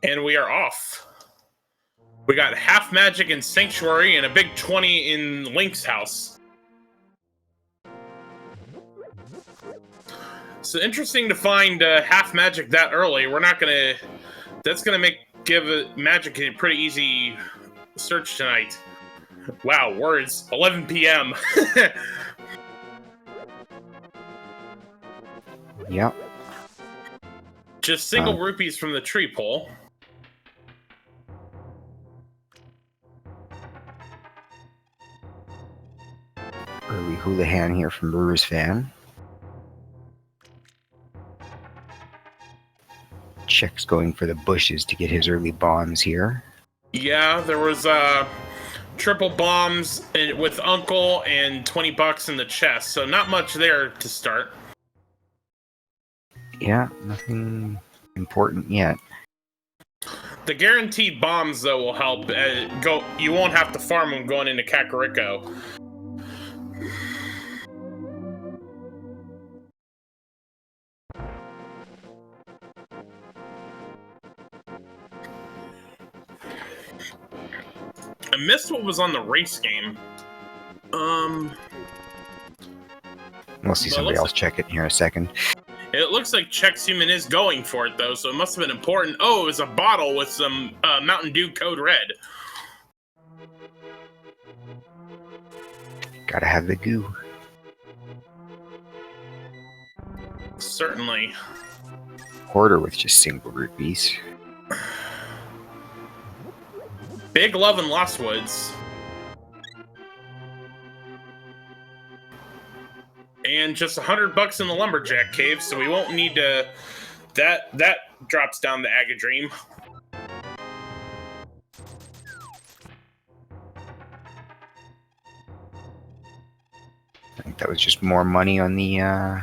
And we are off. We got half magic in Sanctuary and a big 20 in Link's house. So interesting to find half magic that early. We're not gonna. That's gonna give magic a pretty easy search tonight. Wow, words. 11 p.m. Yep. Just single rupees from the tree pole. Early Houlihan here from Brewers Fan. Check's going for the bushes to get his early bombs here. Yeah, there was triple bombs with Uncle and 20 bucks in the chest, so not much there to start. Yeah, nothing important yet. The guaranteed bombs, though, will help. You won't have to farm them going into Kakariko. I missed what was on the race game. We'll see somebody else check it in here in a second. It looks like Chexhuman is going for it, though, so it must have been important. Oh, it was a bottle with some Mountain Dew Code Red. Gotta have the goo. Certainly. Hoarder with just single rupees. Big love in Lost Woods. And just 100 bucks in the Lumberjack Cave, so we won't need to... That drops down the Agadream. I think that was just more money on the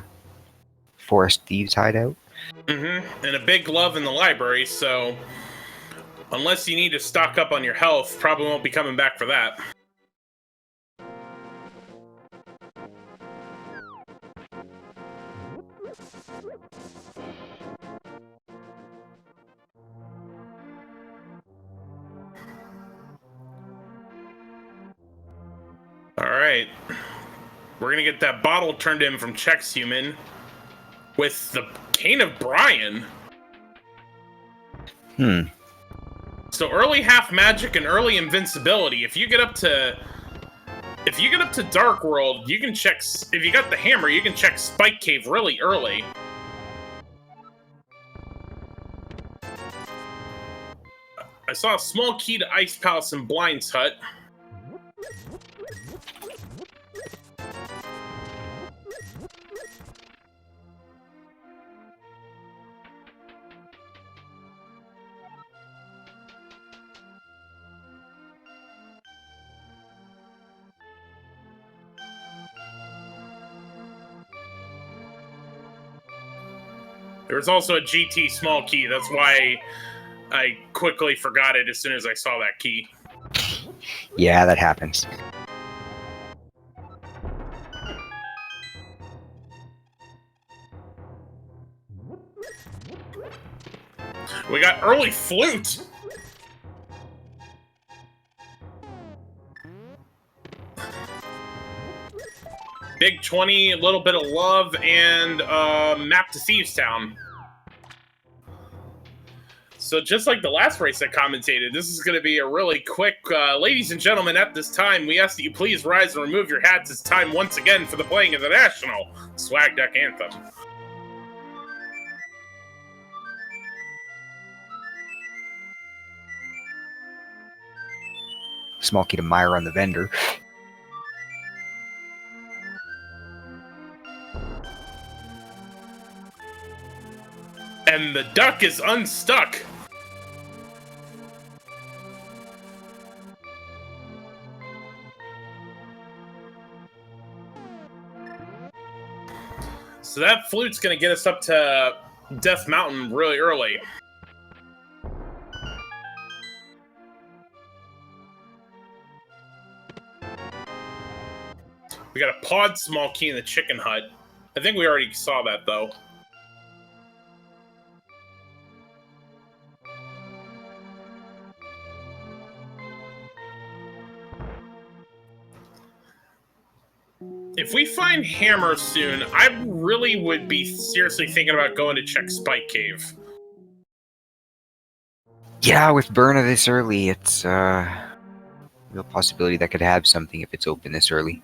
Forest Thieves hideout. Mm-hmm. And a big love in the library, so... Unless you need to stock up on your health, probably won't be coming back for that. Alright. We're gonna get that bottle turned in from Chexhuman with the Cane of Brian. So early half magic and early invincibility. If you get up to Dark World, you can check. If you got the hammer, you can check Spike Cave really early. I saw a small key to Ice Palace and Blind's Hut. There was also a GT small key. That's why I quickly forgot it as soon as I saw that key. Yeah, that happens. We got early flute. Big 20, a little bit of love, and map to Thieves Town. So just like the last race I commentated, this is going to be a really quick... ladies and gentlemen, at this time, we ask that you please rise and remove your hats. It's time once again for the playing of the National Swag Deck Anthem. Small key to Myra on the vendor. And the duck is unstuck. So that flute's going to get us up to Death Mountain really early. We got a pod small key in the chicken hut. I think we already saw that, though. if we find Hammer soon, I really would be seriously thinking about going to check Spike Cave. Yeah, with Burna this early, it's real possibility that could have something if it's open this early.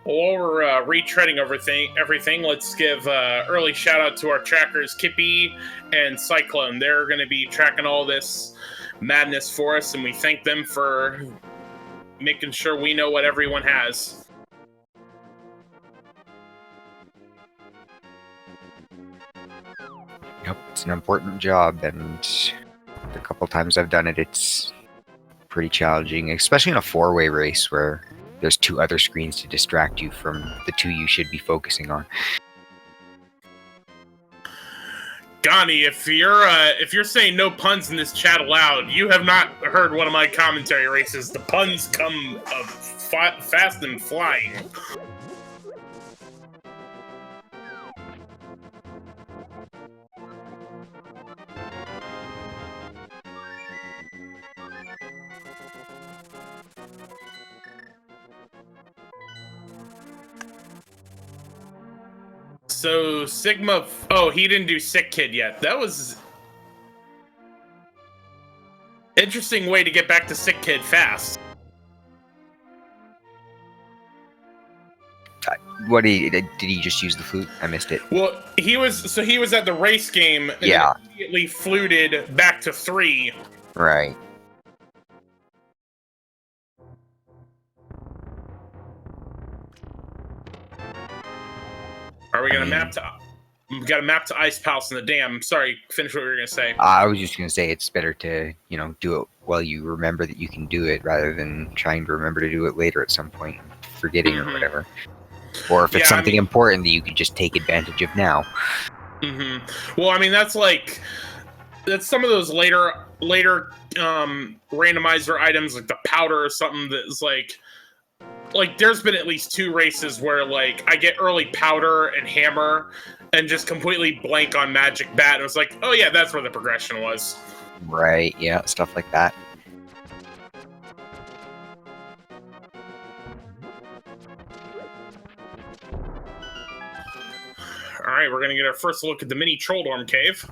While we're retreading everything, let's give early shout out to our trackers, Kippy and Cyclone. They're going to be tracking all this madness for us, and we thank them for making sure we know what everyone has. Yep, it's an important job, and the couple times I've done it, it's pretty challenging, especially in a four-way race where there's two other screens to distract you from the two you should be focusing on. Gandhi, if you're saying no puns in this chat aloud, you have not heard one of my commentary races. The puns come fast and flying. So Sigma, oh, he didn't do Sick Kid yet. That was interesting way to get back to Sick Kid fast. What did he just use the flute? I missed it. Well, he was at the race game and yeah, then immediately fluted back to 3. Right. Are we gonna map to? We got a map to Ice Palace in the dam. Sorry, finish what we were gonna say. I was just gonna say it's better to do it while you remember that you can do it, rather than trying to remember to do it later at some point, forgetting or whatever. Or if it's something important that you can just take advantage of now. Well, I mean that's some of those later randomizer items like the powder or something that's like there's been at least 2 races where like I get early powder and hammer and just completely blank on magic bat and it was like, oh yeah, that's where the progression was. Right, yeah, stuff like that. Alright, we're gonna get our first look at the mini Trolldorm Cave.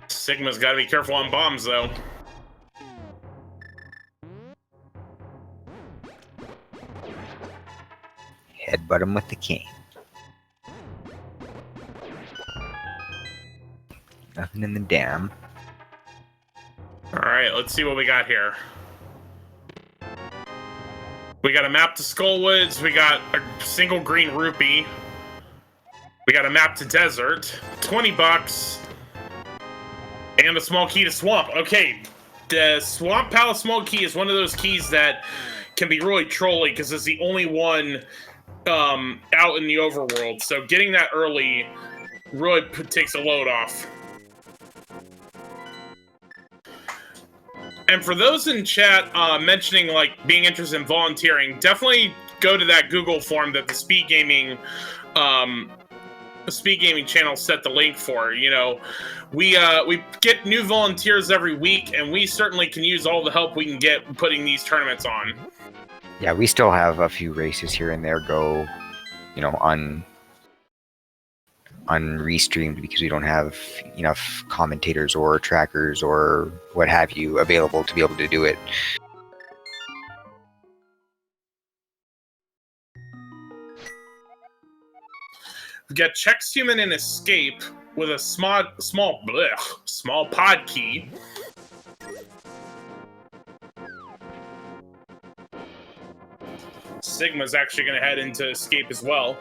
Sigma's gotta be careful on bombs, though. Headbutt him with the cane. Nothing in the dam. Alright, let's see what we got here. We got a map to Skullwoods, we got a single green rupee. We got a map to Desert, 20 bucks. And a small key to Swamp. Okay, the Swamp Palace small key is one of those keys that can be really trolly because it's the only one out in the overworld. So getting that early really takes a load off. And for those in chat mentioning like being interested in volunteering, definitely go to that Google form that the Speed Gaming channel set the link for. You know, we get new volunteers every week, and we certainly can use all the help we can get putting these tournaments on. Yeah, we still have a few races here and there go, unrestreamed because we don't have enough commentators or trackers or what have you available to be able to do it. We got Chexhuman and Escape with a small pod key. Sigma's actually going to head into Escape as well.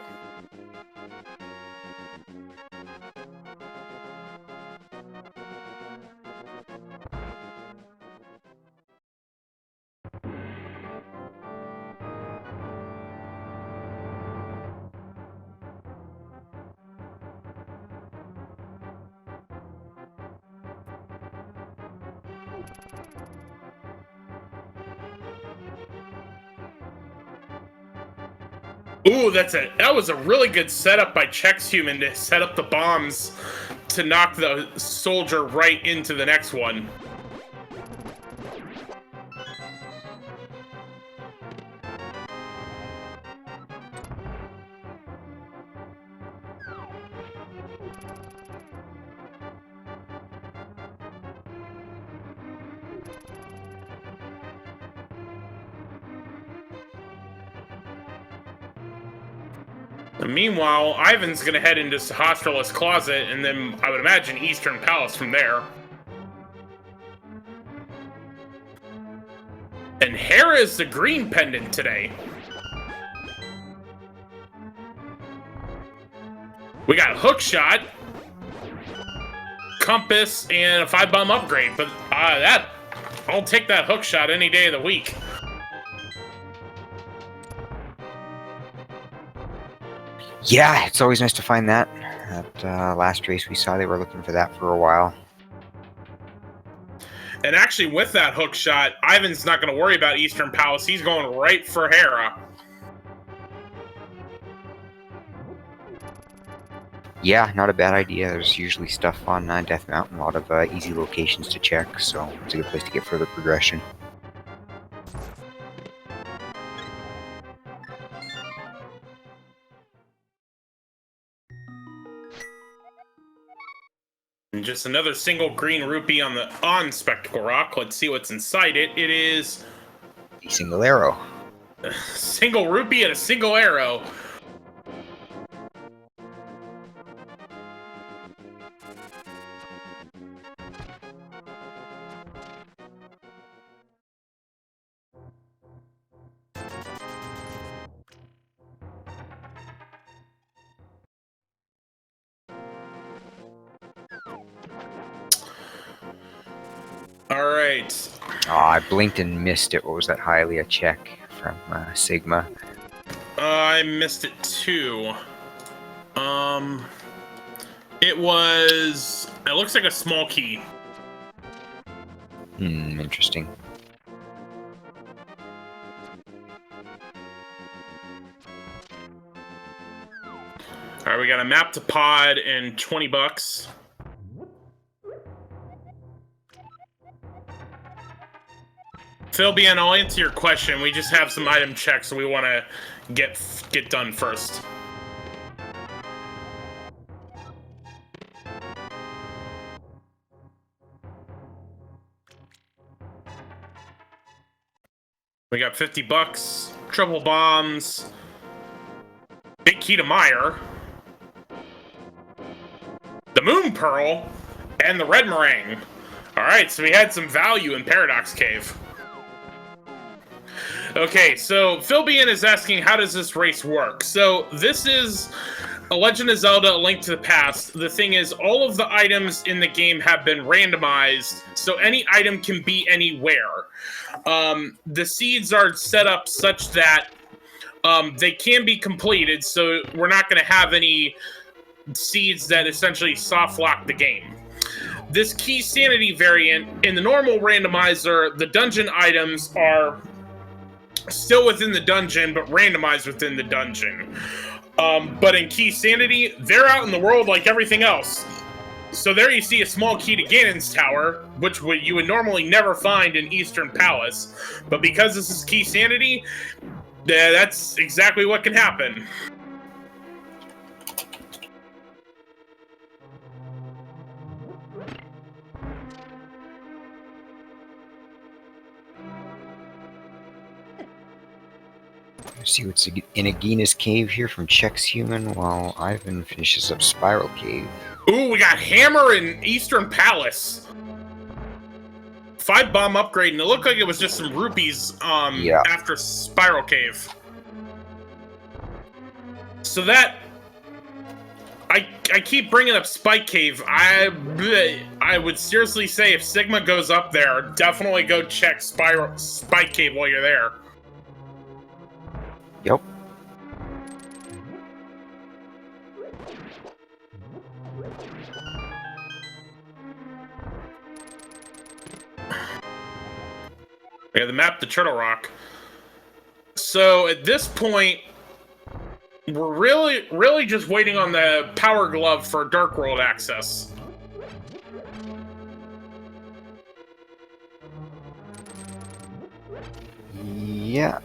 Ooh, that was a really good setup by Chexhuman to set up the bombs to knock the soldier right into the next one. And meanwhile, Ivan's gonna head into Hostrala's closet, and then I would imagine Eastern Palace from there. And Hera is the green pendant today. We got hook shot, compass, and a 5-bomb upgrade. But I'll take that hook shot any day of the week. Yeah, it's always nice to find that. That last race we saw, they were looking for that for a while. And actually, with that hook shot, Ivan's not going to worry about Eastern Palace. He's going right for Hera. Yeah, not a bad idea. There's usually stuff on Death Mountain, a lot of easy locations to check, so it's a good place to get further progression. And just another single green rupee on Spectacle Rock. Let's see what's inside it. It is a single arrow. A single rupee and a single arrow. All right. Oh, I blinked and missed it. What was that? Hylia check from Sigma. I missed it too. It looks like a small key. Interesting. All right, we got a map to pod and $20. Philbian, I'll answer your question. We just have some item checks, so we want to get done first. We got $50, triple bombs, big key to Meyer, the Moon Pearl, and the Red Meringue. All right, so we had some value in Paradox Cave. Okay, so Philbian is asking, how does this race work? So this is A Legend of Zelda: A Link to the Past. The thing is, all of the items in the game have been randomized, so any item can be anywhere. The seeds are set up such that they can be completed, so we're not going to have any seeds that essentially soft lock the game. This Keysanity variant, in the normal randomizer, the dungeon items are still within the dungeon, but randomized within the dungeon. But in Keysanity, they're out in the world like everything else. So there you see a small key to Ganon's Tower, which you would normally never find in Eastern Palace. But because this is Keysanity, that's exactly what can happen. See what's in Agina's Cave here from Chexhuman while Ivan finishes up Spiral Cave. Ooh, we got Hammer in Eastern Palace. 5-bomb upgrade, and it looked like it was just some rupees after Spiral Cave. So that... I keep bringing up Spike Cave. I would seriously say if Sigma goes up there, definitely go check Spike Cave while you're there. Yep. We have the map to Turtle Rock. So at this point, We're really just waiting on the power glove for Dark World access. Yeah.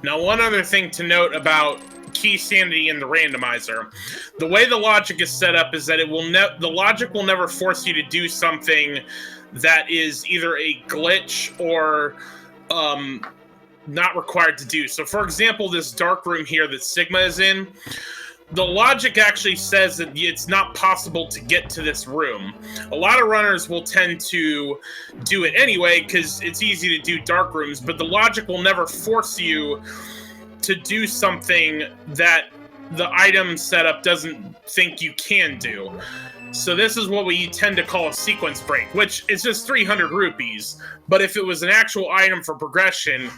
Now, one other thing to note about Keysanity and the randomizer. The way the logic is set up is that it will the logic will never force you to do something that is either a glitch or not required to do. So, for example, this dark room here that Sigma is in, the logic actually says that it's not possible to get to this room. A lot of runners will tend to do it anyway because it's easy to do dark rooms, but the logic will never force you to do something that the item setup doesn't think you can do. So this is what we tend to call a sequence break, which is just 300 rupees. But if it was an actual item for progression,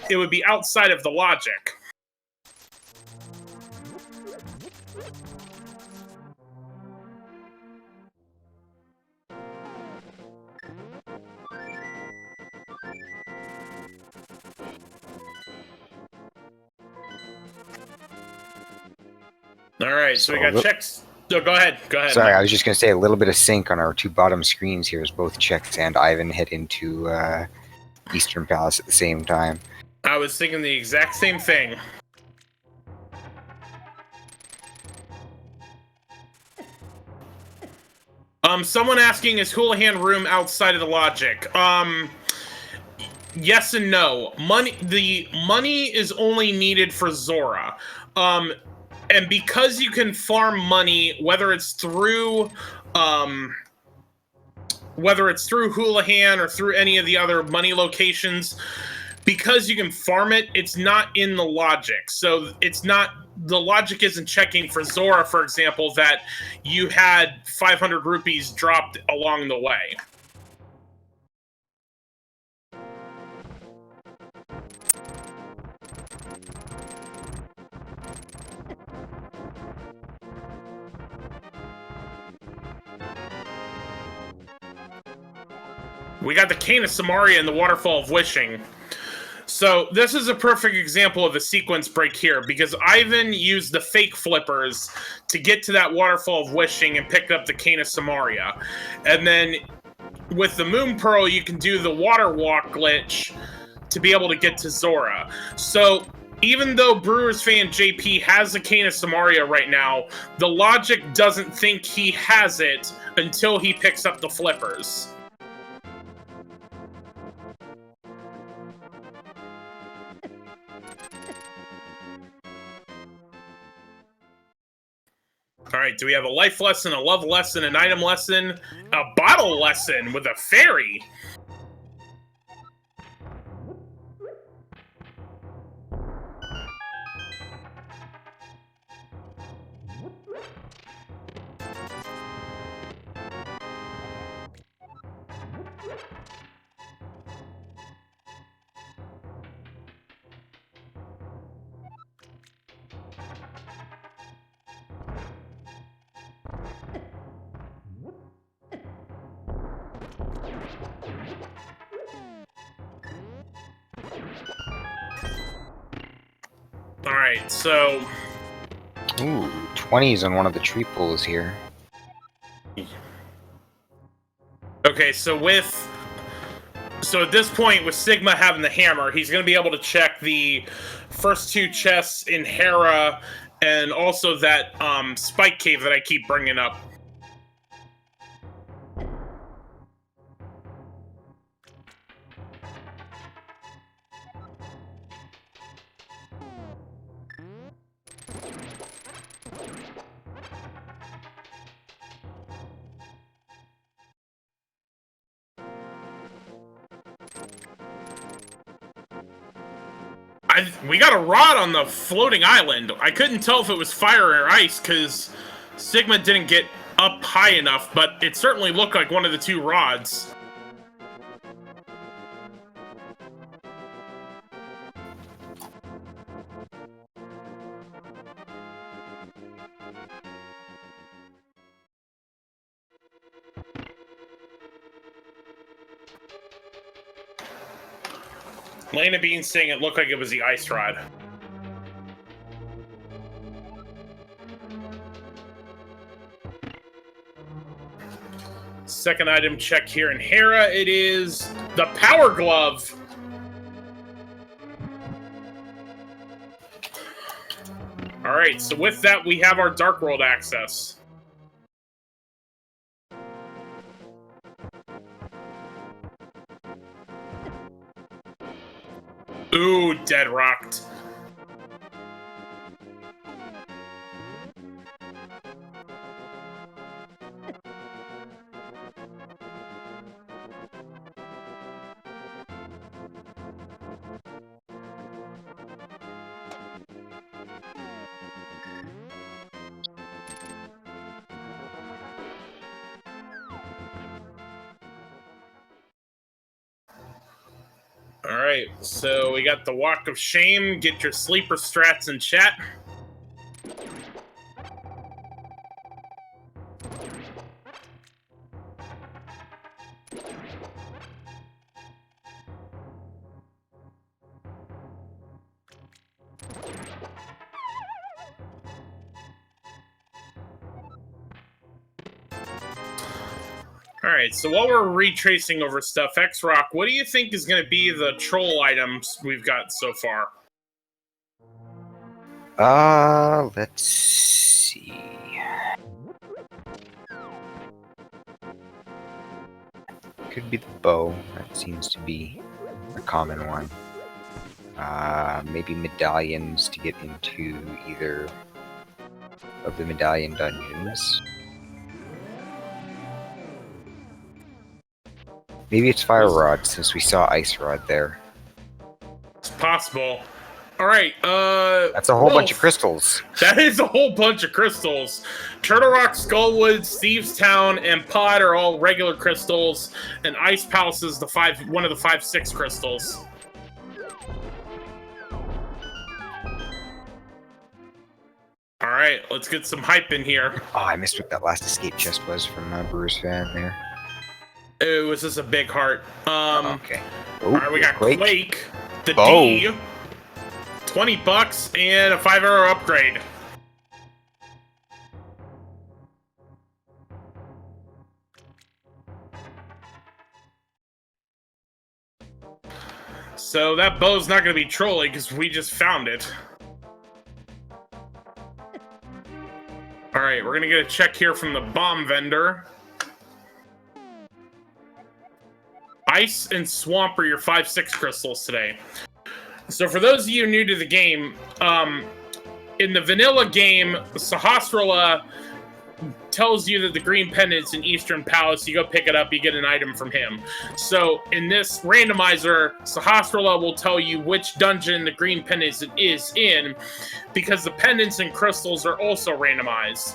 it would be outside of the logic. All right, so we got checks. No, go ahead. Go ahead. Sorry, I was just going to say a little bit of sync on our two bottom screens here as both Chex and Ivan head into Eastern Palace at the same time. I was thinking the exact same thing. Someone asking, is Houlihan room outside of the logic? Yes and no. The money is only needed for Zora. And because you can farm money, whether it's through Houlihan or through any of the other money locations, because you can farm it, it's not in the logic. So it's not, the logic isn't checking for Zora, for example, that you had 500 rupees dropped along the way. We got the Cane of Samaria and the Waterfall of Wishing. So this is a perfect example of a sequence break here, because Ivan used the fake flippers to get to that Waterfall of Wishing and pick up the Cane of Samaria. And then with the Moon Pearl, you can do the Water Walk glitch to be able to get to Zora. So even though BrewersFanJP has the Cane of Samaria right now, the logic doesn't think he has it until he picks up the flippers. All right, do we have a life lesson, a love lesson, an item lesson, a bottle lesson with a fairy? Alright, so... Ooh, 20s on one of the tree pulls here. Okay, so at this point, with Sigma having the hammer, he's going to be able to check the first two chests in Hera and also that spike cave that I keep bringing up. We got a rod on the floating island. I couldn't tell if it was fire or ice because Sigma didn't get up high enough, but it certainly looked like one of the two rods. Lena Bean saying it looked like it was the ice rod. Second item check here in Hera, it is the Power Glove. All right, so with that, we have our Dark World access. Ooh, dead rocked. All right, so we got the Walk of Shame. Get your sleeper strats in chat. All right, so while we're retracing over stuff, X-Rock, what do you think is going to be the troll items we've got so far? Let's see. Could be the bow. That seems to be a common one. Maybe medallions to get into either of the medallion dungeons. Maybe it's fire rod, since we saw ice rod there. It's possible. All right, that's a whole bunch of crystals. That is a whole bunch of crystals. Turtle Rock, Skullwood, Steve's Town, and Pod are all regular crystals, and Ice Palace is the one of the 5/6 crystals. All right, let's get some hype in here. Oh, I missed what that last escape chest was from Brewers Fan there. It was just a big heart. Okay. All right, we got Quake, the bow. D, $20, and a 5-arrow upgrade. So that bow's not going to be trolling because we just found it. All right, we're going to get a check here from the bomb vendor. Ice and Swamp are your 5/6 crystals today. So for those of you new to the game, in the vanilla game, Sahasrara tells you that the green pendant's in Eastern Palace. You go pick it up, you get an item from him. So in this randomizer, Sahasrara will tell you which dungeon the green pendant is in, because the pendants and crystals are also randomized.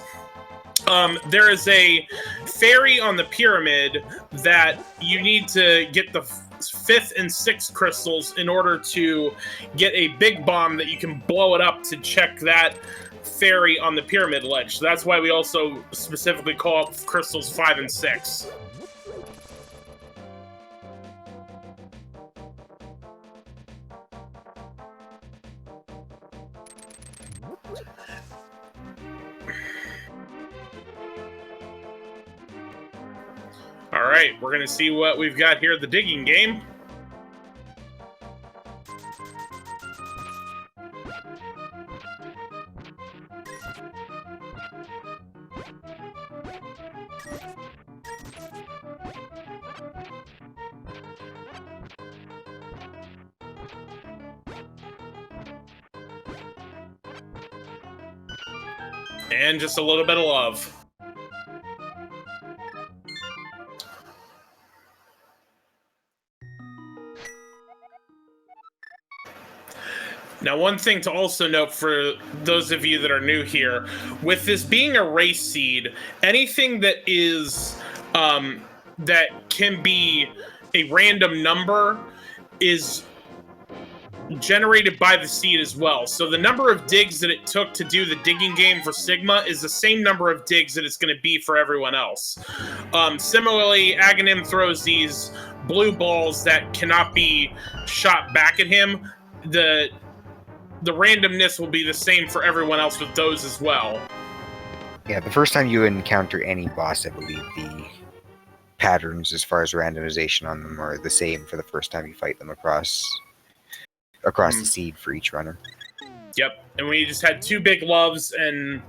There is a fairy on the pyramid that you need to get the 5th and 6th crystals in order to get a big bomb that you can blow it up to check that fairy on the pyramid ledge. So that's why we also specifically call out crystals 5 and 6. All right, we're going to see what we've got here at the digging game. And just a little bit of love. Now, one thing to also note for those of you that are new here, with this being a race seed, anything that is that can be a random number is generated by the seed as well. So the number of digs that it took to do the digging game for Sigma is the same number of digs that it's going to be for everyone else. Similarly, Aghanim throws these blue balls that cannot be shot back at him, the randomness will be the same for everyone else with those as well. Yeah, the first time you encounter any boss, I believe the patterns as far as randomization on them are the same for the first time you fight them across the seed for each runner. Yep, and we just had 2 big loves and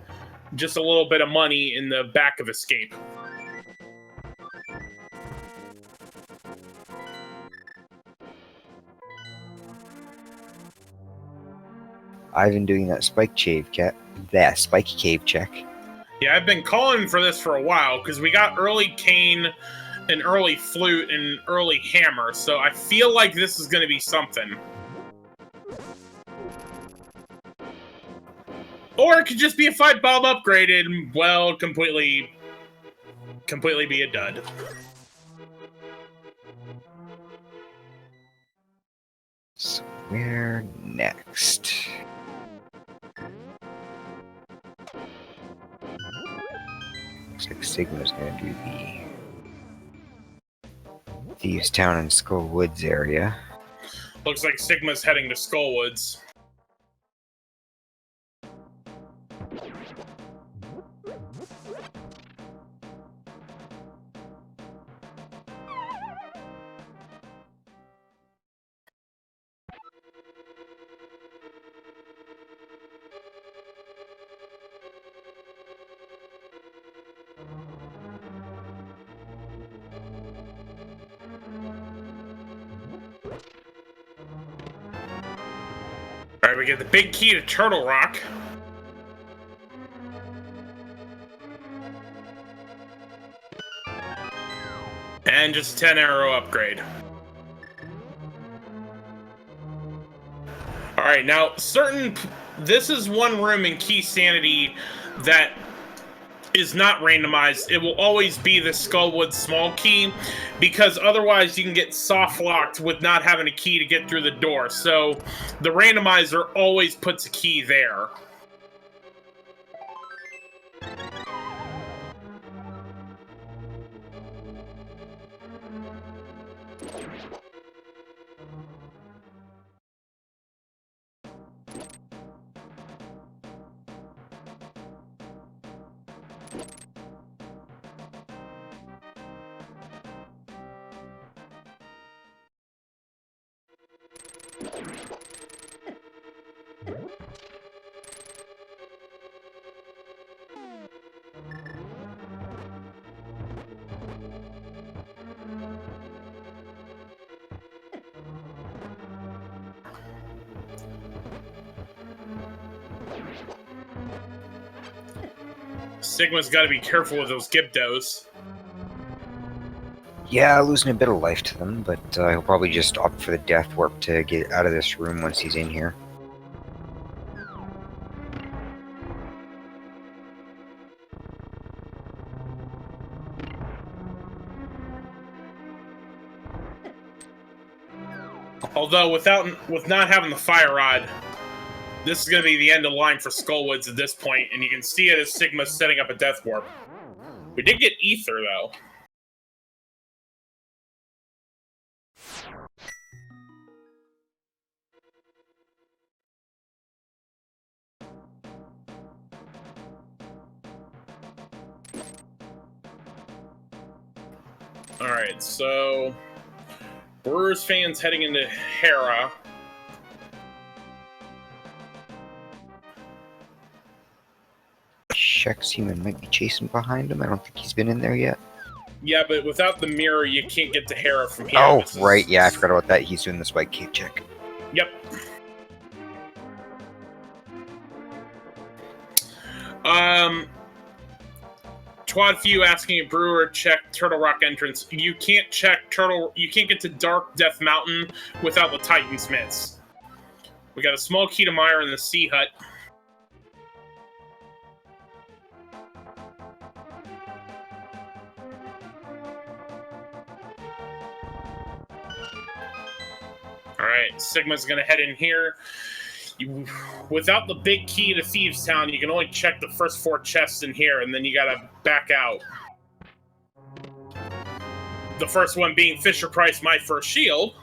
just a little bit of money in the back of Escape. I've been doing that spike cave check. Yeah, I've been calling for this for a while because we got early cane, an early flute, and an early hammer, so I feel like this is going to be something. Or it could just be a fight bomb upgraded and, well, completely be a dud. So where next? Looks like Sigma's gonna do the Thieves Town and Skull Woods area. Looks like Sigma's heading to Skullwoods. Alright, we get the big key to Turtle Rock. And just a 10 arrow upgrade. Alright, now, this is one room in Keysanity that is not randomized. It will always be the Skullwood small key, because otherwise you can get soft locked with not having a key to get through the door. So the randomizer always puts a key there. Sigma's got to be careful with those Gibdos. Yeah, losing a bit of life to them, but he'll probably just opt for the death warp to get out of this room once he's in here. Although, with not having the fire rod, this is going to be the end of the line for Skullwoods at this point, and you can see it as Sigma setting up a death warp. We did get Ether, though. Alright, so Brewers fans heading into Hera. Chexhuman might be chasing behind him. I don't think he's been in there yet. Yeah, but without the mirror, you can't get to Hera from here. Oh, right. Yeah, I forgot about that. He's doing the spike cave check. Yep. Twad asking a brewer check Turtle Rock entrance. You can't check you can't get to Dark Death Mountain without the Titan Smiths. We got a small key to Mire in the Sea Hut. Alright, Sigma's gonna head in here. Without the big key to Thieves Town, you can only check the first 4 chests in here, and then you gotta back out. The first one being Fisher Price, My First Shield.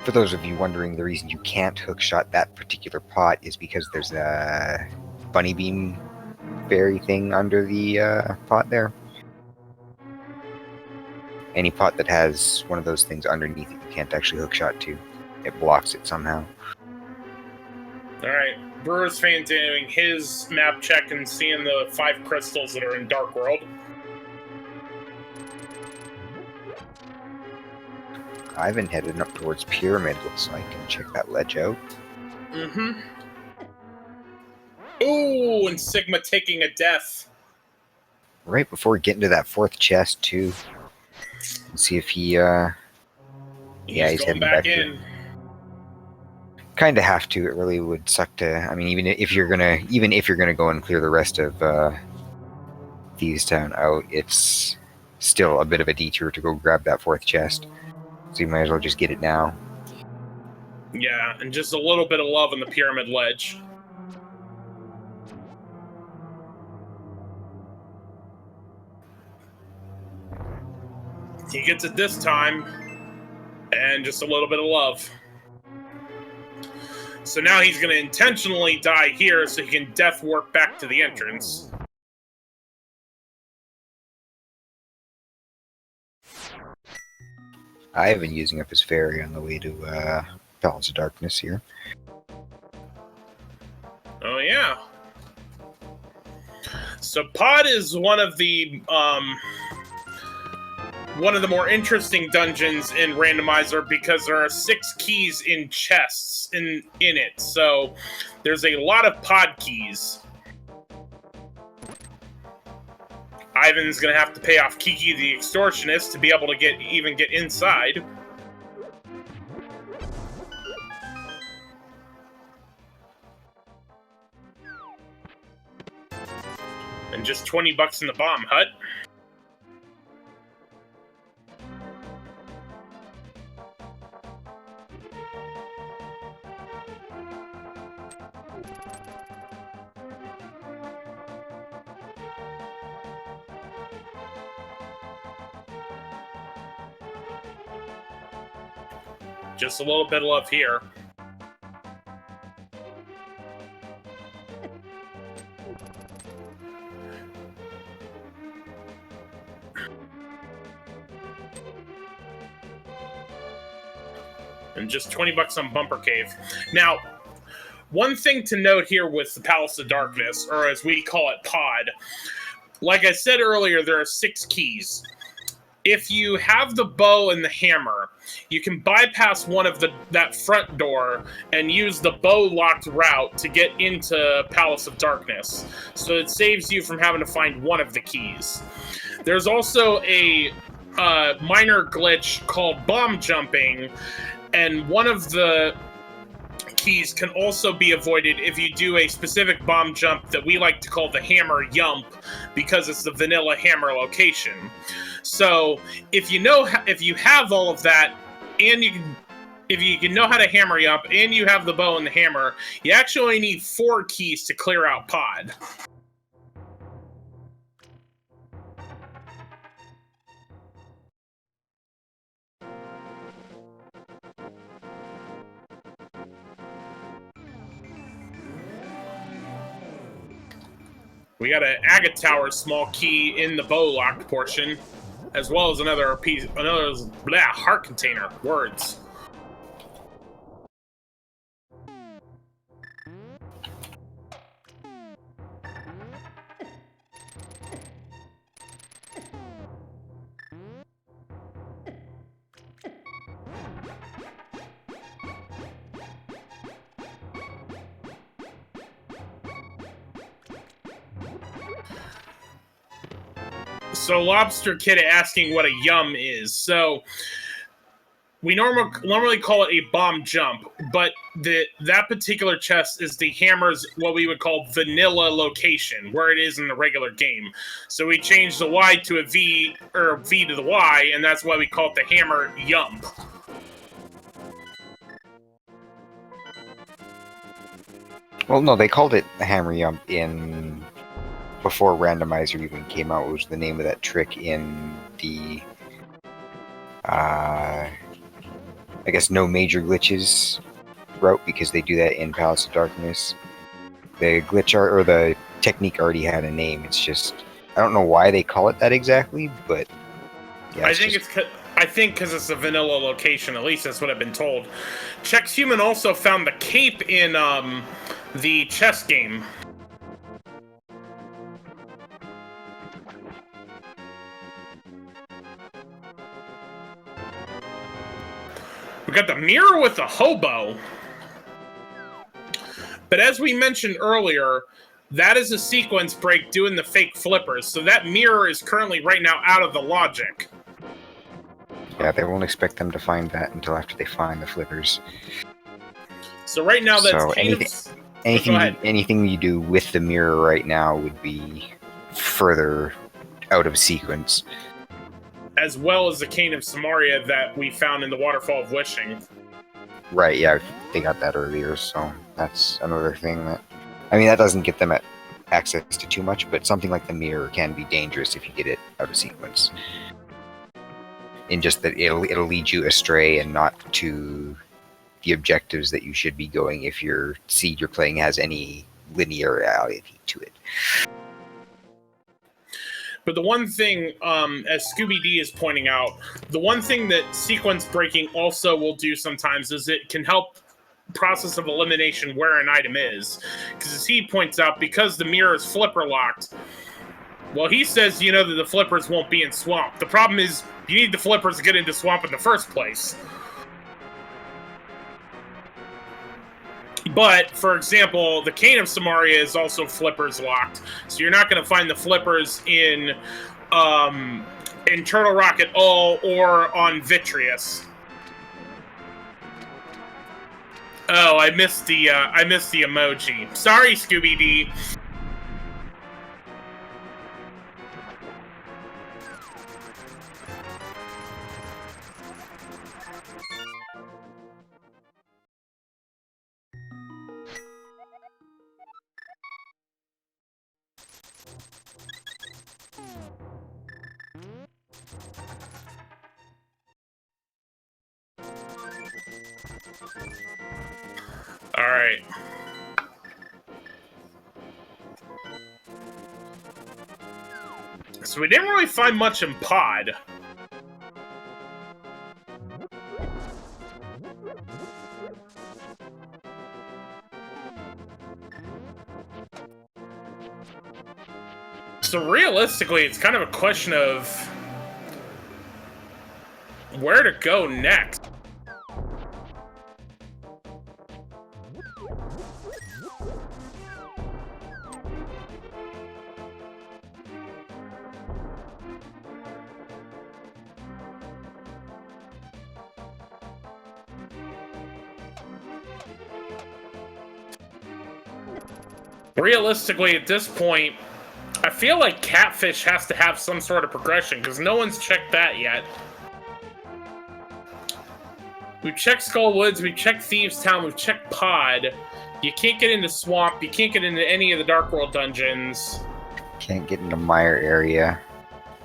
For those of you wondering, the reason you can't hookshot that particular pot is because there's a bunny beam fairy thing under the pot there. Any pot that has one of those things underneath it, you can't actually hookshot to. It blocks it somehow. Alright, Brewers fan doing his map check and seeing the 5 crystals that are in Dark World. Ivan headed up towards Pyramid, looks like, and check that ledge out. Mm-hmm. Ooh, and Sigma taking a death. Right before getting to that 4th chest, too. Let's see if he, yeah, he's heading back in. Kind of have to. It really would suck to. I mean, even if you're gonna go and clear the rest of Thieves Town out, it's still a bit of a detour to go grab that 4th chest. So you might as well just get it now. Yeah, and just a little bit of love on the Pyramid ledge. He gets it this time, and just a little bit of love. So now he's going to intentionally die here so he can death warp back to the entrance. I have been using up his fairy on the way to Palace of Darkness here. Oh yeah. So Pod is one of the more interesting dungeons in Randomizer because there are 6 keys in chests in it. So there's a lot of pod keys. Ivan's gonna have to pay off Kiki the Extortionist to be able to get inside. And just 20 bucks in the bomb hut. Just a little bit of love here. And just 20 bucks on Bumper Cave. Now, one thing to note here with the Palace of Darkness, or as we call it, Pod, like I said earlier, there are 6 keys. If you have the bow and the hammer, you can bypass one of that front door and use the bow-locked route to get into Palace of Darkness. So it saves you from having to find one of the keys. There's also a minor glitch called bomb jumping, and one of the keys can also be avoided if you do a specific bomb jump that we like to call the hammer yump, because it's the vanilla hammer location. So if you have all of that, and if you can know how to hammer yump, and you have the bow and the hammer, you actually only need 4 keys to clear out Pod. We got an Agate Tower small key in the bow locked portion, as well as another heart container. Words. So Lobster Kid asking what a yum is. So we normally call it a bomb jump, but that particular chest is the hammer's what we would call vanilla location, where it is in the regular game. So we changed the Y to a V, or V to the Y, and that's why we call it the hammer yump. Well, no, they called it Hammer Yump in before Randomizer even came out. Was the name of that trick in the I guess no major glitches route, because they do that in Palace of Darkness. The glitch art or the technique already had a name. It's just I don't know why they call it that exactly, but yeah, I think because it's a vanilla location. At least that's what I've been told. Chexhuman also found the cape in the chess game. We got the mirror with the hobo. But as we mentioned earlier, that is a sequence break doing the fake flippers. So that mirror is currently right now out of the logic. Yeah, they won't expect them to find that until after they find the flippers. So right now that's so anything you do with the mirror right now would be further out of sequence. As well as the Cane of Samaria that we found in the Waterfall of Wishing. Right, yeah, they got that earlier, so that's another thing that... I mean, that doesn't get them access to too much, but something like the mirror can be dangerous if you get it out of sequence. In just that it'll lead you astray and not to the objectives that you should be going if your seed you're playing has any linearity to it. But the one thing, as Scooby-D is pointing out, the one thing that sequence breaking also will do sometimes is it can help process of elimination where an item is. Because as he points out, because the mirror is flipper locked, well, he says, you know, that the flippers won't be in swamp. The problem is you need the flippers to get into swamp in the first place. But, for example, the Cane of Samaria is also flippers locked, so you're not going to find the flippers in Turtle Rock at all or on Vitreous. Oh, I missed the emoji. Sorry, Scooby-D. All right. So we didn't really find much in Pod. So realistically, it's kind of a question of where to go next. Realistically, at this point, I feel like Catfish has to have some sort of progression, because no one's checked that yet. We've checked Skull Woods, we've checked Thieves Town, we've checked Pod. You can't get into Swamp, you can't get into any of the Dark World dungeons. Can't get into Mire area.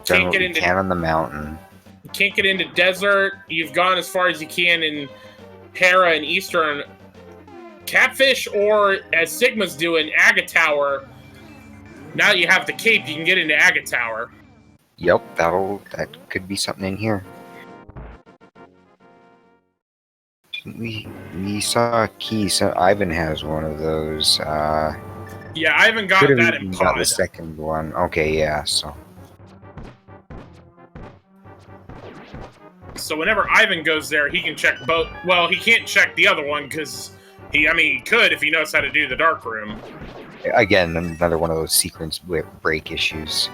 Done what you can on the mountain. You can't get into Desert. You've gone as far as you can in Hera and Eastern. Catfish, or as Sigma's doing, Aga Tower. Now that you have the cape, you can get into Aga Tower. Yep, that could be something in here. We saw a key, so Ivan has one of those. Yeah, Ivan got that in Pod. Got the second one. Okay, yeah, so. So whenever Ivan goes there, he can check both. Well, he can't check the other one because he could if he knows how to do the dark room. Again, another one of those sequence break issues.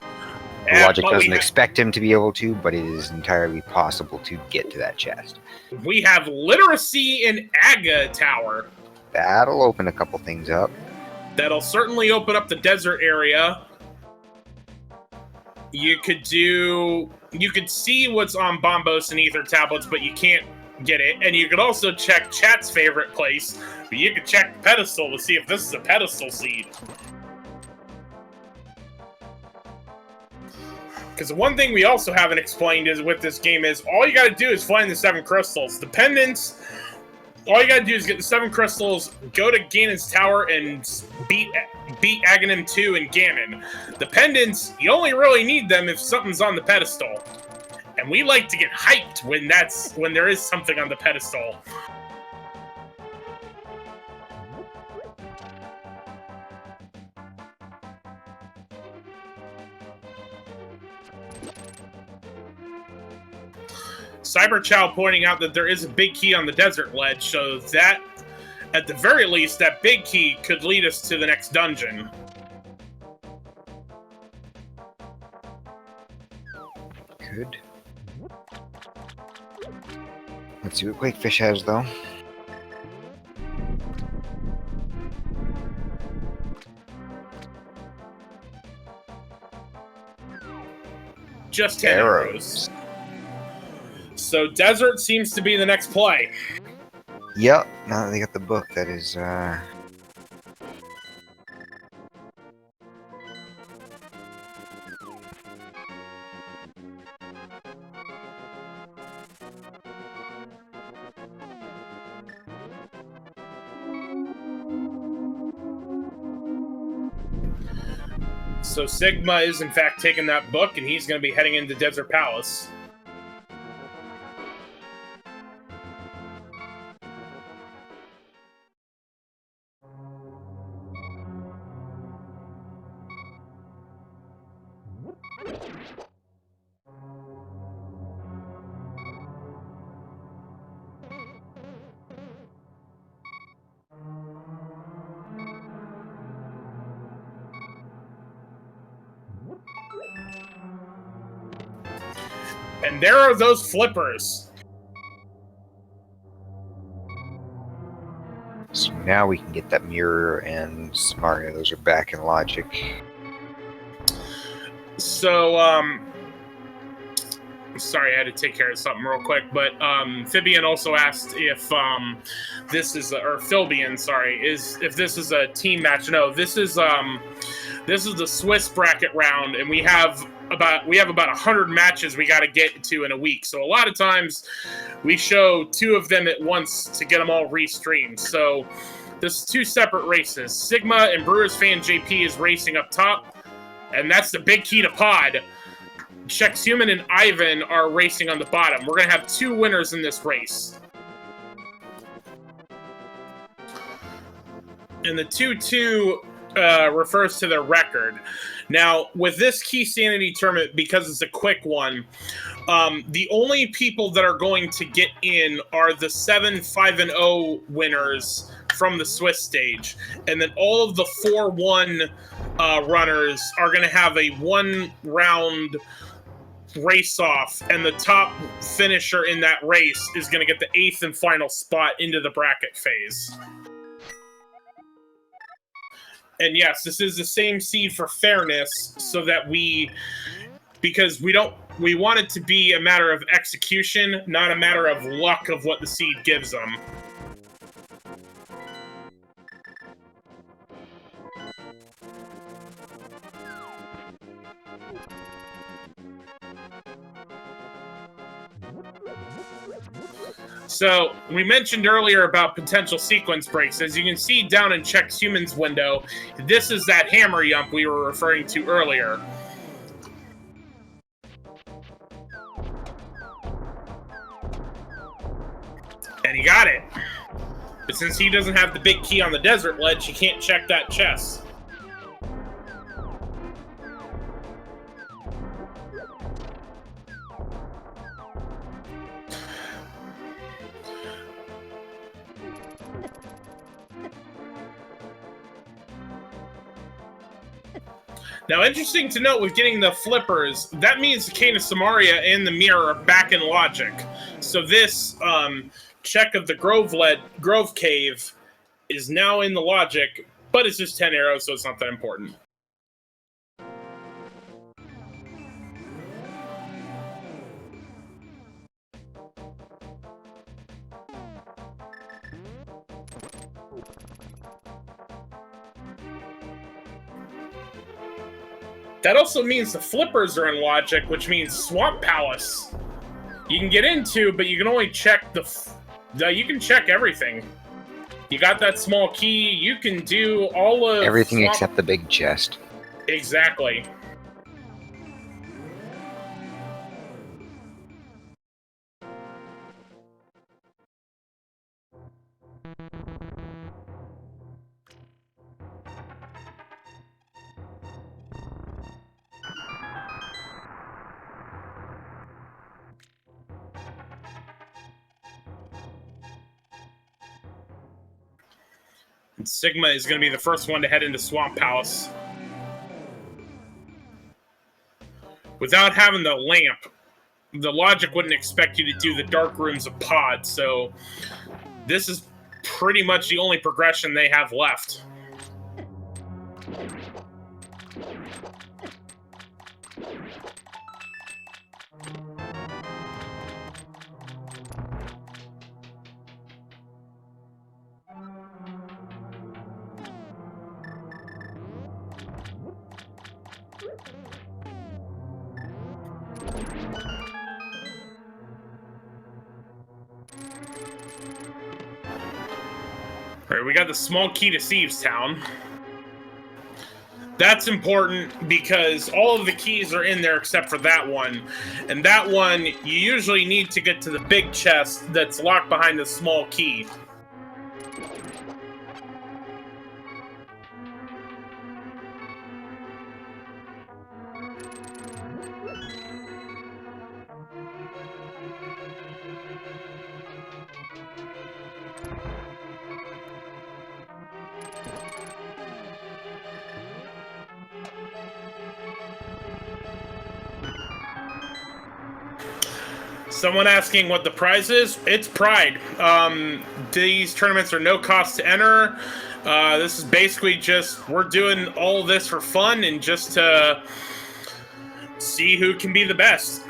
The logic doesn't expect him to be able to, but it is entirely possible to get to that chest. We have literacy in Aga Tower. That'll open a couple things up. That'll certainly open up the desert area. You could see what's on Bombos and Ether tablets, but you can't get it. And you can also check chat's favorite place. But you can check the pedestal to see if this is a pedestal seed. Because the one thing we also haven't explained is with this game is all you got to do is find the 7 crystals. The pendants, all you got to do is get the 7 crystals, go to Ganon's tower, and beat Aghanim 2 and Ganon. The pendants, you only really need them if something's on the pedestal. And we like to get hyped when there is something on the pedestal. Cyberchow pointing out that there is a big key on the desert ledge, so that, at the very least, that big key could lead us to the next dungeon. Good. Let's see what Quakefish has, though. Just 10 arrows. So desert seems to be the next play. Yep, now that they got the book, that is, So Sigma is in fact taking that book, and he's going to be heading into Desert Palace. And there are those flippers. so now we can get that mirror and Samaria. Those are back in logic. So, sorry, I had to take care of something real quick, but Phibian also asked if this is, or Philbian, sorry, if this is a team match. No, this is the Swiss bracket round, and we have about 100 matches we got to get to in a week. So a lot of times we show 2 of them at once to get them all restreamed. So this is 2 separate races. Sigma and BrewersFanJP is racing up top, and that's the big key to pod. Chexhuman and Ivan are racing on the bottom. We're going to have 2 winners in this race. And the 2-2 refers to their record. Now, with this Keysanity tournament, because it's a quick one, the only people that are going to get in are the 7-5-0 winners from the Swiss stage. And then all of the 4-1 runners are going to have a 1-round race off, and the top finisher in that race is going to get the 8th and final spot into the bracket phase. And yes, this is the same seed for fairness, so that because we want it to be a matter of execution, not a matter of luck of what the seed gives them. So, we mentioned earlier about potential sequence breaks. As you can see down in Chexhuman's window, this is that hammer yump we were referring to earlier. And he got it. But since he doesn't have the big key on the desert ledge, he can't check that chest. Now, interesting to note with getting the flippers, that means the Cane of Samaria and the mirror are back in logic. So this check of the Grove Cave is now in the logic, but it's just 10 arrows, so it's not that important. That also means the flippers are in logic, which means Swamp Palace. You can get into, but you can only check you can check everything. You got that small key. You can do all of everything except the big chest. Exactly. And Sigma is going to be the first one to head into Swamp Palace. Without having the lamp, the logic wouldn't expect you to do the dark rooms of Pod, so this is pretty much the only progression they have left. Alright, we got the small key to Thieves Town. That's important because all of the keys are in there except for that one. And that one, you usually need to get to the big chest that's locked behind the small key. Someone asking what the prize is? It's Pride. These tournaments are no cost to enter. This is basically just, we're doing all this for fun and just to see who can be the best.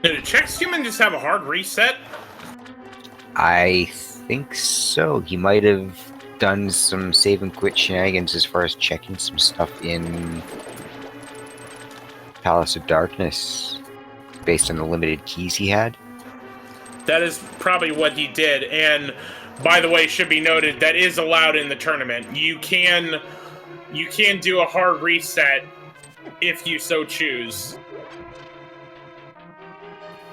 Did Chexhuman just have a hard reset? I think so. He might have done some save and quit shenanigans as far as checking some stuff in Palace of Darkness based on the limited keys he had. That is probably what he did. And by the way, should be noted, that is allowed in the tournament. You can do a hard reset if you so choose.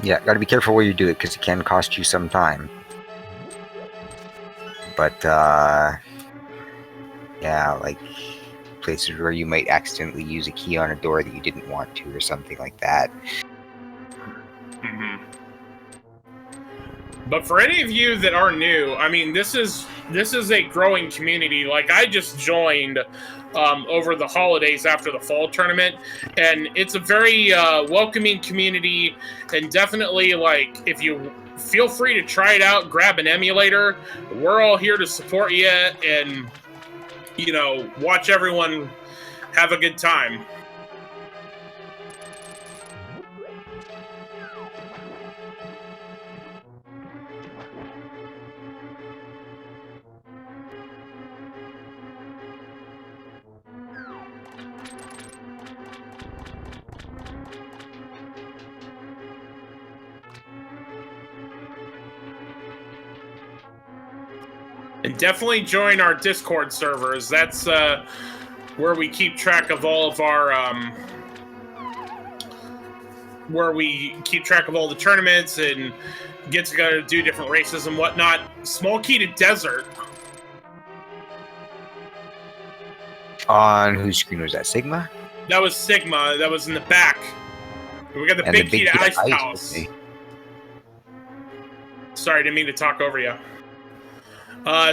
Yeah, gotta be careful where you do it because it can cost you some time. But, yeah, like places where you might accidentally use a key on a door that you didn't want to or something like that. Mm-hmm. But for any of you that are new, I mean, this is a growing community. Like, I just joined over the holidays after the fall tournament, and it's a very welcoming community, and definitely, like, if you feel free to try it out, grab an emulator. We're all here to support you and, you know, watch everyone have a good time. And definitely join our Discord servers. That's where we keep track of all of our where we keep track of all the tournaments and get together to do different races and whatnot. Small key to Desert. On whose screen was that? Sigma? That was Sigma. That was in the back. We got the big key to Ice Palace. Okay. Sorry, didn't mean to talk over you.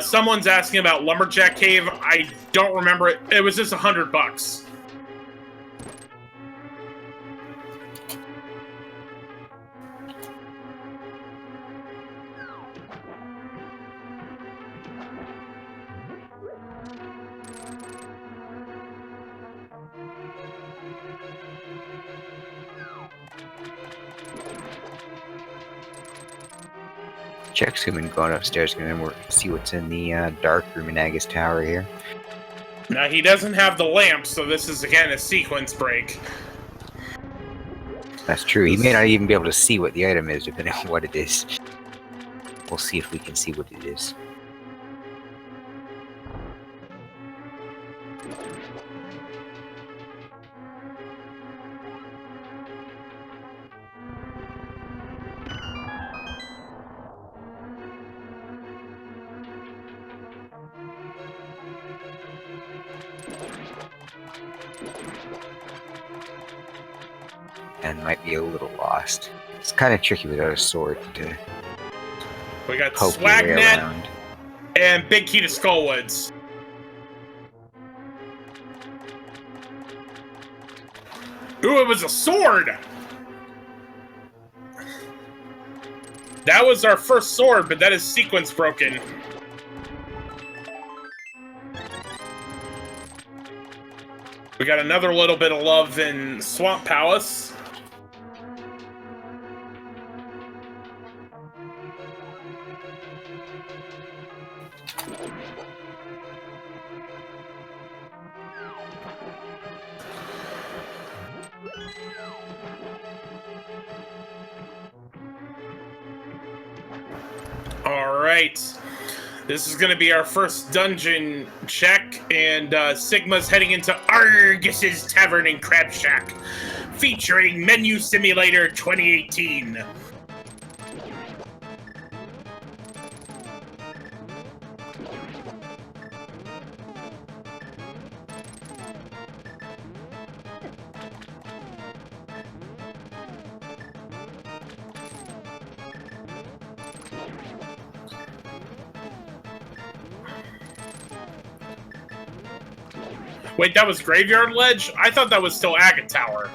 Someone's asking about Lumberjack Cave. I don't remember it. It was just $100. Chexhuman going upstairs, gonna see what's in the dark room in Agus Tower here. Now, he doesn't have the lamp, so this is, again, a sequence break. That's true. He may not even be able to see what the item is, depending on what it is. We'll see if we can see what it is. And might be a little lost. It's kind of tricky without a sword to We got poke your way Swagnet around. and Big Key to Skullwoods. Ooh, it was a sword! That was our first sword, but that is sequence broken. We got another little bit of love in Swamp Palace. Alright. This is going to be our first dungeon check, and Sigma's heading into Argus's Tavern and Crab Shack, featuring Menu Simulator 2018. Wait, that was Graveyard Ledge? I thought that was still Agate Tower.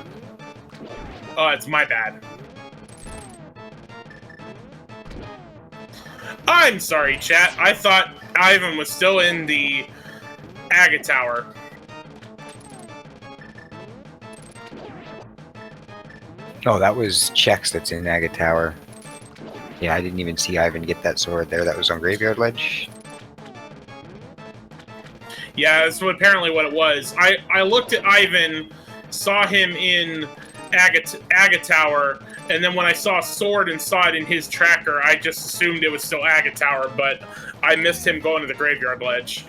Oh, it's my bad. I'm sorry, chat. I thought Ivan was still in the Agate Tower. Oh, that was Chex that's in Agate Tower. Yeah, I didn't even see Ivan get that sword there. That was on Graveyard Ledge. Yeah, that's apparently what it was. I looked at Ivan, saw him in Agate Tower, and then when I saw a sword and saw it in his tracker, I just assumed it was still Agate Tower, but I missed him going to the Graveyard Ledge.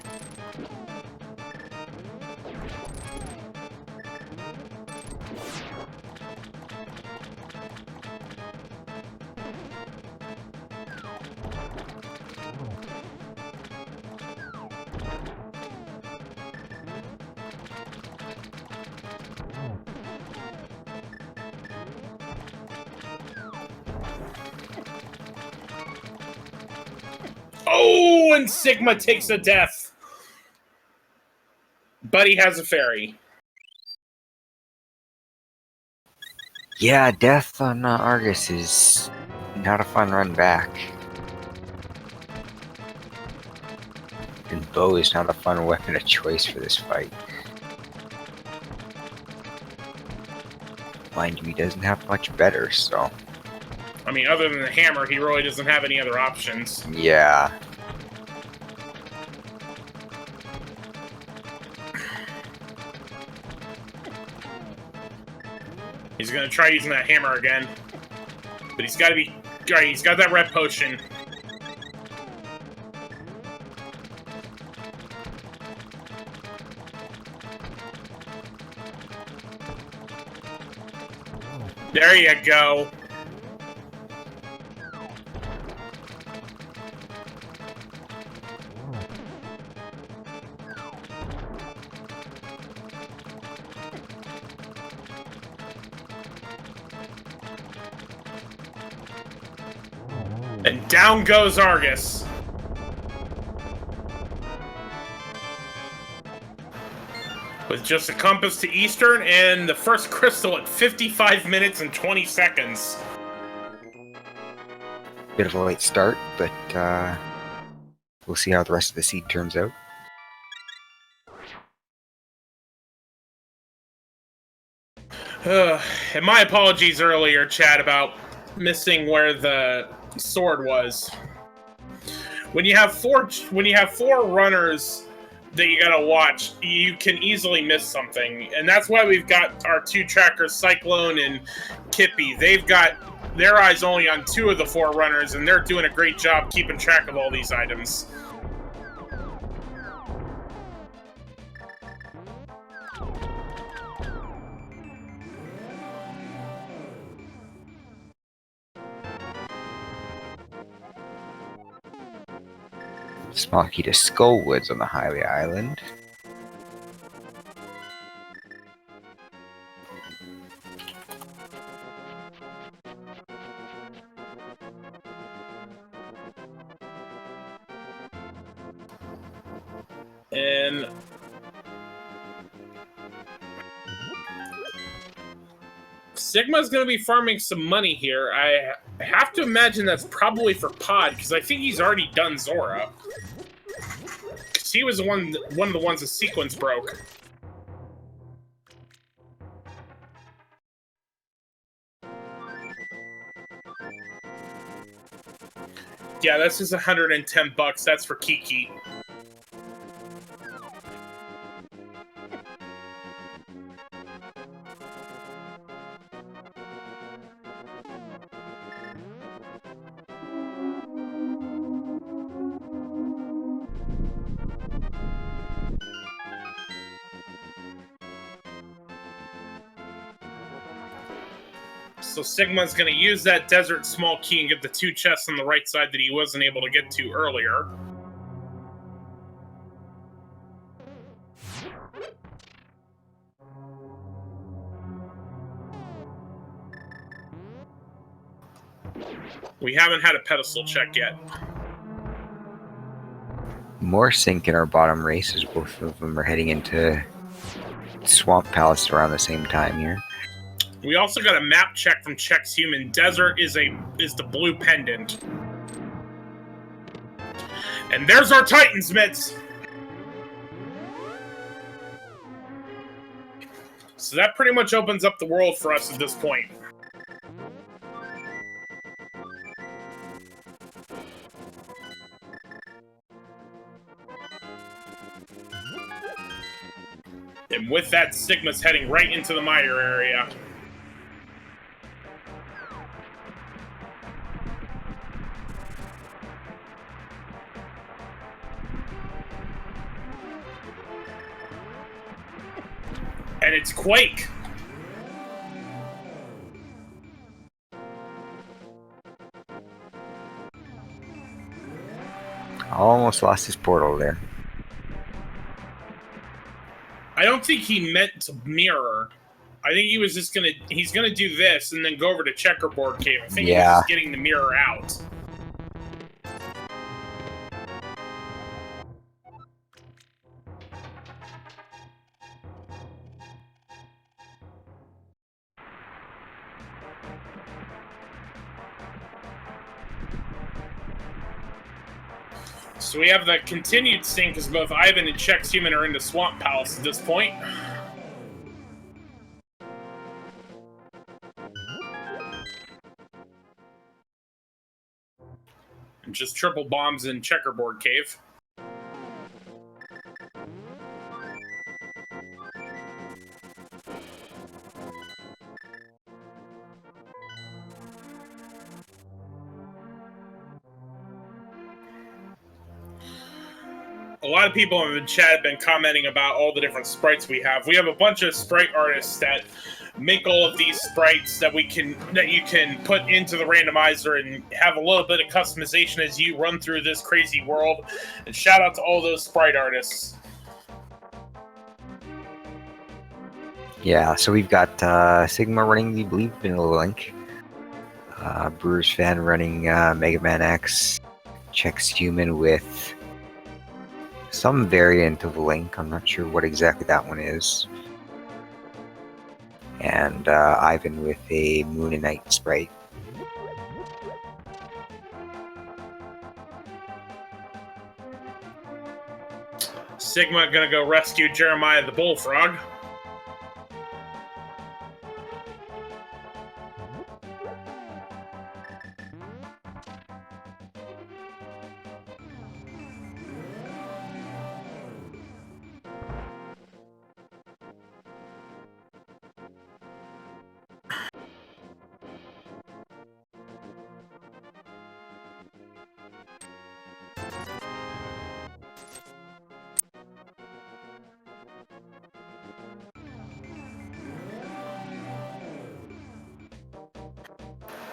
Oh, and Sigma takes a death. But he has a fairy. Yeah, death on Argus is not a fun run back. And bow is not a fun weapon of choice for this fight. Mind you, he doesn't have much better, so... I mean, other than the hammer, he really doesn't have any other options. Yeah. He's gonna try using that hammer again. But he's gotta be... Alright, he's got that red potion. There you go. And down goes Argus. With just a compass to Eastern and the first crystal at 55 minutes and 20 seconds. Bit of a late start, but we'll see how the rest of the seed turns out. And my apologies earlier, chat, about missing where the sword was. When you have four runners that you gotta watch, you can easily miss something, and that's why we've got our two trackers, Cyclone and Kippy. They've got their eyes only on 2 of the 4 runners, and they're doing a great job keeping track of all these items. Small key to Skullwoods on the Highway Island. And Sigma's going to be farming some money here. I have to imagine that's probably for Pod, because I think he's already done Zora. Because he was one of the ones the sequence broke. Yeah, this is 110 bucks. That's for Kiki. So Sigma's going to use that desert small key and get the 2 chests on the right side that he wasn't able to get to earlier. We haven't had a pedestal check yet. More sync in our bottom races. Both of them are heading into Swamp Palace around the same time here. We also got a map check from Chexhuman. Desert is the blue pendant. And there's our Titans mitts! So that pretty much opens up the world for us at this point. And with that, Sigma's heading right into the mire area. And it's Quake. Almost lost his portal there. I don't think he meant to mirror. I think he was just he's gonna do this and then go over to Checkerboard Cave. I think he was just getting the mirror out. So we have the continued sync as both Ivan and Chexhuman are into Swamp Palace at this point. And just triple bombs in Checkerboard Cave. A lot of people in the chat have been commenting about all the different sprites we have. We have a bunch of sprite artists that make all of these sprites that you can put into the randomizer and have a little bit of customization as you run through this crazy world. And shout out to all those sprite artists. Yeah, so we've got Sigma running the Believe Vanilla Link, Brewers Fan running Mega Man X, Chexhuman with some variant of Link. I'm not sure what exactly that one is. And Ivan with a Moon and Night sprite. Sigma gonna go rescue Jeremiah the Bullfrog.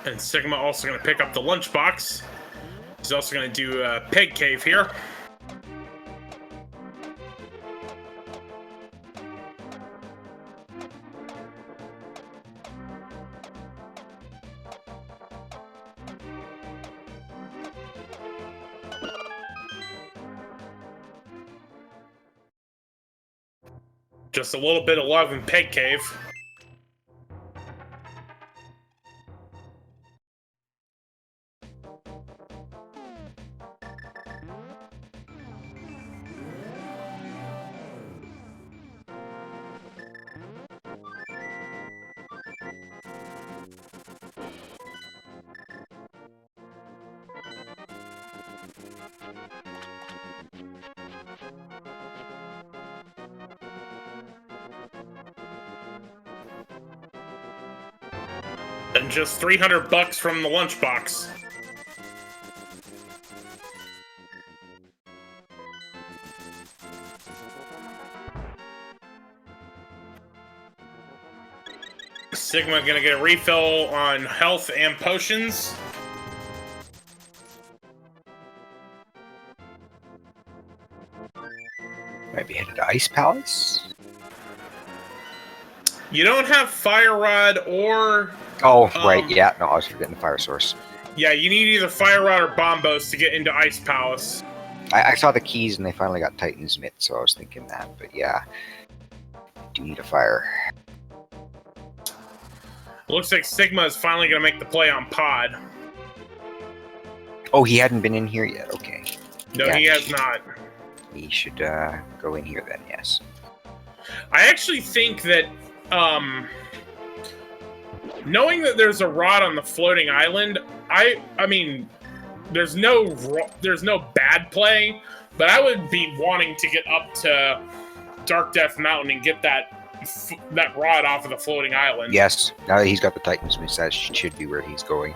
And Sigma also going to pick up the lunchbox. He's also going to do a pig cave here. Just a little bit of love in pig cave. And just $300 from the lunchbox. Sigma gonna get a refill on health and potions. Maybe headed to Ice Palace? You don't have Fire Rod or... Oh, right, yeah. No, I was forgetting the Fire Source. Yeah, you need either Fire Rod or Bombos to get into Ice Palace. I saw the keys and they finally got Titan's Mitt, so I was thinking that. But yeah, I do need a fire. Looks like Sigma is finally going to make the play on Pod. Oh, he hadn't been in here yet. Okay. No, yeah, he has not. He should go in here then, yes. I actually think that, knowing that there's a rod on the floating island, I mean, there's no bad play, but I would be wanting to get up to Dark Death Mountain and get that rod off of the floating island. Yes, now that he's got the Titan's Miss, that should be where he's going.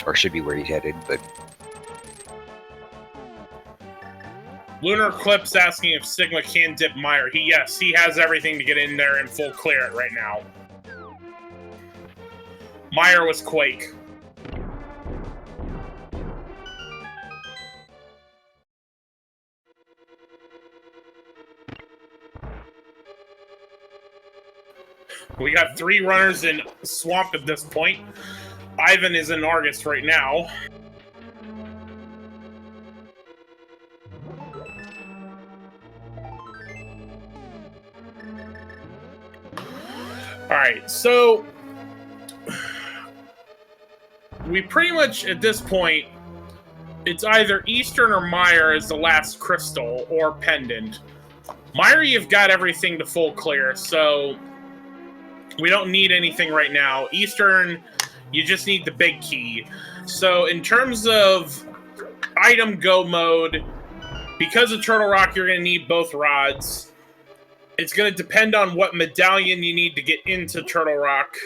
Or should be where he's headed, but... Lunar Eclipse asking if Sigma can dip Meyer. Yes, he has everything to get in there and full clear it right now. Meyer was Quake. We got 3 runners in Swamp at this point. Ivan is in Argus right now. Alright, so... we pretty much, at this point, it's either Eastern or Meyer as the last crystal, or Pendant. Meyer, you've got everything to full clear, so... we don't need anything right now. Eastern, you just need the big key. So in terms of item go mode, because of Turtle Rock, you're going to need both rods. It's going to depend on what medallion you need to get into Turtle Rock.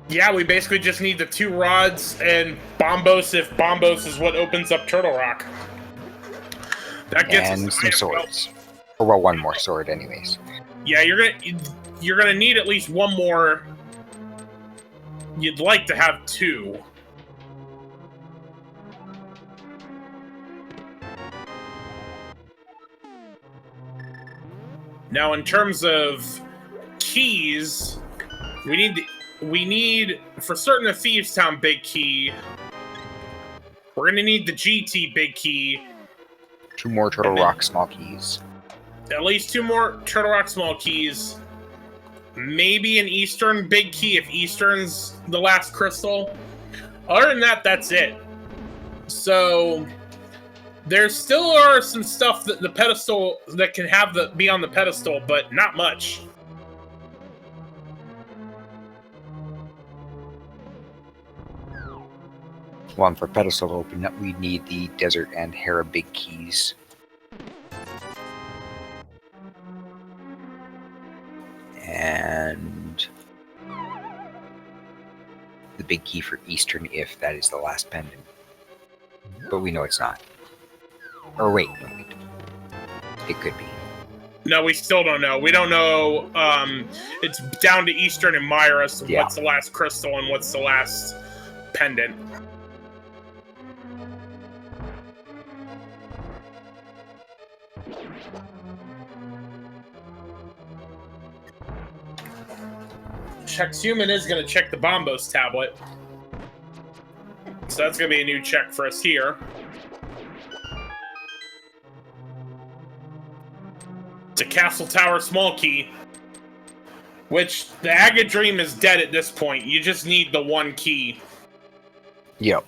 Yeah, we basically just need the 2 rods and Bombos if Bombos is what opens up Turtle Rock. That gets and some swords. Or well, 1 more sword, anyways. Yeah, you're gonna need at least 1 more. You'd like to have 2. Now, in terms of keys, we need for certain the Thieves Town big key. We're gonna need the GT big key. 2 more Turtle Rock small keys. At least 2 more Turtle Rock small keys. Maybe an Eastern big key if Eastern's the last crystal. Other than that, that's it. So there still are some stuff that the pedestal that can have be on the pedestal, but not much. One for pedestal to open up, we need the Desert and Hera big keys. And the big key for Eastern if that is the last pendant. But we know it's not. Or wait, no, wait. It could be. No, we still don't know. We don't know. It's down to Eastern and Myra as to what's the last crystal and what's the last pendant. Chexhuman is going to check the Bombos tablet. So that's going to be a new check for us here. It's a Castle Tower small key. Which, the Agate Dream is dead at this point. You just need the one key. Yep.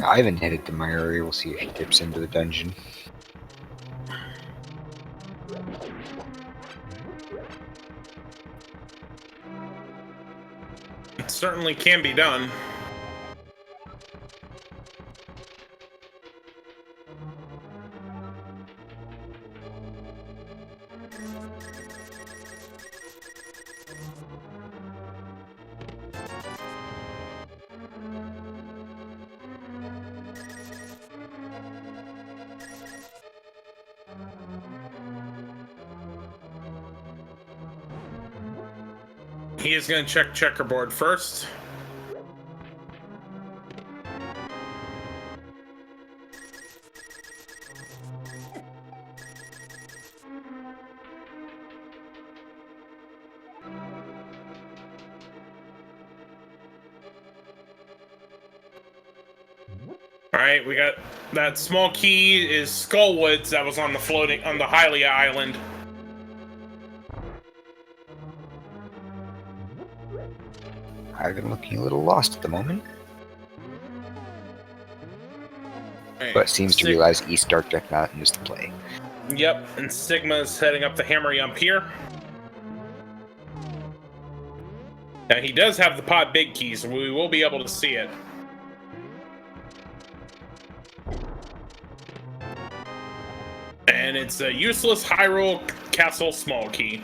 I haven't headed to my area. We'll see if he dips into the dungeon. It certainly can be done. He is going to check checkerboard first. Alright, we got that small key is Skullwoods that was on the Hylia Island. I've been looking a little lost at the moment. Right. But seems to realize East Dark Deck Mountain is the play. Yep, and Sigma's heading up the Hammer Yump here. Now he does have the Pod Big Key, so we will be able to see it. And it's a useless Hyrule Castle small key.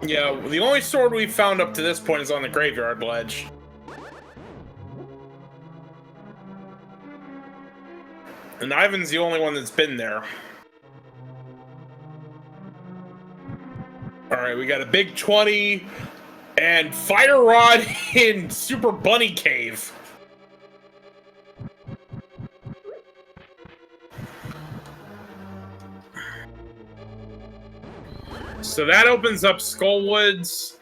Yeah, the only sword we've found up to this point is on the graveyard ledge. And Ivan's the only one that's been there. Alright, we got a big 20 and Fire Rod in Super Bunny Cave. So that opens up Skullwoods.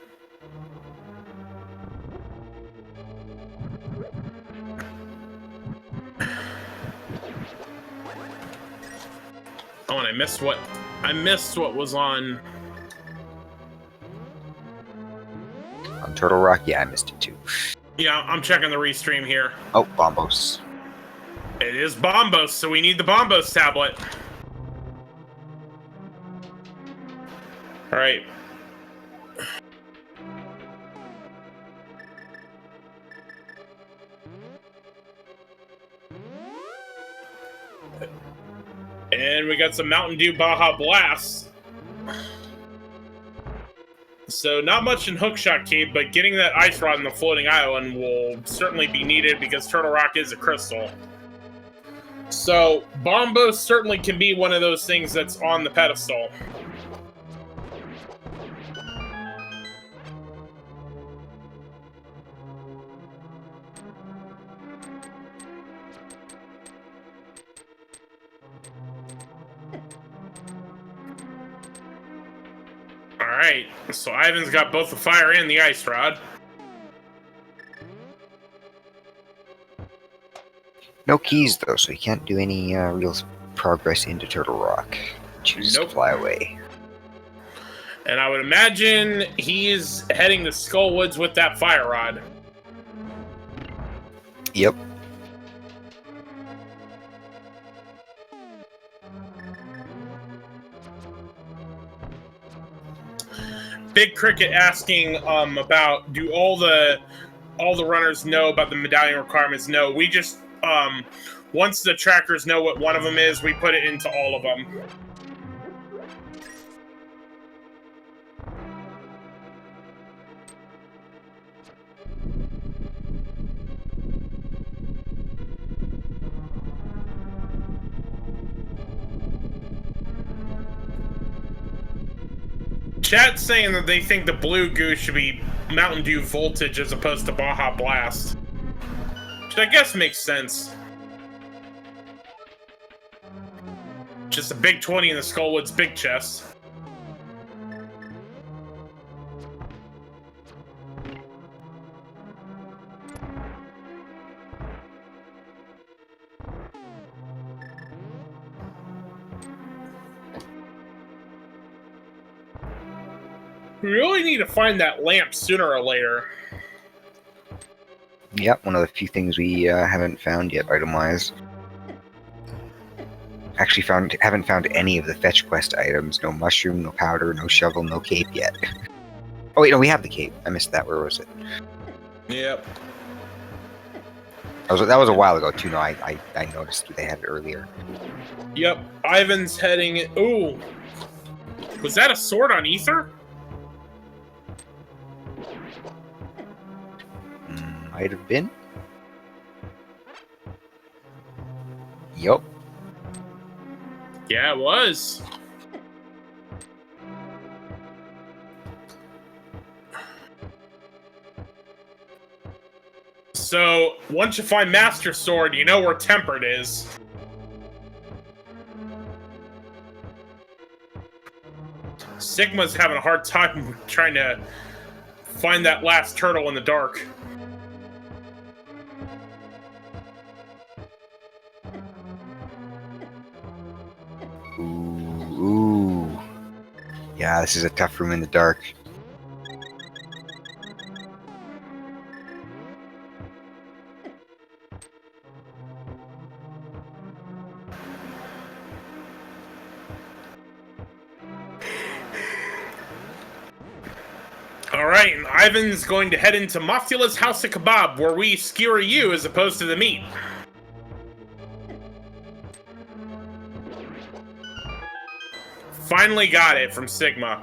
Oh, and I missed what was on Turtle Rock? Yeah, I missed it too. Yeah, I'm checking the restream here. Oh, Bombos. It is Bombos, so we need the Bombos tablet. All right. And we got some Mountain Dew Baja Blast. So not much in Hookshot Cave, but getting that Ice Rod in the floating island will certainly be needed because Turtle Rock is a crystal. So Bombos certainly can be one of those things that's on the pedestal. Alright, so Ivan's got both the fire and the ice rod. No keys, though, so he can't do any real progress into Turtle Rock. Chooses to fly away. And I would imagine he's heading to Skullwoods with that fire rod. Yep. Big Cricket asking about, do all the runners know about the medallion requirements? No, we just once the trackers know what one of them is, we put it into all of them. Chat's saying that they think the blue goose should be Mountain Dew Voltage as opposed to Baja Blast. Which I guess makes sense. Just a big 20 in the Skullwoods big chest. We really need to find that lamp sooner or later. Yep, one of the few things we haven't found yet, item-wise. Actually, haven't found any of the fetch quest items. No mushroom, no powder, no shovel, no cape yet. Oh wait, no, we have the cape. I missed that. Where was it? Yep. That was a while ago too. No, I noticed they had it earlier. Yep. Ivan's heading. Ooh. Was that a sword on Ether? Might have been. Yup. Yeah, it was. So, once you find Master Sword, you know where Tempered is. Sigma's having a hard time trying to find that last turtle in the dark. Ooh. Yeah, this is a tough room in the dark. Alright, and Ivan's going to head into Mafula's House of Kebab, where we skewer you as opposed to the meat. Finally got it from Sigma.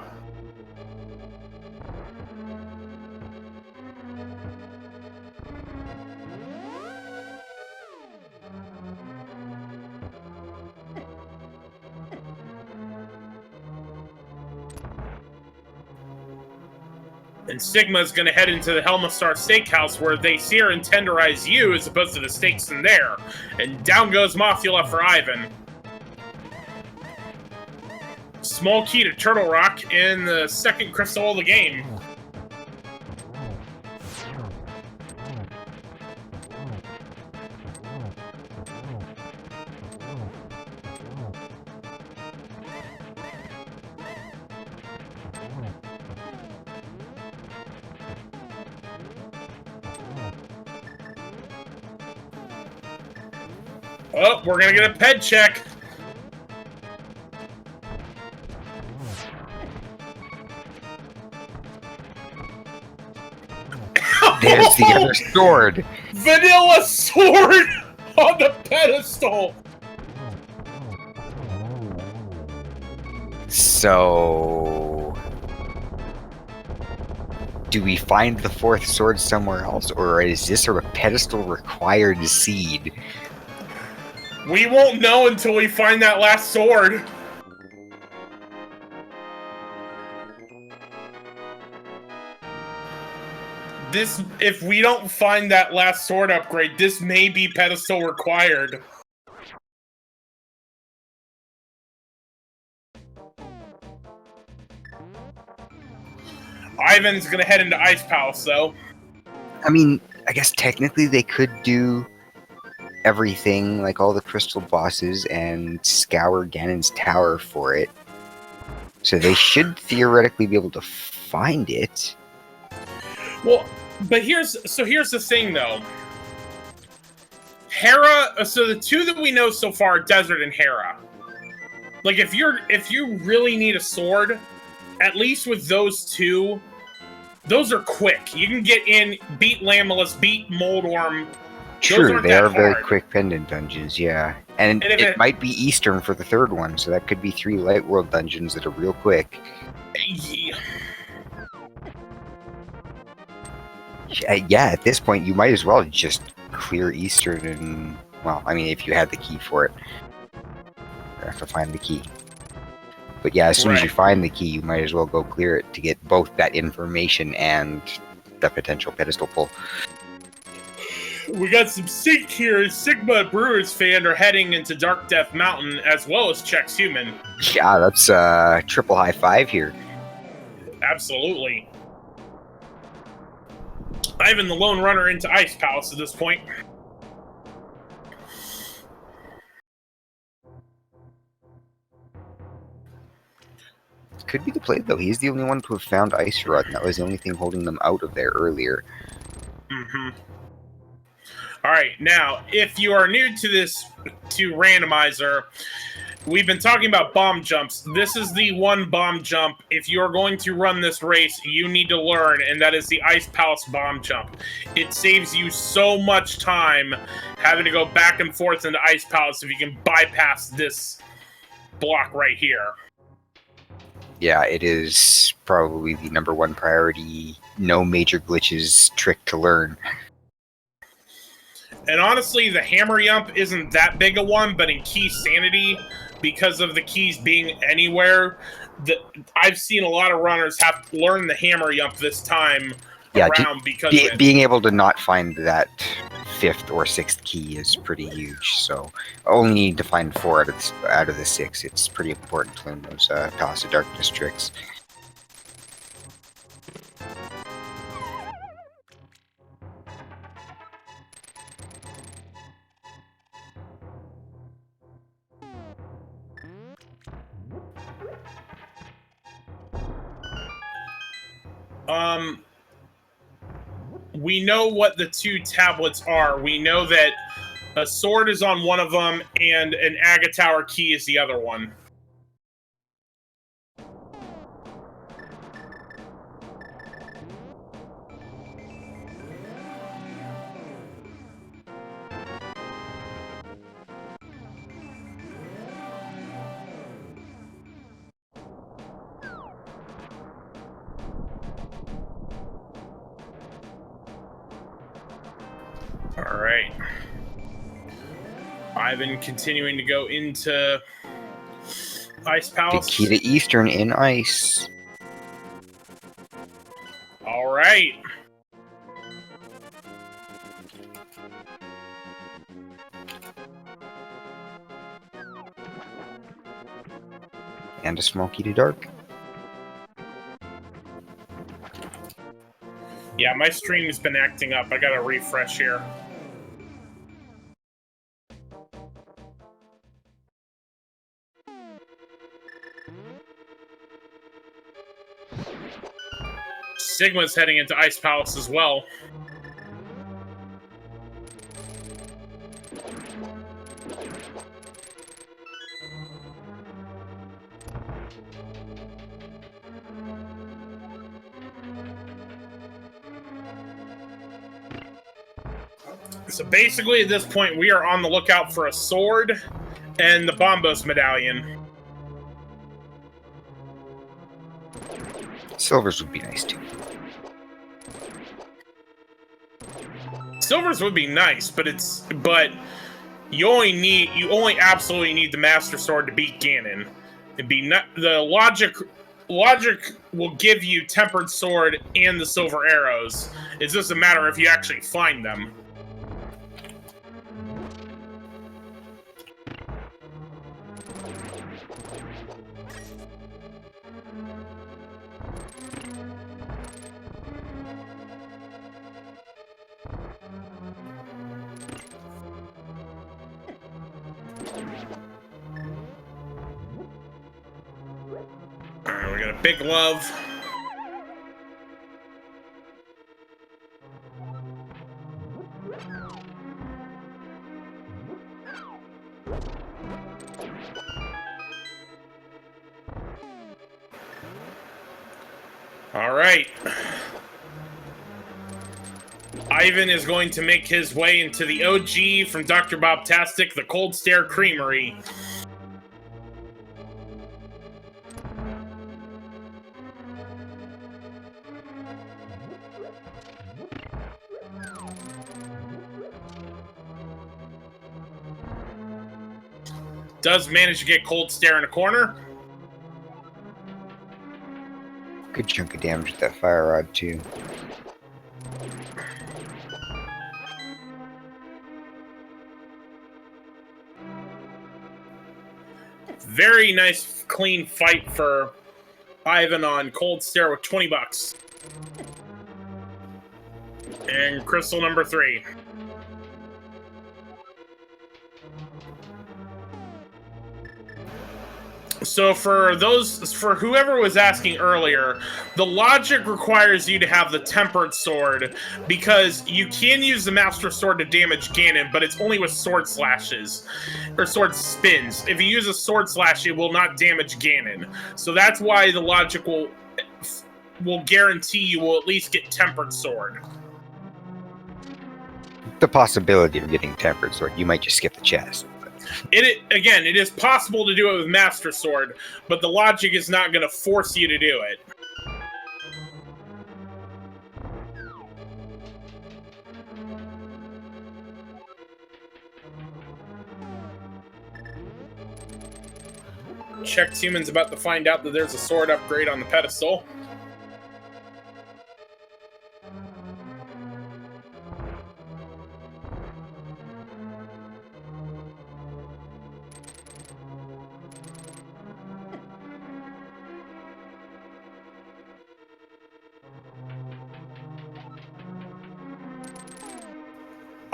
And Sigma's gonna head into the Helmastar Steakhouse where they sear and tenderize you as opposed to the steaks in there. And down goes Mafula for Ivan. Small key to Turtle Rock in the second crystal of the game. Oh, we're gonna get a ped check. There's the other sword. Vanilla sword on the pedestal. So, do we find the fourth sword somewhere else, or is this a pedestal required seed? We won't know until we find that last sword. If we don't find that last sword upgrade, this may be pedestal required. Ivan's gonna head into Ice Palace, though. I mean, I guess technically they could do everything, like all the crystal bosses, and scour Ganon's tower for it. So they should theoretically be able to find it. Well, but here's the thing, though. Hera. So the two that we know so far are Desert and Hera. Like, if you really need a sword, at least with those two, those are quick. You can get in, beat Lamulus, beat Moldorm. True, they are very quick pendant dungeons, yeah. And it might be Eastern for the third one, so that could be 3 Light World dungeons that are real quick. Yeah, at this point, you might as well just clear Eastern and... Well, I mean, if you had the key for it. You have to find the key. But yeah, as soon as you find the key, you might as well go clear it to get both that information and the potential pedestal pull. We got some sync here. Sigma and Brewers Fan are heading into Dark Death Mountain, as well as Chexhuman. Yeah, that's a triple high five here. Absolutely. Ivan the Lone Runner into Ice Palace at this point. Could be the play, though. He's the only one to have found Ice Rod, and that was the only thing holding them out of there earlier. Mm-hmm. Alright, now, if you are new to Randomizer, we've been talking about bomb jumps. This is the one bomb jump. If you are going to run this race, you need to learn, and that is the Ice Palace bomb jump. It saves you so much time having to go back and forth into Ice Palace if you can bypass this block right here. Yeah, it is probably the #1 priority, no major glitches trick to learn. And honestly, the hammer jump isn't that big a one, but in Keysanity, because of the keys being anywhere, I've seen a lot of runners have to learn the hammer jump this time around because of it. Being able to not find that 5th or 6th key is pretty huge, so only need to find 4 out of the 6. It's pretty important to learn those Toss of Darkness tricks. We know what the 2 tablets are. We know that a sword is on one of them, and an Aga Tower key is the other one. Alright. Ivan continuing to go into Ice Palace. The key to Eastern in Ice. Alright. And a small key to Dark. Yeah, my stream has been acting up. I gotta refresh here. Sigma's heading into Ice Palace as well. So basically, at this point, we are on the lookout for a sword and the Bombos medallion. Silvers would be nice too. Silvers would be nice, but you only absolutely need the Master Sword to beat Ganon. The logic will give you Tempered Sword and the Silver Arrows. It's just a matter if you actually find them. Alright, we got a big love. All right. Ivan is going to make his way into the OG from Dr. Bobtastic, the Cold Stare Creamery. Does manage to get Cold Stare in a corner. Good chunk of damage with that fire rod, too. Very nice, clean fight for Ivan on Cold Stare with 20 bucks. And crystal number 3. So for whoever was asking earlier, the logic requires you to have the Tempered Sword because you can use the Master Sword to damage Ganon, but it's only with sword slashes or sword spins. If you use a sword slash, it will not damage Ganon. So that's why the logic will guarantee you will at least get Tempered Sword. The possibility of getting Tempered Sword, you might just skip the chest. It is possible to do it with Master Sword, but the logic is not going to force you to do it. Chexhuman's about to find out that there's a sword upgrade on the pedestal.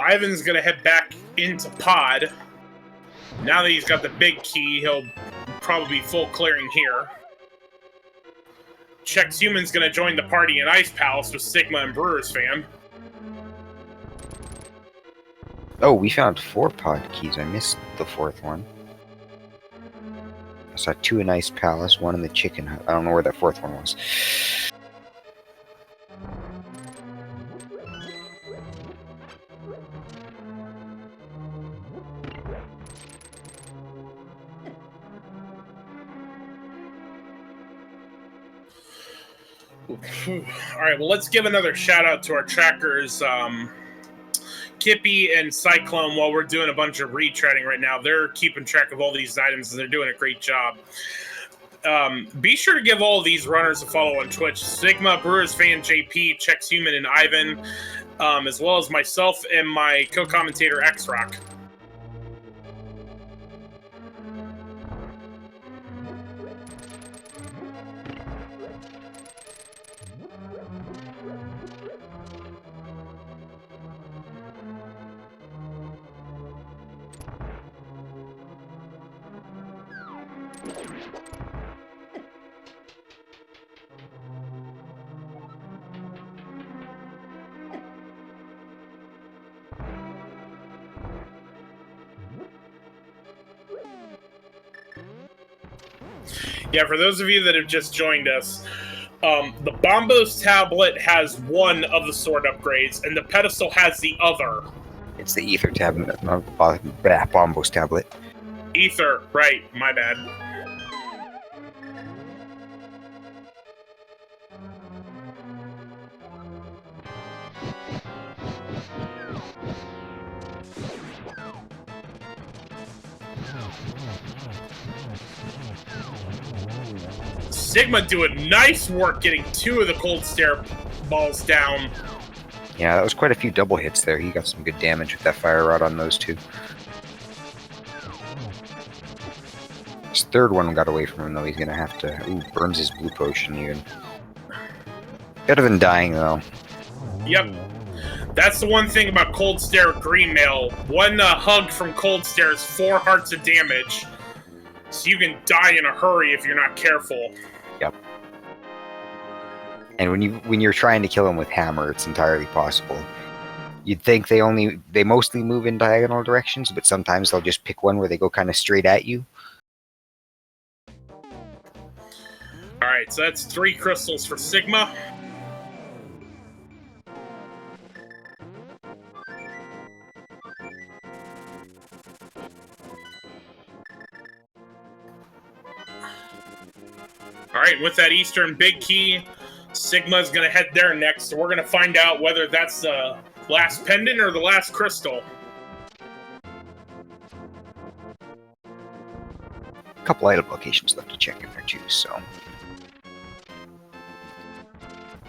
Ivan's gonna head back into pod. Now that he's got the big key, he'll probably be full clearing here. Chexhuman's gonna join the party in Ice Palace with Sigma and BrewersFan. Oh, we found 4 pod keys. I missed the 4th one. I saw 2 in Ice Palace, 1 in the Chicken Hut. I don't know where that 4th one was. Alright, well, let's give another shout out to our trackers, Kippy and Cyclone, while we're doing a bunch of retreading right now. They're keeping track of all these items, and they're doing a great job. Be sure to give all of these runners a follow on Twitch. Sigma, BrewersFanJP, Chexhuman, and Ivan, as well as myself and my co-commentator, X-Rock. Yeah, for those of you that have just joined us, the Bombos tablet has one of the sword upgrades, and the pedestal has the other. It's the Ether tablet, not Bombos tablet. Ether, right, my bad. Sigma doing nice work getting 2 of the Cold Stare balls down. Yeah, that was quite a few double hits there. He got some good damage with that fire rod on those 2. His 3rd one got away from him, though. He's going to have to... Ooh, burns his blue potion even. Better than dying, though. Yep. That's the one thing about Cold Stare Green Mail. One hug from Cold Stare is 4 hearts of damage. So you can die in a hurry if you're not careful. Yep. And when you're trying to kill them with hammer, it's entirely possible. You'd think they mostly move in diagonal directions, but sometimes they'll just pick one where they go kind of straight at you. Alright, so that's 3 crystals for Sigma. Alright, with that Eastern Big Key, Sigma's gonna head there next, so we're gonna find out whether that's the last pendant or the last crystal. A couple item locations left to check in there too, so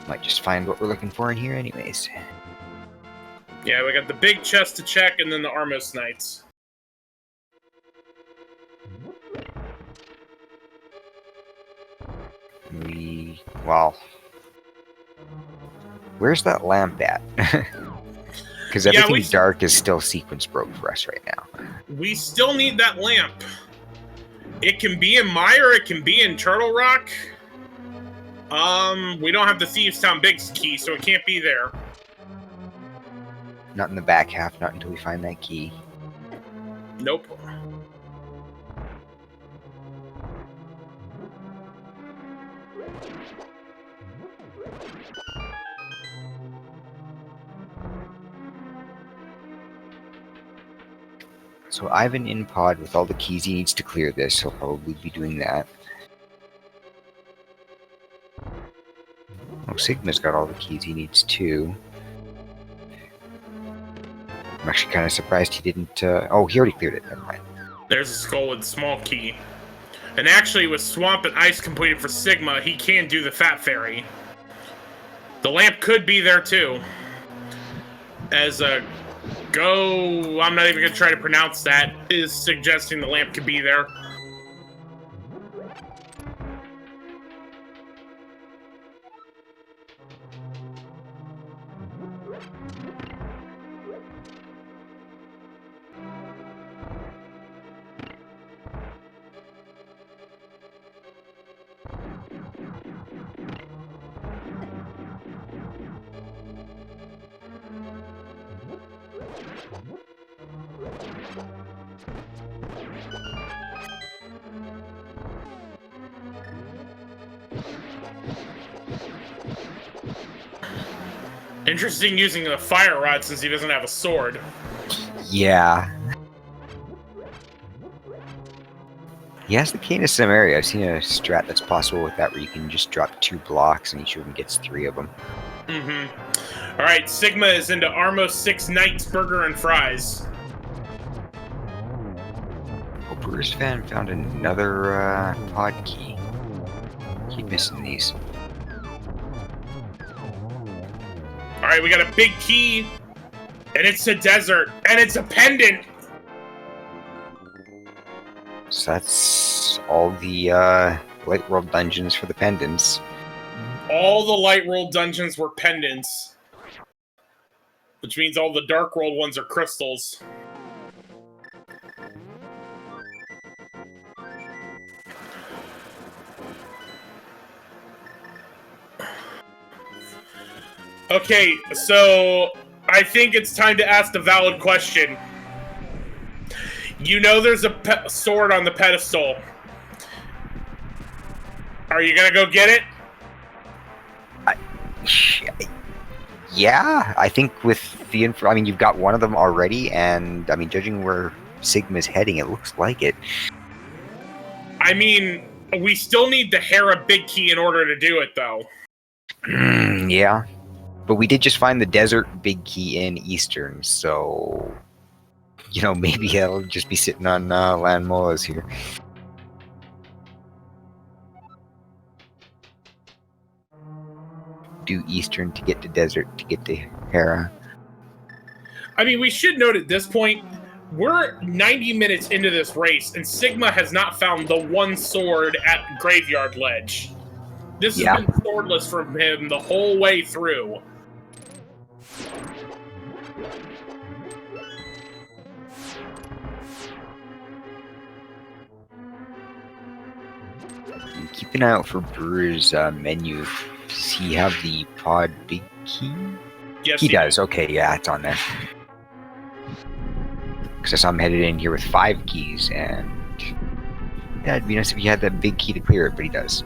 might just find what we're looking for in here anyways. Yeah, we got the big chest to check, and then the Armos Knights. Well, where's that lamp at? Because everything dark is still sequence broke for us right now. We still need that lamp. It can be in Mire, it can be in Turtle Rock. We don't have the Thieves Town Big Key, so it can't be there. Not in the back half, not until we find that key. Nope. So Ivan in pod with all the keys he needs to clear this. He'll probably be doing that. Oh, Sigma's got all the keys he needs too. I'm actually kind of surprised he didn't... oh, he already cleared it. Never mind. There's a skull with small key. And actually, with Swamp and Ice completed for Sigma, he can do the Fat Fairy. The lamp could be there too. As a... I'm not even going to try to pronounce that, is suggesting the lamp could be there. Interesting using a fire rod since he doesn't have a sword. Yeah. He has the Cane of Samaria. I've seen a strat that's possible with that where you can just drop 2 blocks and each of them gets 3 of them. Mm-hmm. Alright, Sigma is into Armo 6 Knights Burger and Fries. Oh, BrewersFan found another pod key. Keep missing these. Alright, we got a big key, and it's a desert, and it's a pendant! So that's all the Light World dungeons for the pendants. All the Light World dungeons were pendants. Which means all the Dark World ones are crystals. Okay, so I think it's time to ask the valid question. You know there's a sword on the pedestal. Are you gonna go get it? Yeah, I think with the info, I mean, you've got one of them already, and I mean, judging where Sigma's heading, it looks like it. I mean, we still need the Hera Big Key in order to do it, though. Yeah. But we did just find the Desert Big Key in Eastern, so... You know, maybe it'll just be sitting on Land Molas here. Do Eastern to get to Desert to get to Hera. I mean, we should note at this point, we're 90 minutes into this race, and Sigma has not found the one sword at Graveyard Ledge. This has been swordless from him the whole way through. Keep an eye out for Brewer's menu. Does he have the pod big key? Yes, He does. Okay, yeah, it's on there. Because I saw him headed in here with 5 keys, and yeah, it'd be nice if he had that big key to clear it, but he does.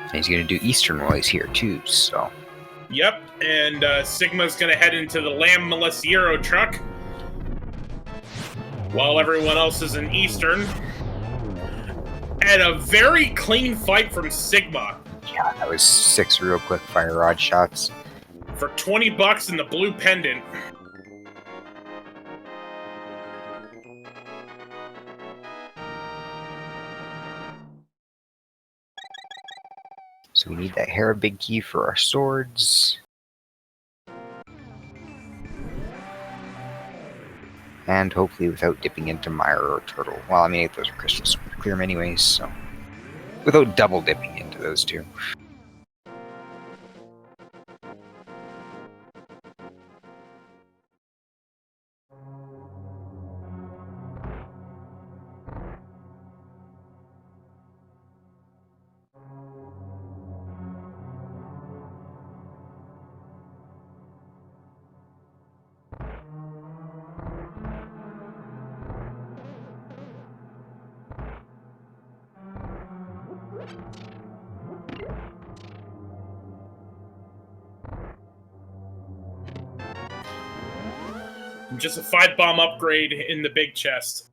And he's going to do Eastern while he's here, too, so... Yep, and Sigma's going to head into the Lamb Melisiero truck, while everyone else is in Eastern. And a very clean fight from Sigma. Yeah, that was 6 real quick fire rod shots. For $20 in the blue pendant. So we need that Hera big key for our swords. And hopefully without dipping into Mire or Turtle. Well, I mean, those are crystals, so we clear them anyways, so... Without double dipping into those two. Just a 5-bomb upgrade in the big chest.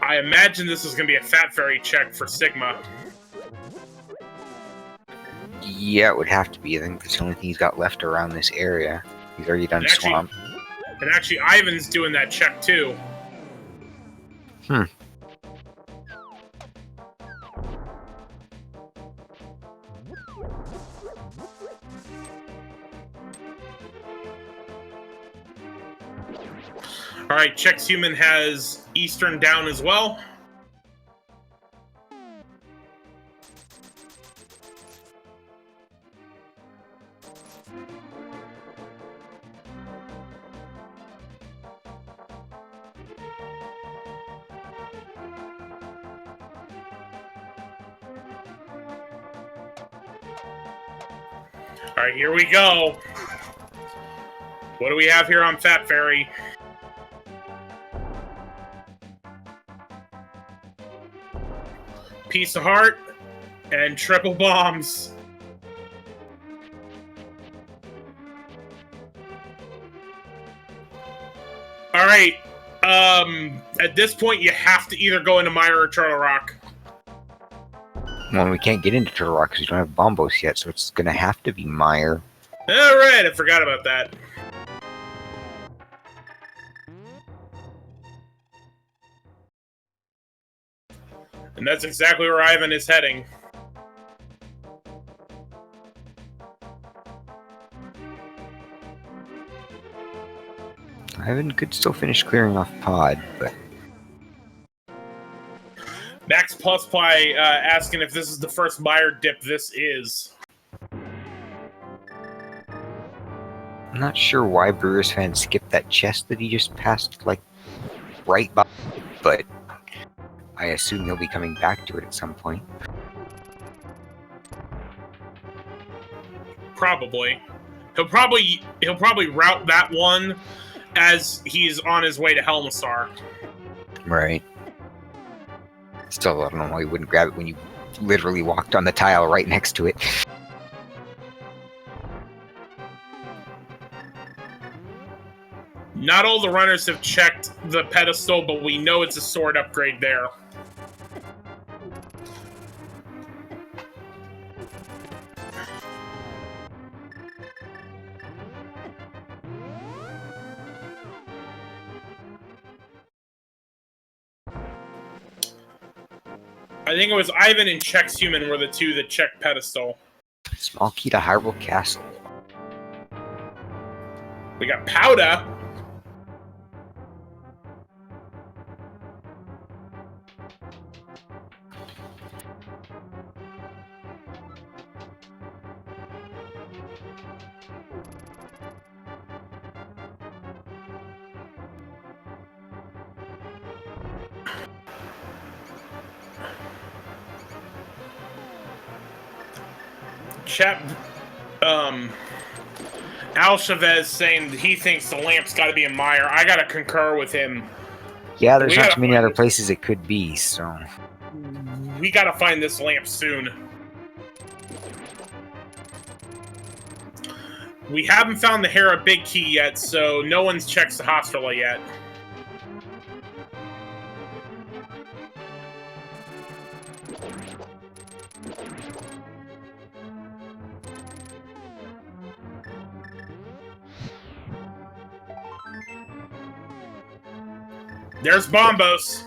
I imagine this is going to be a Fat Fairy check for Sigma. Yeah, it would have to be. I think that's the only thing he's got left around this area. He's already done Swamp. And actually, Ivan's doing that check, too. Alright, Chexhuman has Eastern down as well. Alright, here we go. What do we have here on Fat Fairy? Piece of heart and triple bombs. Alright, at this point you have to either go into Mire or Turtle Rock. Well, we can't get into Turtle Rock because we don't have Bombos yet, so it's going to have to be Mire. Alright, I forgot about that. And that's exactly where Ivan is heading. Ivan could still finish clearing off Pod, but... Max Plus Pie asking if this is the first Mire dip this is. I'm not sure why Brewers fans skipped that chest that he just passed, like, right by, but I assume he'll be coming back to it at some point. Probably. He'll probably route that one as he's on his way to Helmasar. Right. Still, I don't know why you wouldn't grab it when you literally walked on the tile right next to it. Not all the runners have checked the pedestal, but we know it's a sword upgrade there. I think it was Ivan and Chexhuman were the two that checked pedestal. Small key to Hyrule Castle. We got Powder. Chat, Al Chavez saying that he thinks the lamp's got to be in Meyer. I gotta concur with him. Yeah, there's not too many other places it could be, so... We gotta find this lamp soon. We haven't found the Hera Big Key yet, so no one's checked the hospital yet. There's Bombos.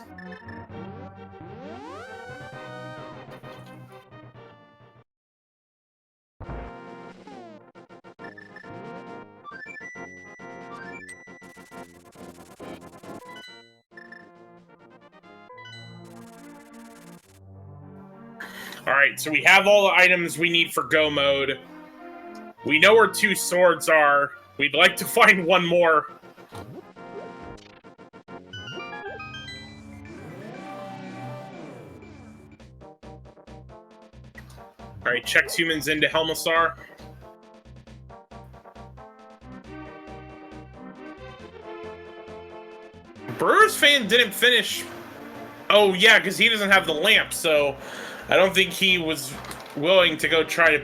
Alright, so we have all the items we need for go mode. We know where 2 swords are. We'd like to find one more. Alright, Chexhuman's into Helmasar. Brewers fan didn't finish. Oh, yeah, because he doesn't have the lamp, so I don't think he was willing to go try to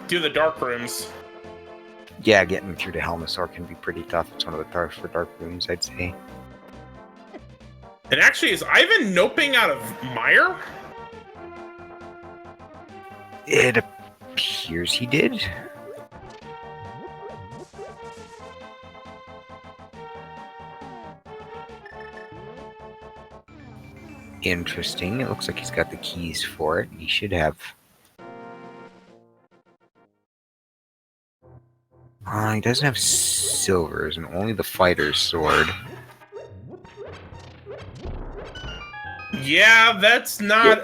do the dark rooms. Yeah, getting through the Helmasar can be pretty tough. It's one of the tougher dark rooms, I'd say. And actually, is Ivan noping out of Meyer? It appears he did. Interesting. It looks like he's got the keys for it. He should have. He doesn't have silvers and only the fighter's sword. Yeah, that's not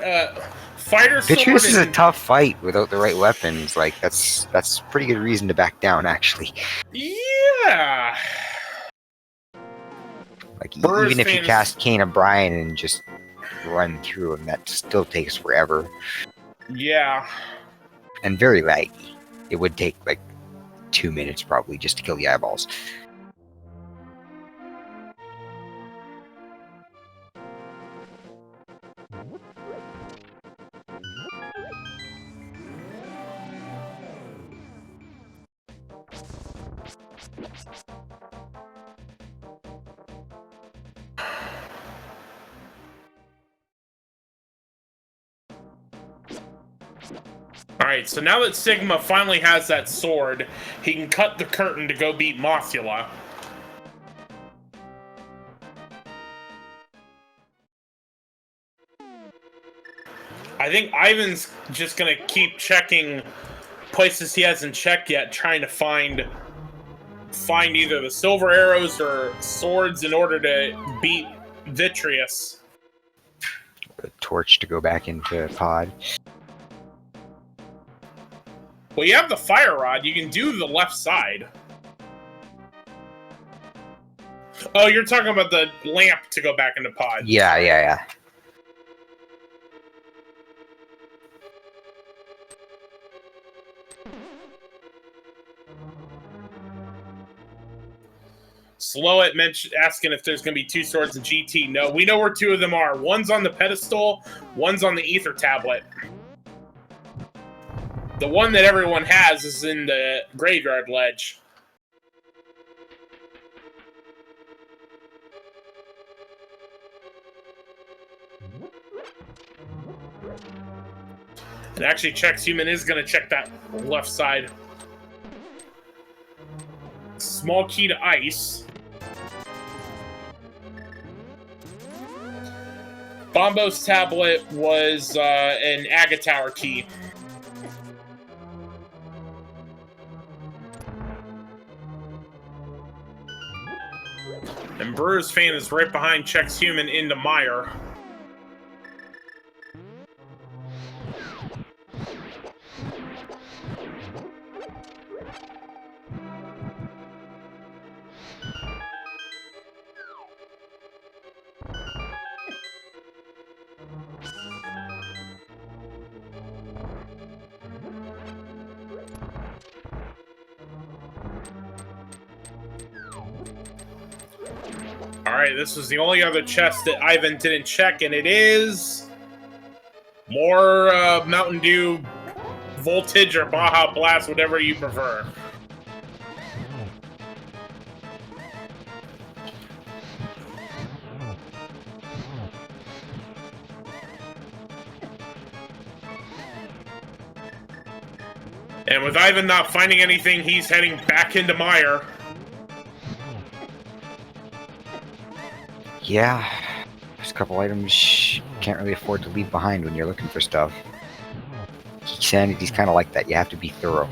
fighter sword. Picture this is a tough fight without the right weapons. Like that's pretty good reason to back down, actually. Yeah. Like even if you cast Kane O'Brien and just run through him, that still takes forever. Yeah. And very laggy. It would take like 2 minutes probably just to kill the eyeballs. Alright, so now that Sigma finally has that sword, he can cut the curtain to go beat Mothula. I think Ivan's just gonna keep checking places he hasn't checked yet, trying to find either the silver arrows or swords in order to beat Vitreous. A torch to go back into pod. Well, you have the fire rod. You can do the left side. Oh, you're talking about the lamp to go back into pod. Yeah. Slow it, asking if there's going to be 2 swords in GT. No, we know where 2 of them are. One's on the pedestal, one's on the ether tablet. The one that everyone has is in the graveyard ledge. And actually, Chexhuman is going to check that left side. Small key to ice. Bombo's tablet was an Agatower key. And Brewers fan is right behind Chexhuman into Meyer. Alright, this was the only other chest that Ivan didn't check, and it is... more Mountain Dew Voltage or Baja Blast, whatever you prefer. And with Ivan not finding anything, he's heading back into Mire. Yeah, there's a couple items you can't really afford to leave behind when you're looking for stuff. Keysanity's kind of like that. You have to be thorough.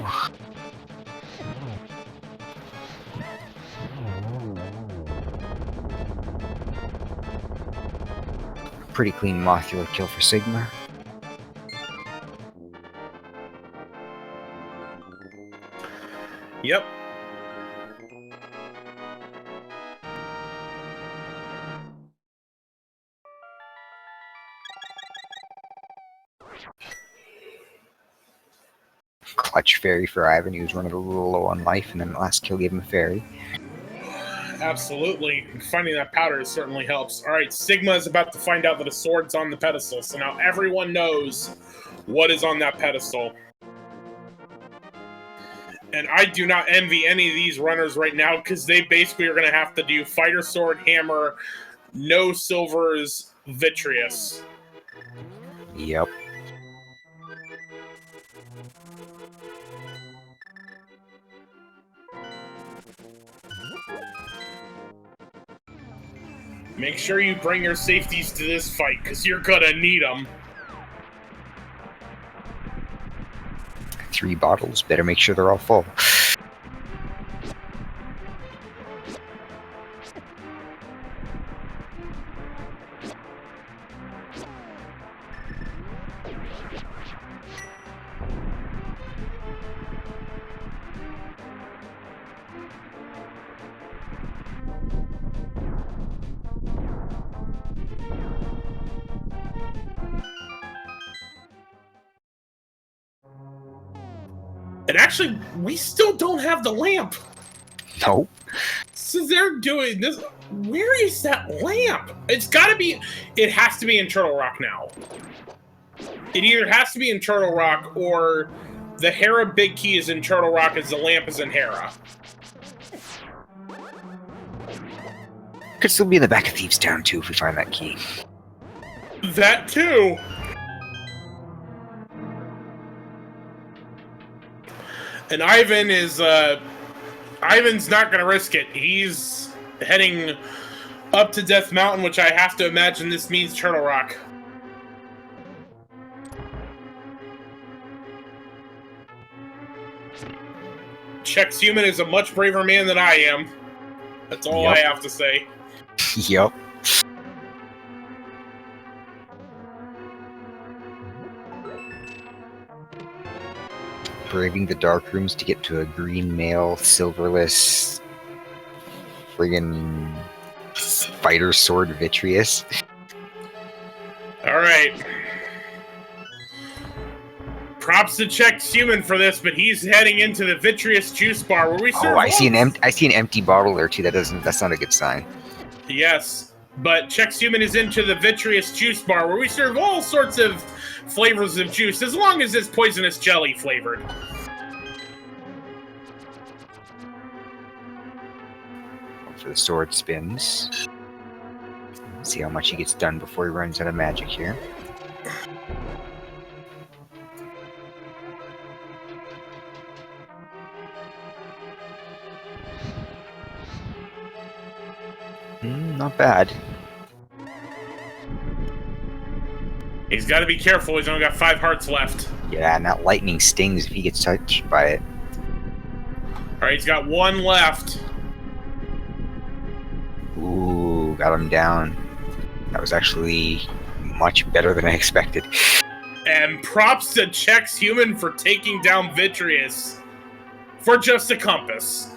Pretty clean modular kill for Sigma. Yep. Clutch fairy for Ivan. He was running a little low on life, and then the last kill gave him a fairy. Absolutely. Finding that powder certainly helps. Alright, Sigma is about to find out that a sword's on the pedestal, so now everyone knows what is on that pedestal. And I do not envy any of these runners right now, because they basically are going to have to do Fighter Sword, Hammer, no Silvers, Vitreous. Yep. Make sure you bring your safeties to this fight, because you're going to need them. 3 bottles. Better make sure they're all full. And actually, we still don't have the lamp. Nope. So they're doing this. Where is that lamp? It's gotta be. It has to be in Turtle Rock now. It either has to be in Turtle Rock or the Hera big key is in Turtle Rock as the lamp is in Hera. Could still be in the back of Thieves Town too if we find that key. That too. And Ivan is, Ivan's not going to risk it. He's heading up to Death Mountain, which I have to imagine this means Turtle Rock. Chexhuman is a much braver man than I am. That's all I have to say. Yep. Braving the dark rooms to get to a green mail, silverless, friggin' fighter sword Vitreous. Alright. Props to Chexhuman for this, but he's heading into the Vitreous Juice Bar where we serve. Oh, I see an empty bottle there too. That's not a good sign. Yes, but Chexhuman is into the Vitreous Juice Bar where we serve all sorts of flavors of juice, as long as it's poisonous jelly flavored. For the sword spins. See how much he gets done before he runs out of magic here. Not bad. He's got to be careful. He's only got 5 hearts left. Yeah, and that lightning stings if he gets touched by it. Alright, he's got 1 left. Ooh, got him down. That was actually much better than I expected. And props to Chexhuman for taking down Vitreous for just a compass.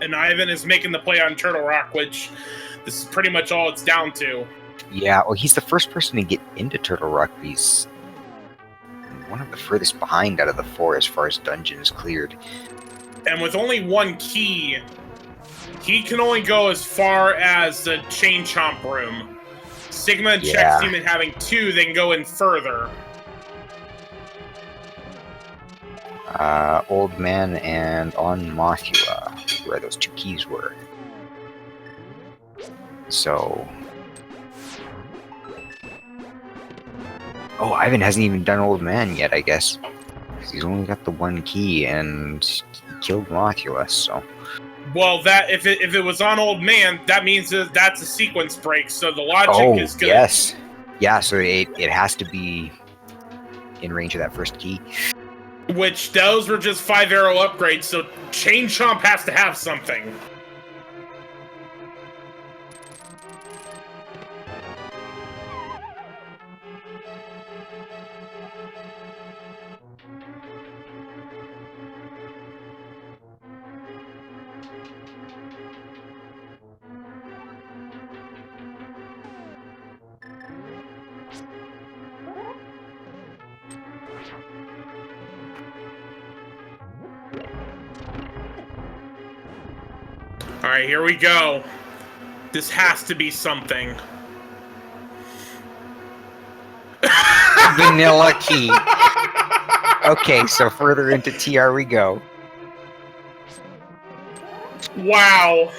And Ivan is making the play on Turtle Rock, which this is pretty much all it's down to. Yeah, well, he's the first person to get into Turtle Rock. He's one of the furthest behind out of the 4 as far as dungeons cleared. And with only 1 key, he can only go as far as the Chain Chomp room. Sigma and Chexhuman having 2, they can go in further. Old Man and on Mothula, where those 2 keys were. So... Oh, Ivan hasn't even done Old Man yet, I guess. Because he's only got the 1 key and he killed Mothula, so... Well, that if it was on Old Man, that means that's a sequence break, so the logic is good. Yes. Yeah, so it has to be in range of that first key. Which, those were just 5-arrow upgrades, so Chain Chomp has to have something. Alright, here we go. This has to be something. Vanilla key. Okay, so further into TR we go. Wow.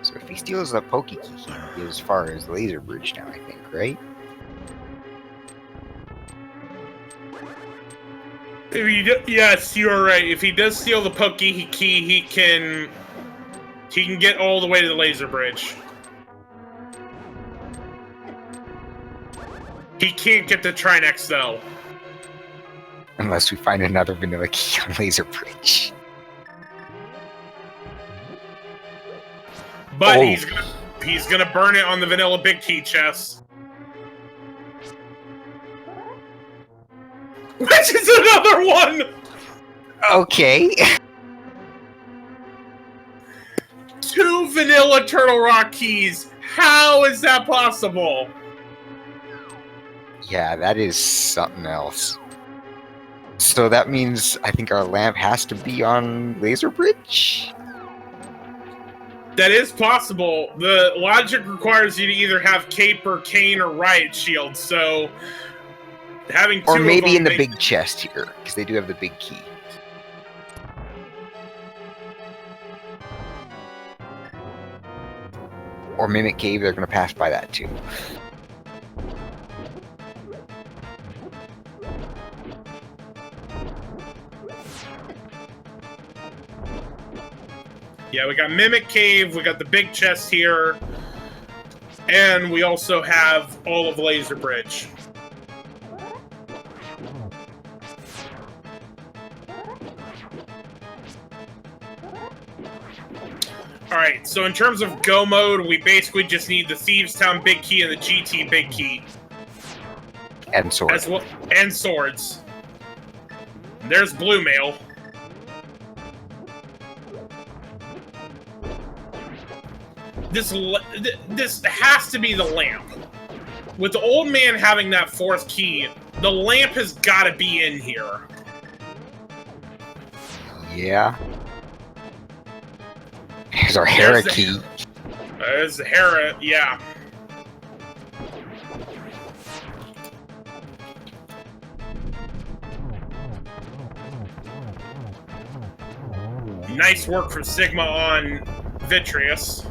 So if he steals the Poke Key, he can get as far as Laser Bridge now, I think, right? Yes, you are right. If he does steal the Poke Key, he can get all the way to the Laser Bridge. He can't get the Trinex, though. Unless we find another Vanilla Key on Laser Bridge. But he's gonna burn it on the Vanilla Big Key chest. Which is another one! Okay. 2 Vanilla Turtle Rock keys. How is that possible? Yeah, that is something else. So that means I think our lamp has to be on Laser Bridge? That is possible. The logic requires you to either have Cape or Cane or Riot Shield, so having 2 or maybe of them in the big chest here, because they do have the big key. Or Mimic Cave, they're going to pass by that too. Yeah, we got Mimic Cave, we got the big chest here, and we also have all of Laser Bridge. Alright, so in terms of go mode, we basically just need the Thieves Town Big Key and the GT Big Key. And swords. And swords. There's Blue Mail. This has to be the lamp. With the Old Man having that 4th key, the lamp has got to be in here. Yeah. There's our Hera key. There's the Hera, yeah. Nice work from Sigma on Vitreous.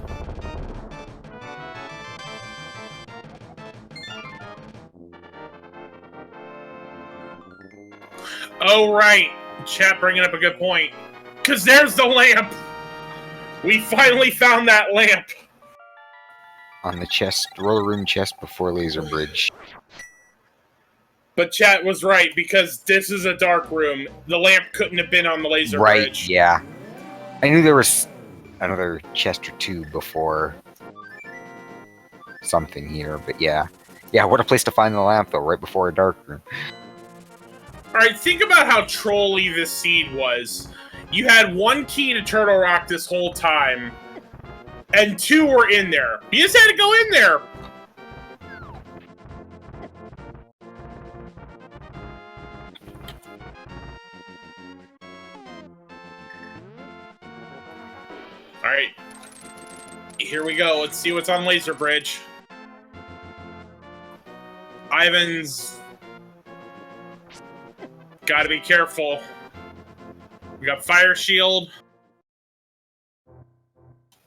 Oh, right. Chat bringing up a good point. Because there's the lamp! We finally found that lamp! On the chest, roller room chest before Laser Bridge. But chat was right, because this is a dark room. The lamp couldn't have been on the Laser Right, Bridge. yeah. I knew there was another chest or 2 before something here, but yeah. Yeah, what a place to find the lamp, though, right before a dark room. Alright, think about how trolly this seed was. You had 1 key to Turtle Rock this whole time, and 2 were in there. You just had to go in there! Alright. Here we go. Let's see what's on Laser Bridge. Ivan's gotta be careful. We got Fire Shield.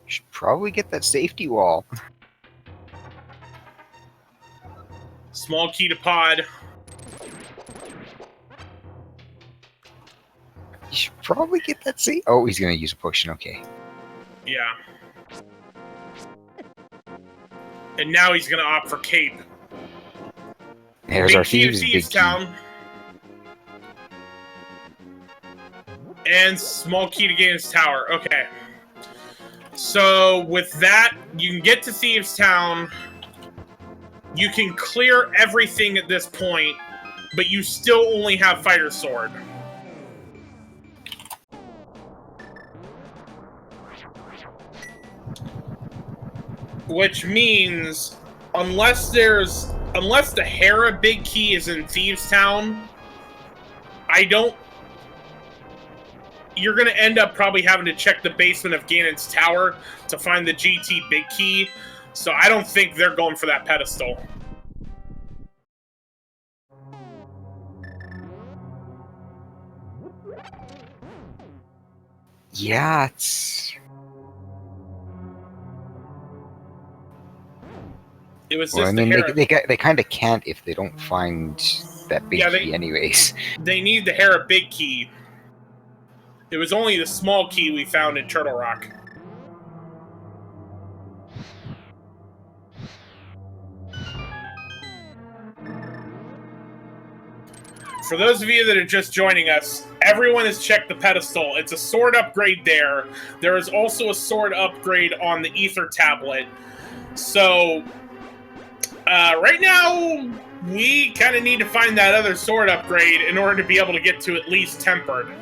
Should probably get that safety wall. Small key to pod. You should probably get that safe. Oh, he's gonna use a potion. Okay. Yeah. And now he's gonna opt for Cape. There's Big our key to thieves. Big Thieves key. Town. And small key to Gaines Tower. Okay. So with that, you can get to Thieves Town. You can clear everything at this point, but you still only have Fighter Sword. Which means, unless the Hera Big Key is in Thieves Town, you're gonna end up probably having to check the basement of Ganon's Tower to find the GT Big Key. So I don't think they're going for that pedestal. Yeah, it's... It was Well, just I mean, the Hera. they kind of can't if they don't find that big key anyways. They need the Hera Big Key. It was only the small key we found in Turtle Rock. For those of you that are just joining us, everyone has checked the pedestal. It's a sword upgrade there. There is also a sword upgrade on the Ether tablet. So, right now, we kind of need to find that other sword upgrade in order to be able to get to at least Tempered.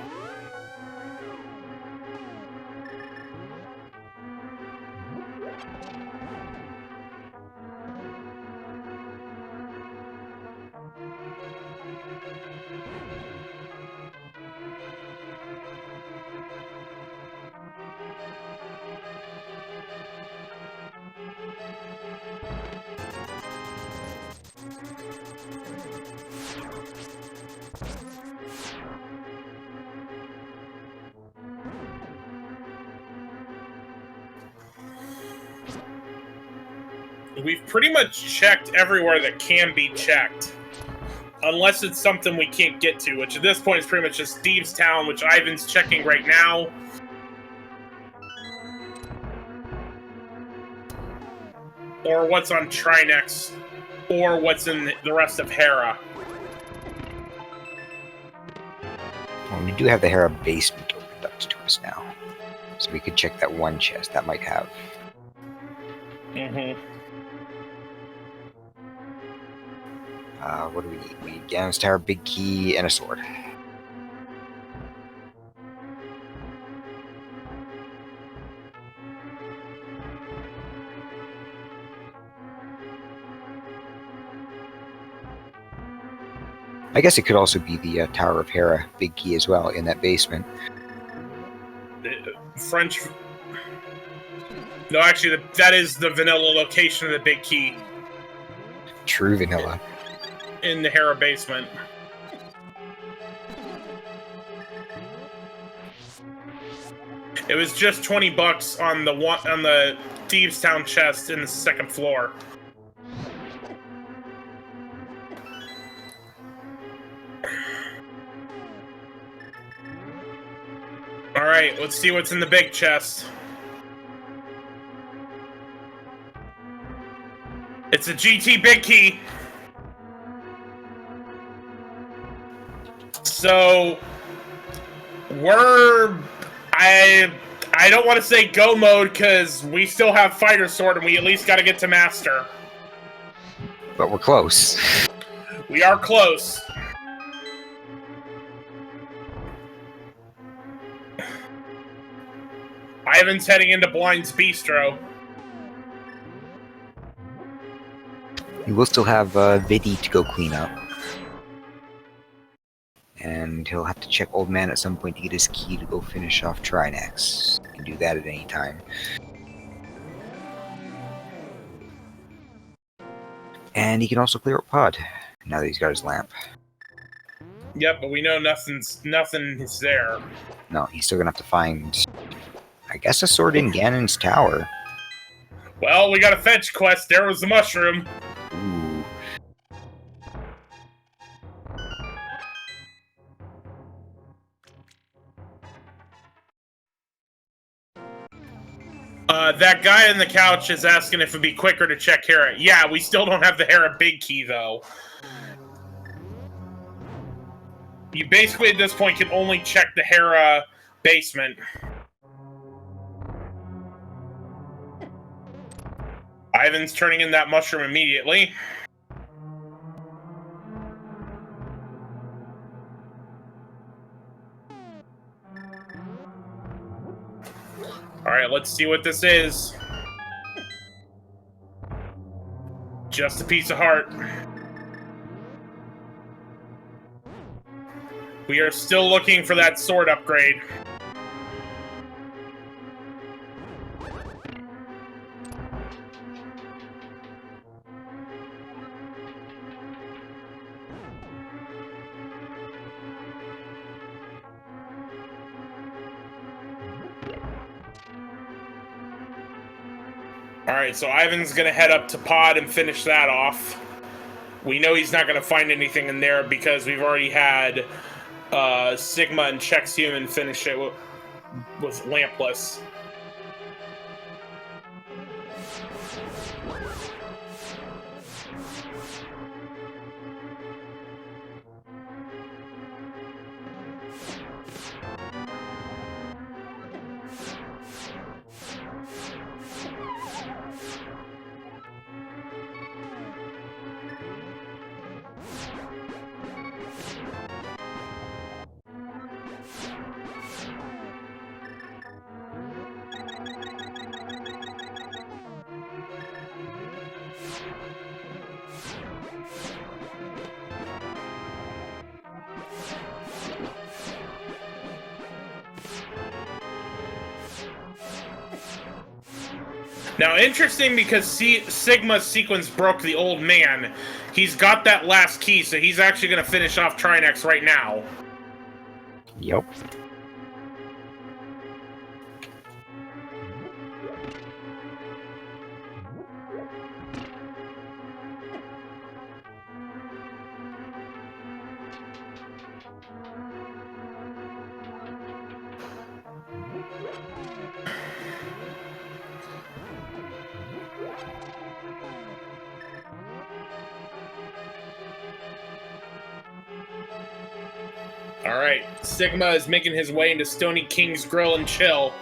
We've pretty much checked everywhere that can be checked. Unless it's something we can't get to, which at this point is pretty much just Thieves Town, which Ivan's checking right now. Or what's on Trinex. Or what's in the rest of Hera. Well, we do have the Hera basement opened up to us now. So we could check that one chest. That might have... Mm-hmm. What do we need? We need Ganon's Tower, Big Key, and a sword. I guess it could also be the Tower of Hera, Big Key as well, in that basement. French... No, actually, that is the vanilla location of the Big Key. True vanilla. In the Hera basement. It was just $20 on the Thieves Town chest in the second floor. All right, let's see what's in the big chest. It's a GT Big Key. So I don't want to say go mode because we still have Fighter Sword and we at least got to get to Master. But we're close. We are close. Ivan's heading into Blind's Bistro. You will still have Viddy to go clean up. And he'll have to check Old Man at some point to get his key to go finish off Trinex. You can do that at any time. And he can also clear up Pod, now that he's got his lamp. Yep, but we know nothing is there. No, he's still gonna have to find, I guess, a sword in Ganon's tower. Well, we got a fetch quest. There was the mushroom. Ooh. That guy on the couch is asking if it'd be quicker to check Hera. Yeah, we still don't have the Hera big key, though. You basically, at this point, can only check the Hera basement. Ivan's turning in that mushroom immediately. Alright, let's see what this is. Just a piece of heart. We are still looking for that sword upgrade. Alright, so Ivan's gonna head up to Pod and finish that off. We know he's not gonna find anything in there because we've already had Sigma and Chexhuman finish it with Lampless. Now, interesting because Sigma's sequence broke the old man. He's got that last key, so he's actually going to finish off Trinex right now. Yep. Alright, Sigma is making his way into Stony King's Grill and Chill.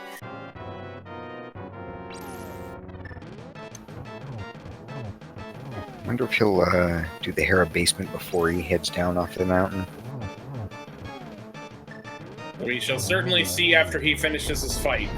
I wonder if he'll do the Hera basement before he heads down off the mountain. We shall certainly see after he finishes his fight.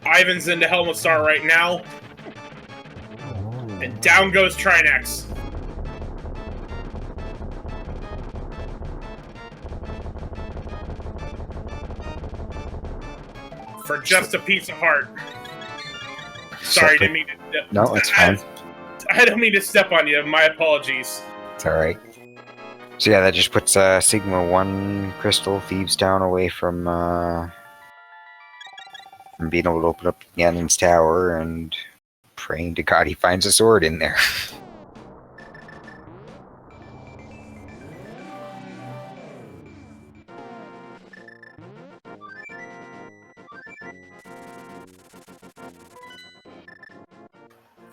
Ivan's into Helmastar right now. And down goes Trinex. For just a piece of heart. Sorry, didn't mean to... No, it's fine. I don't mean to step on you. My apologies. It's alright. So yeah, that just puts Sigma one crystal Thieves Town away from from being able to open up Ganon's tower and praying to God he finds a sword in there.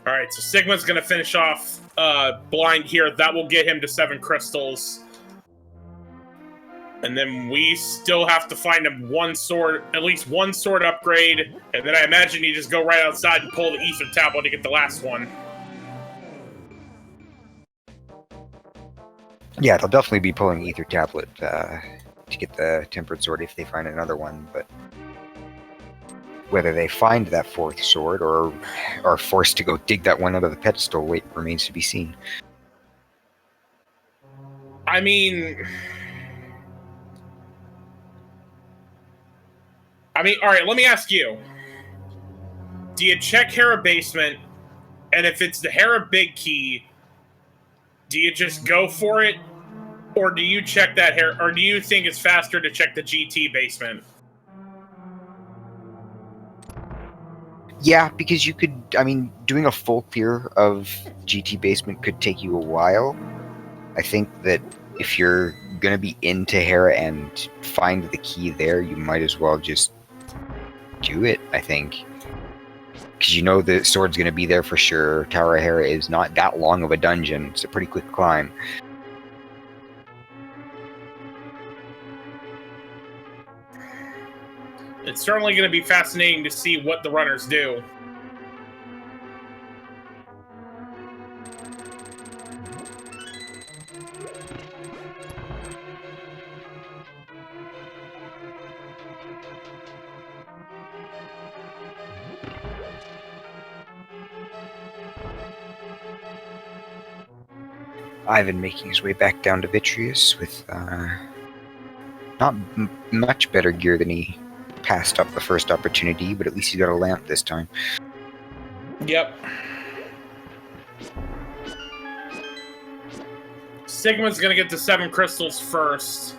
Alright, so Sigma's gonna finish off blind here. That will get him to 7 crystals. And then we still have to find him one sword, at least one sword upgrade. And then I imagine you just go right outside and pull the Ether Tablet to get the last one. Yeah, they'll definitely be pulling Ether Tablet to get the Tempered Sword if they find another one, but whether they find that 4th sword or are forced to go dig that one out of the pedestal remains to be seen. I mean, alright, let me ask you. Do you check Hera Basement, and if it's the Hera Big Key, do you just go for it? Or do you check that Hera, or do you think it's faster to check the GT Basement? Yeah, because you could, doing a full clear of GT Basement could take you a while. I think that if you're going to be into Hera and find the key there, you might as well just do it, I think. Because you know the sword's going to be there for sure. Tower of Hera is not that long of a dungeon. It's a pretty quick climb. It's certainly going to be fascinating to see what the runners do. Ivan making his way back down to Vitreous with not much better gear than he passed up the first opportunity, but at least he got a lamp this time. Yep. Sigma's gonna get to 7 crystals first.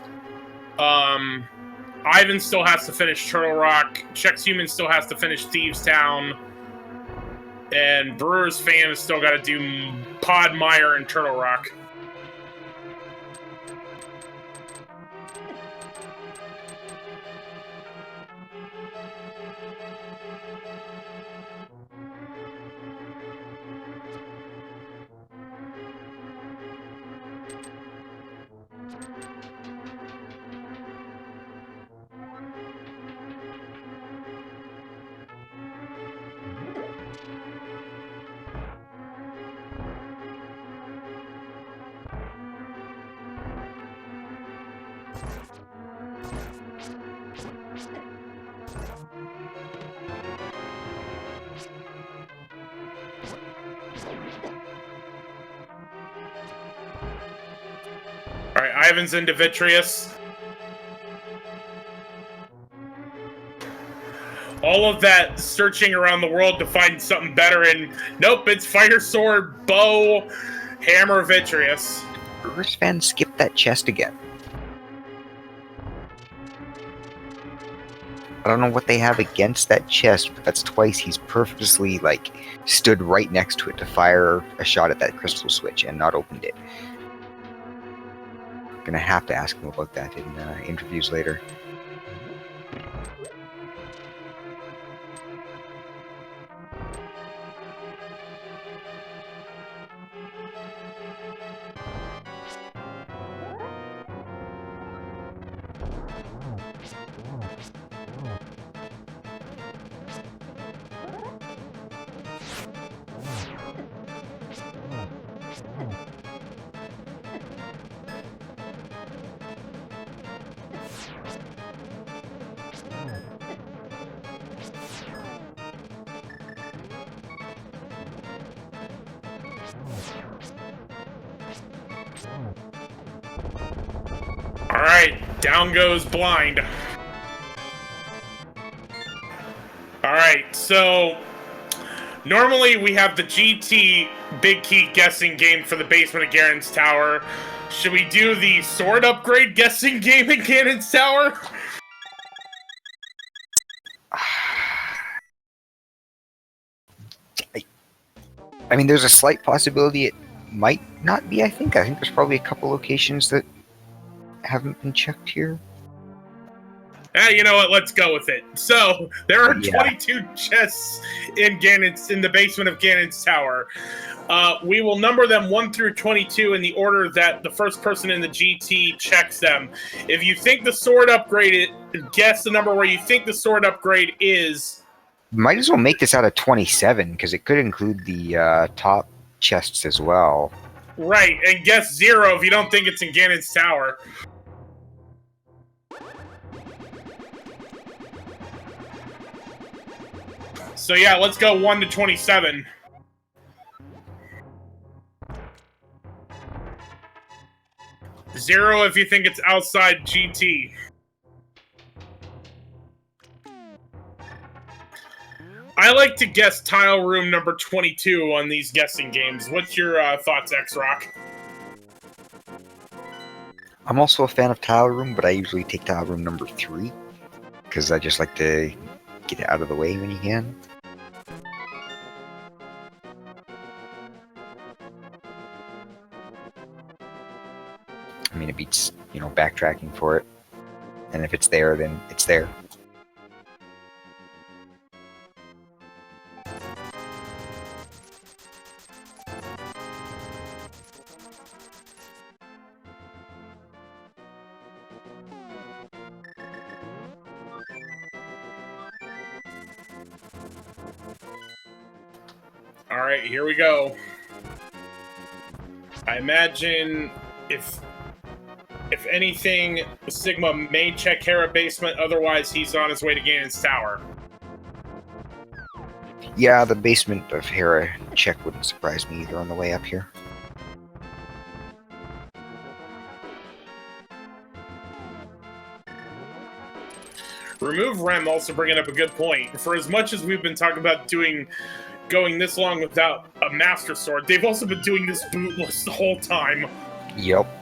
Ivan still has to finish Turtle Rock. Chexhuman still has to finish Thieves Town. And Brewer's Fan has still got to do Podmire and Turtle Rock. Alright, Ivan's into Vitreous. All of that searching around the world to find something better, and nope, it's Fire Sword, Bow, Hammer, Vitreous. Brewers fan skipped that chest again. I don't know what they have against that chest, but that's twice he's purposely, stood right next to it to fire a shot at that crystal switch and not opened it. Gonna have to ask him about that in interviews later. Alright, down goes Blind. Alright, so normally we have the GT Big Key guessing game for the basement of Garen's Tower. Should we do the sword upgrade guessing game in Ganon's Tower? I mean, there's a slight possibility it might not be, I think. I think there's probably a couple locations that haven't been checked here. You know what? Let's go with it. So there are Yeah. 22 chests in the basement of Ganon's tower. We will number them 1 through 22 in the order that the first person in the GT checks them. If you think the sword upgrade, guess the number where you think the sword upgrade is. Might as well make this out of 27 because it could include the top chests as well. Right, and guess 0 if you don't think it's in Ganon's tower. So yeah, let's go 1 to 27. Zero if you think it's outside GT. I like to guess tile room number 22 on these guessing games. What's your thoughts, X-Rock? I'm also a fan of tile room, but I usually take tile room number 3 because I just like to get it out of the way when you can. I mean, it beats, you know, backtracking for it. And if it's there, then it's there. All right, here we go. I imagine if anything, Sigma may check Hera basement. Otherwise, he's on his way to Ganon's tower. Yeah, the basement of Hera check wouldn't surprise me either on the way up here. Remove Rem also bringing up a good point. For as much as we've been talking about going this long without a Master Sword, they've also been doing this bootless the whole time. Yep.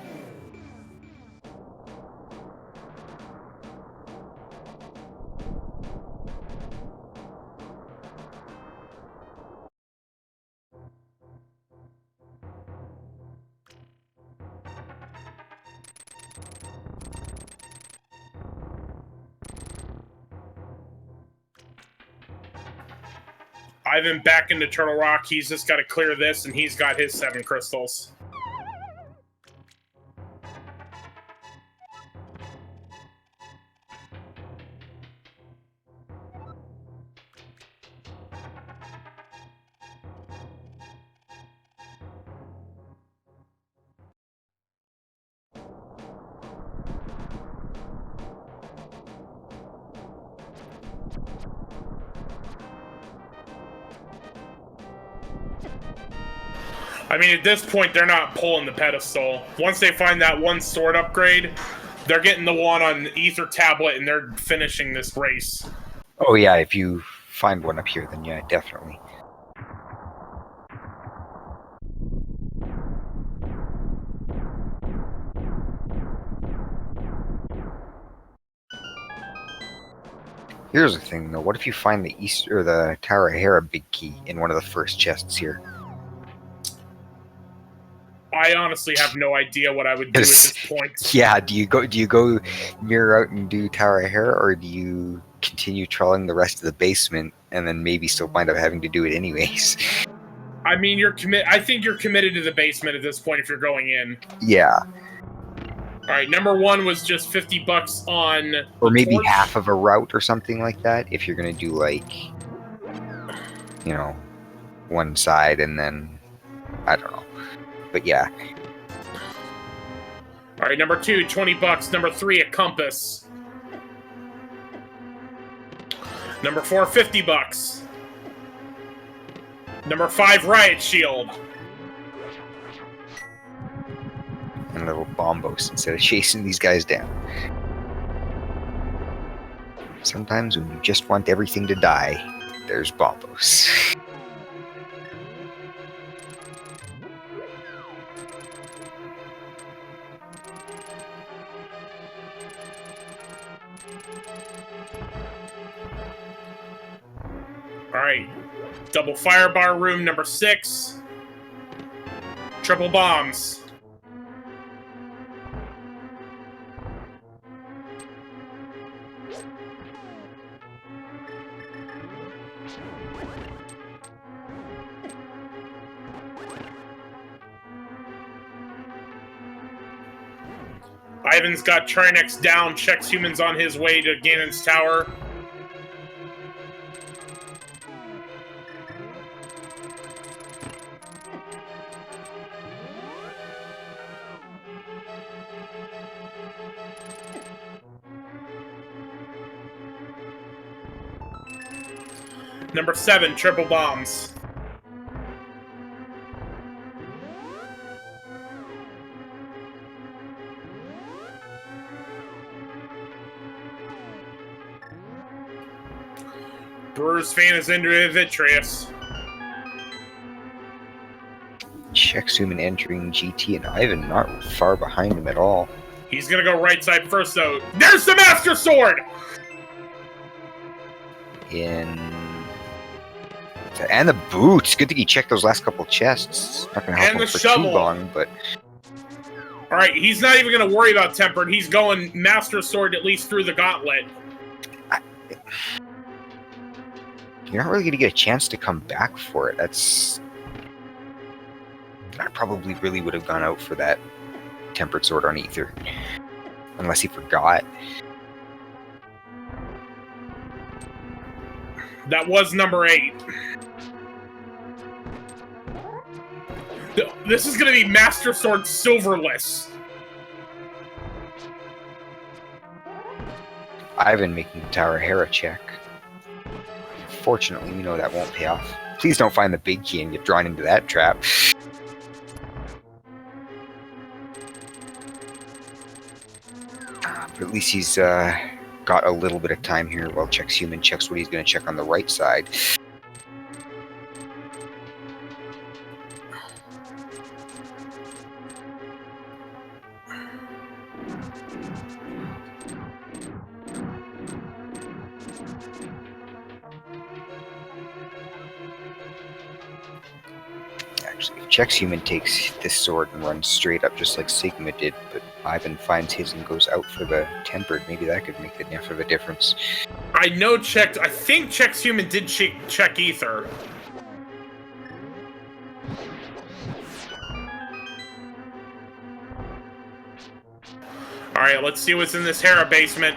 Ivan back into Turtle Rock. He's just got to clear this, and he's got his 7 crystals. I mean, at this point, they're not pulling the pedestal. Once they find that one sword upgrade, they're getting the one on Ether Tablet, and they're finishing this race. Oh yeah, if you find one up here, then yeah, definitely. Here's the thing, though. What if you find the Tower of Hera big key in one of the first chests here? I honestly have no idea what I would do at this point. Yeah, do you go mirror out and do Tower of Hera, or do you continue trolling the rest of the basement and then maybe still wind up having to do it anyways? I mean, I think you're committed to the basement at this point if you're going in. Yeah. All right, number 1 was just $50 on. Or maybe torch. half of a route or something like that. If you're gonna do like, you know, one side and then I don't know. But yeah. All right, number 2, $20. Number 3, a compass. Number 4, $50. Number 5, riot shield. And a little bombos instead of chasing these guys down. Sometimes when you just want everything to die, there's bombos. All right, double firebar room number 6. Triple bombs. Ivan's got Trinex down. Chexhuman's on his way to Ganon's tower. Number 7, triple bombs. Brewers fan is into Vitreous. Chexhuman entering GT and Ivan not far behind him at all. He's gonna go right side first, though. There's the Master Sword! And the boots. Good thing he checked those last couple chests. Not gonna help And him the for shovel. too long, but Alright, he's not even gonna worry about Tempered. He's going Master Sword at least through the gauntlet. you're not really gonna get a chance to come back for it. I probably really would have gone out for that Tempered Sword on Ether. Unless he forgot. That was number 8. This is gonna be Master Sword Silverless. Ivan making the Tower Hera check. Fortunately, we know that won't pay off. Please don't find the big key and get drawn into that trap. But at least he's got a little bit of time here while Chexhuman checks what he's going to check on the right side. Actually, if Chexhuman takes this sword and runs straight up just like Sigma did, but Ivan finds his and goes out for the Tempered, maybe that could make enough of a difference. I think Chexhuman did check Ether. Alright, let's see what's in this Hera basement.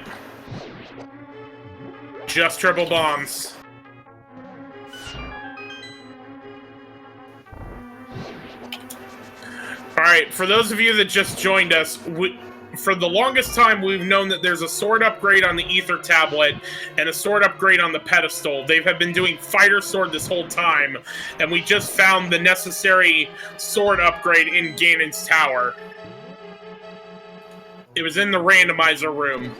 Just triple bombs. Alright, for those of you that just joined us, for the longest time we've known that there's a sword upgrade on the Ether tablet and a sword upgrade on the pedestal. They have been doing Fighter Sword this whole time, and we just found the necessary sword upgrade in Ganon's tower. It was in the randomizer room.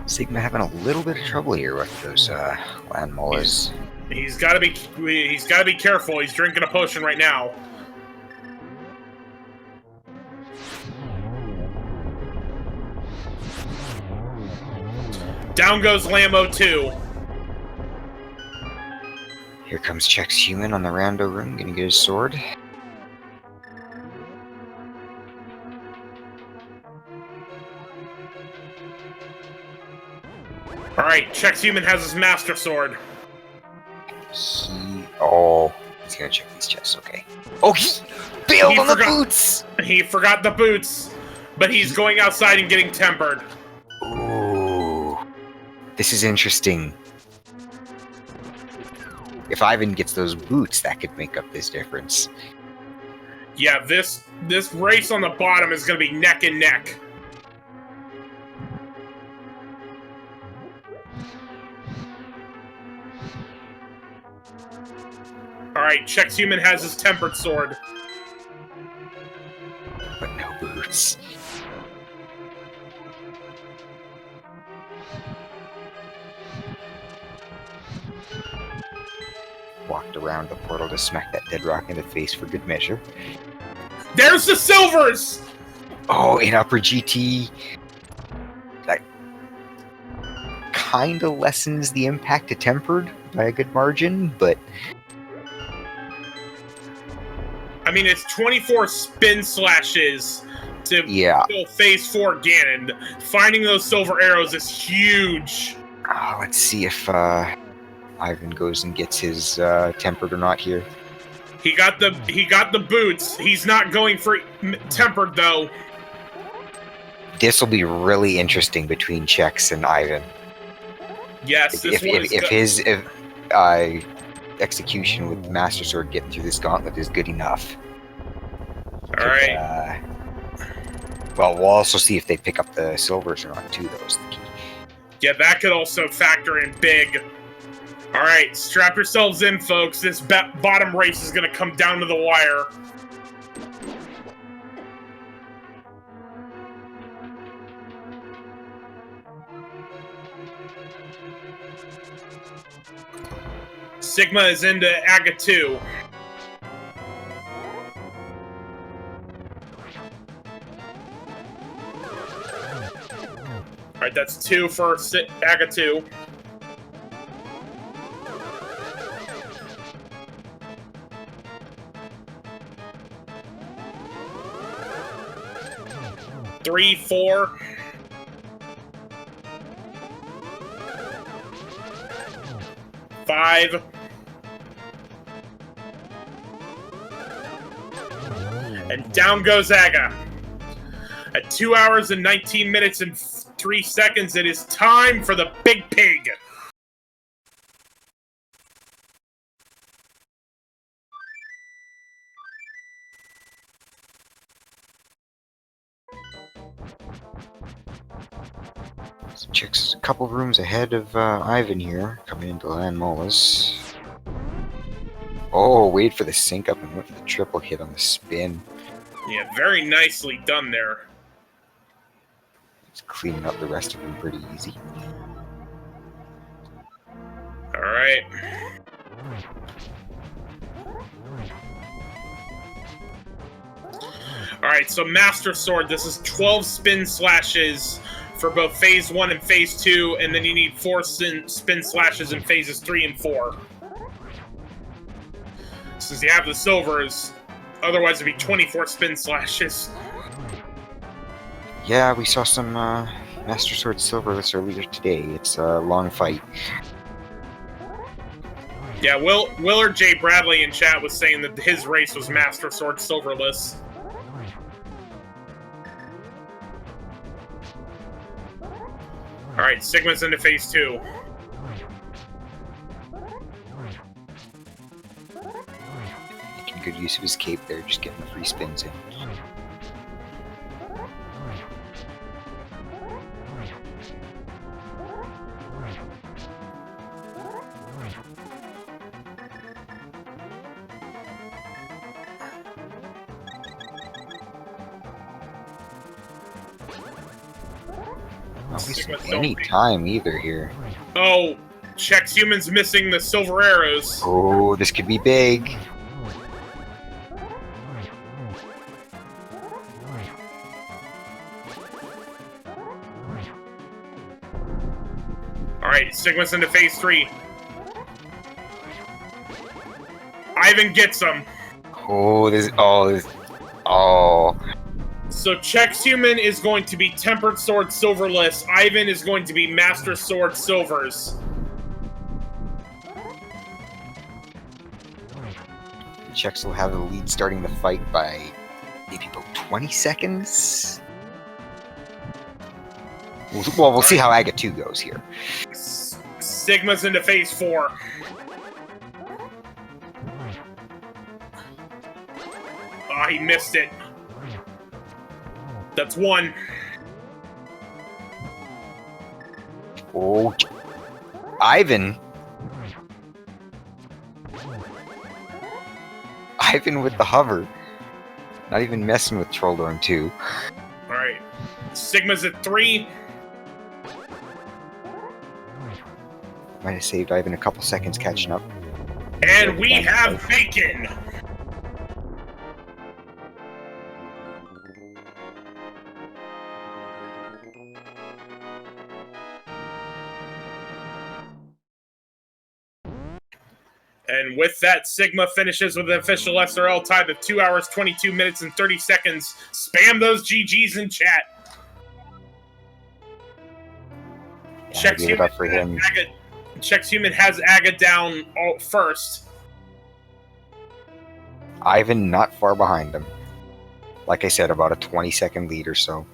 Sigma having a little bit of trouble here with those land molars. He's got to be careful. He's drinking a potion right now. Down goes Lambo 2. Here comes Chexhuman on the rando room, gonna get his sword. Alright, Chexhuman has his Master Sword. He's gonna check these chests, okay. Oh, he bailed on the boots! He forgot the boots, but he's going outside and getting Tempered. Ooh. This is interesting. If Ivan gets those boots, that could make up this difference. Yeah, this race on the bottom is going to be neck and neck. Alright, Chexhuman has his tempered sword. But no boots. Walked around the portal to smack that dead rock in the face for good measure. There's the silvers! Oh, in upper GT, that kind of lessens the impact to tempered by a good margin, but I mean, it's 24 spin slashes to kill phase 4 Ganon. Finding those silver arrows is huge. Let's see if Ivan goes and gets his tempered or not here. He got the boots. He's not going for tempered though. This will be really interesting between Chex and Ivan. Yes, this one is if execution with the Master Sword getting through this gauntlet is good enough. All right. Well, we'll also see if they pick up the silvers or not too. That was the key. Yeah, that could also factor in big. All right, strap yourselves in, folks. This bottom race is going to come down to the wire. Sigma is into Aga 2. Alright, that's 2 for Aga 2. Three, 4. 5. And down goes Aga. At 2 hours and 19 minutes and 3 seconds, it is time for the Big Pig. So Chex a couple rooms ahead of Ivan here, coming into Land Molas. Oh, wait for the sync up and went for the triple hit on the spin. Yeah, very nicely done there. It's cleaning up the rest of them pretty easy. All right. All right, so Master Sword, this is 12 spin slashes for both Phase 1 and Phase 2, and then you need 4 spin slashes in Phases 3 and 4. Since you have the silvers, otherwise it'd be 24 spin slashes. Yeah, we saw some Master Sword silverless earlier today. It's a long fight. Yeah, Willard J. Bradley in chat was saying that his race was Master Sword silverless. Alright, Sigma's into Phase 2. Making good use of his cape there, just getting the free spins in. Not wasting any time either here. Oh, Chexhuman's missing the silver arrows. Oh, this could be big. Alright, Sigma's into Phase 3. Ivan gets him. Oh, So Chexhuman is going to be Tempered Sword silverless. Ivan is going to be Master Sword silvers. Chex will have the lead starting the fight by maybe about 20 seconds. Well, we'll see how Aga 2 goes here. Sigma's into Phase 4. Oh, he missed it. That's 1. Oh, Ivan with the hover. Not even messing with Trolldorm 2. All right. Sigma's at 3. Might have saved Ivan a couple seconds catching up. And we have Bacon. And with that, Sigma finishes with an official SRL time of 2 hours, 22 minutes, and 30 seconds. Spam those GGs in chat. Yeah, give it up for him. Chexhuman has Aga down first. Ivan not far behind him. Like I said, about a 20-second lead or so.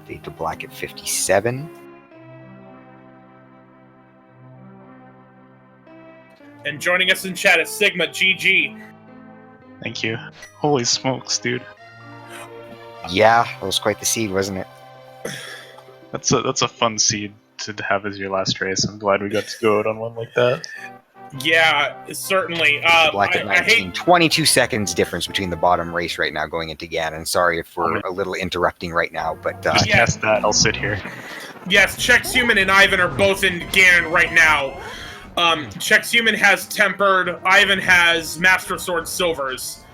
Fade to black at 57. And joining us in chat is Sigma GG. Thank you. Holy smokes, dude. Yeah, that was quite the seed, wasn't it? That's a fun seed to have as your last race. I'm glad we got to go out on one like that. Yeah, certainly. Black at 19. 22 seconds difference between the bottom race right now going into Ganon. Sorry if we're a little interrupting right now, but yes, that I'll sit here. Yes, Chexhuman and Ivan are both in Ganon right now. Chexhuman has Tempered. Ivan has Master Sword Silvers.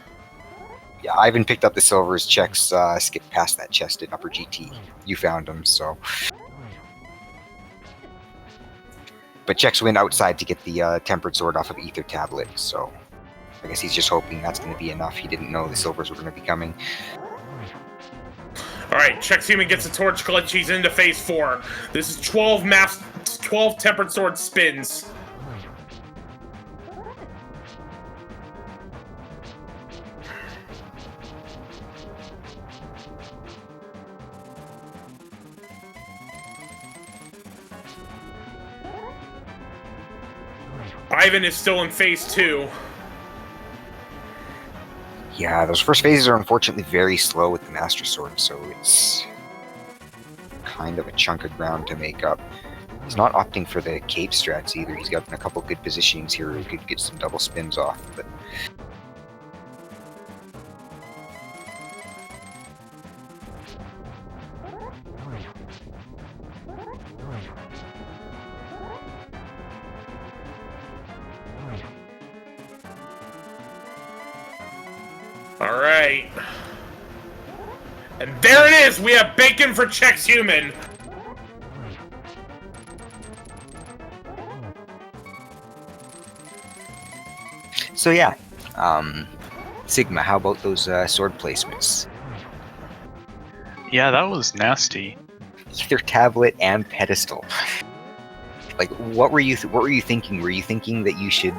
Yeah, Ivan picked up the silvers. Chex skipped past that chest in upper GT. You found him, so. But Chex went outside to get the tempered sword off of Ether Tablet, so I guess he's just hoping that's going to be enough. He didn't know the silvers were going to be coming. All right, Chexhuman gets a torch clutch. He's into phase 4. This is 12 tempered sword spins. Ivan is still in phase 2. Yeah, those first phases are unfortunately very slow with the Master Sword, so it's kind of a chunk of ground to make up. He's not opting for the cape strats either. He's got a couple good positionings here where he could get some double spins off, but all right. And there it is! We have Bacon for Chexhuman! so yeah. Sigma, how about those sword placements? Yeah, that was nasty. Ether Tablet and Pedestal. Like, what were you thinking? Were you thinking that you should,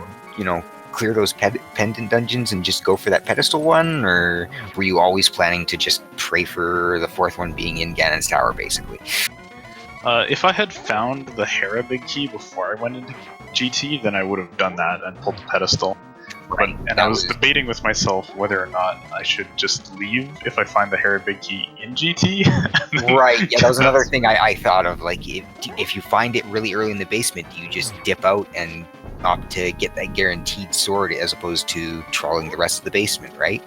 clear those pendant dungeons and just go for that pedestal one, or were you always planning to just pray for the fourth one being in Ganon's Tower, basically? If I had found the Hera big key before I went into GT, then I would have done that and pulled the pedestal. Right. And I was debating with myself whether or not I should just leave if I find the Hera big key in GT. Right, yeah, that was another thing I thought of. Like, if you find it really early in the basement, do you just dip out and opt to get that guaranteed sword as opposed to trawling the rest of the basement, right?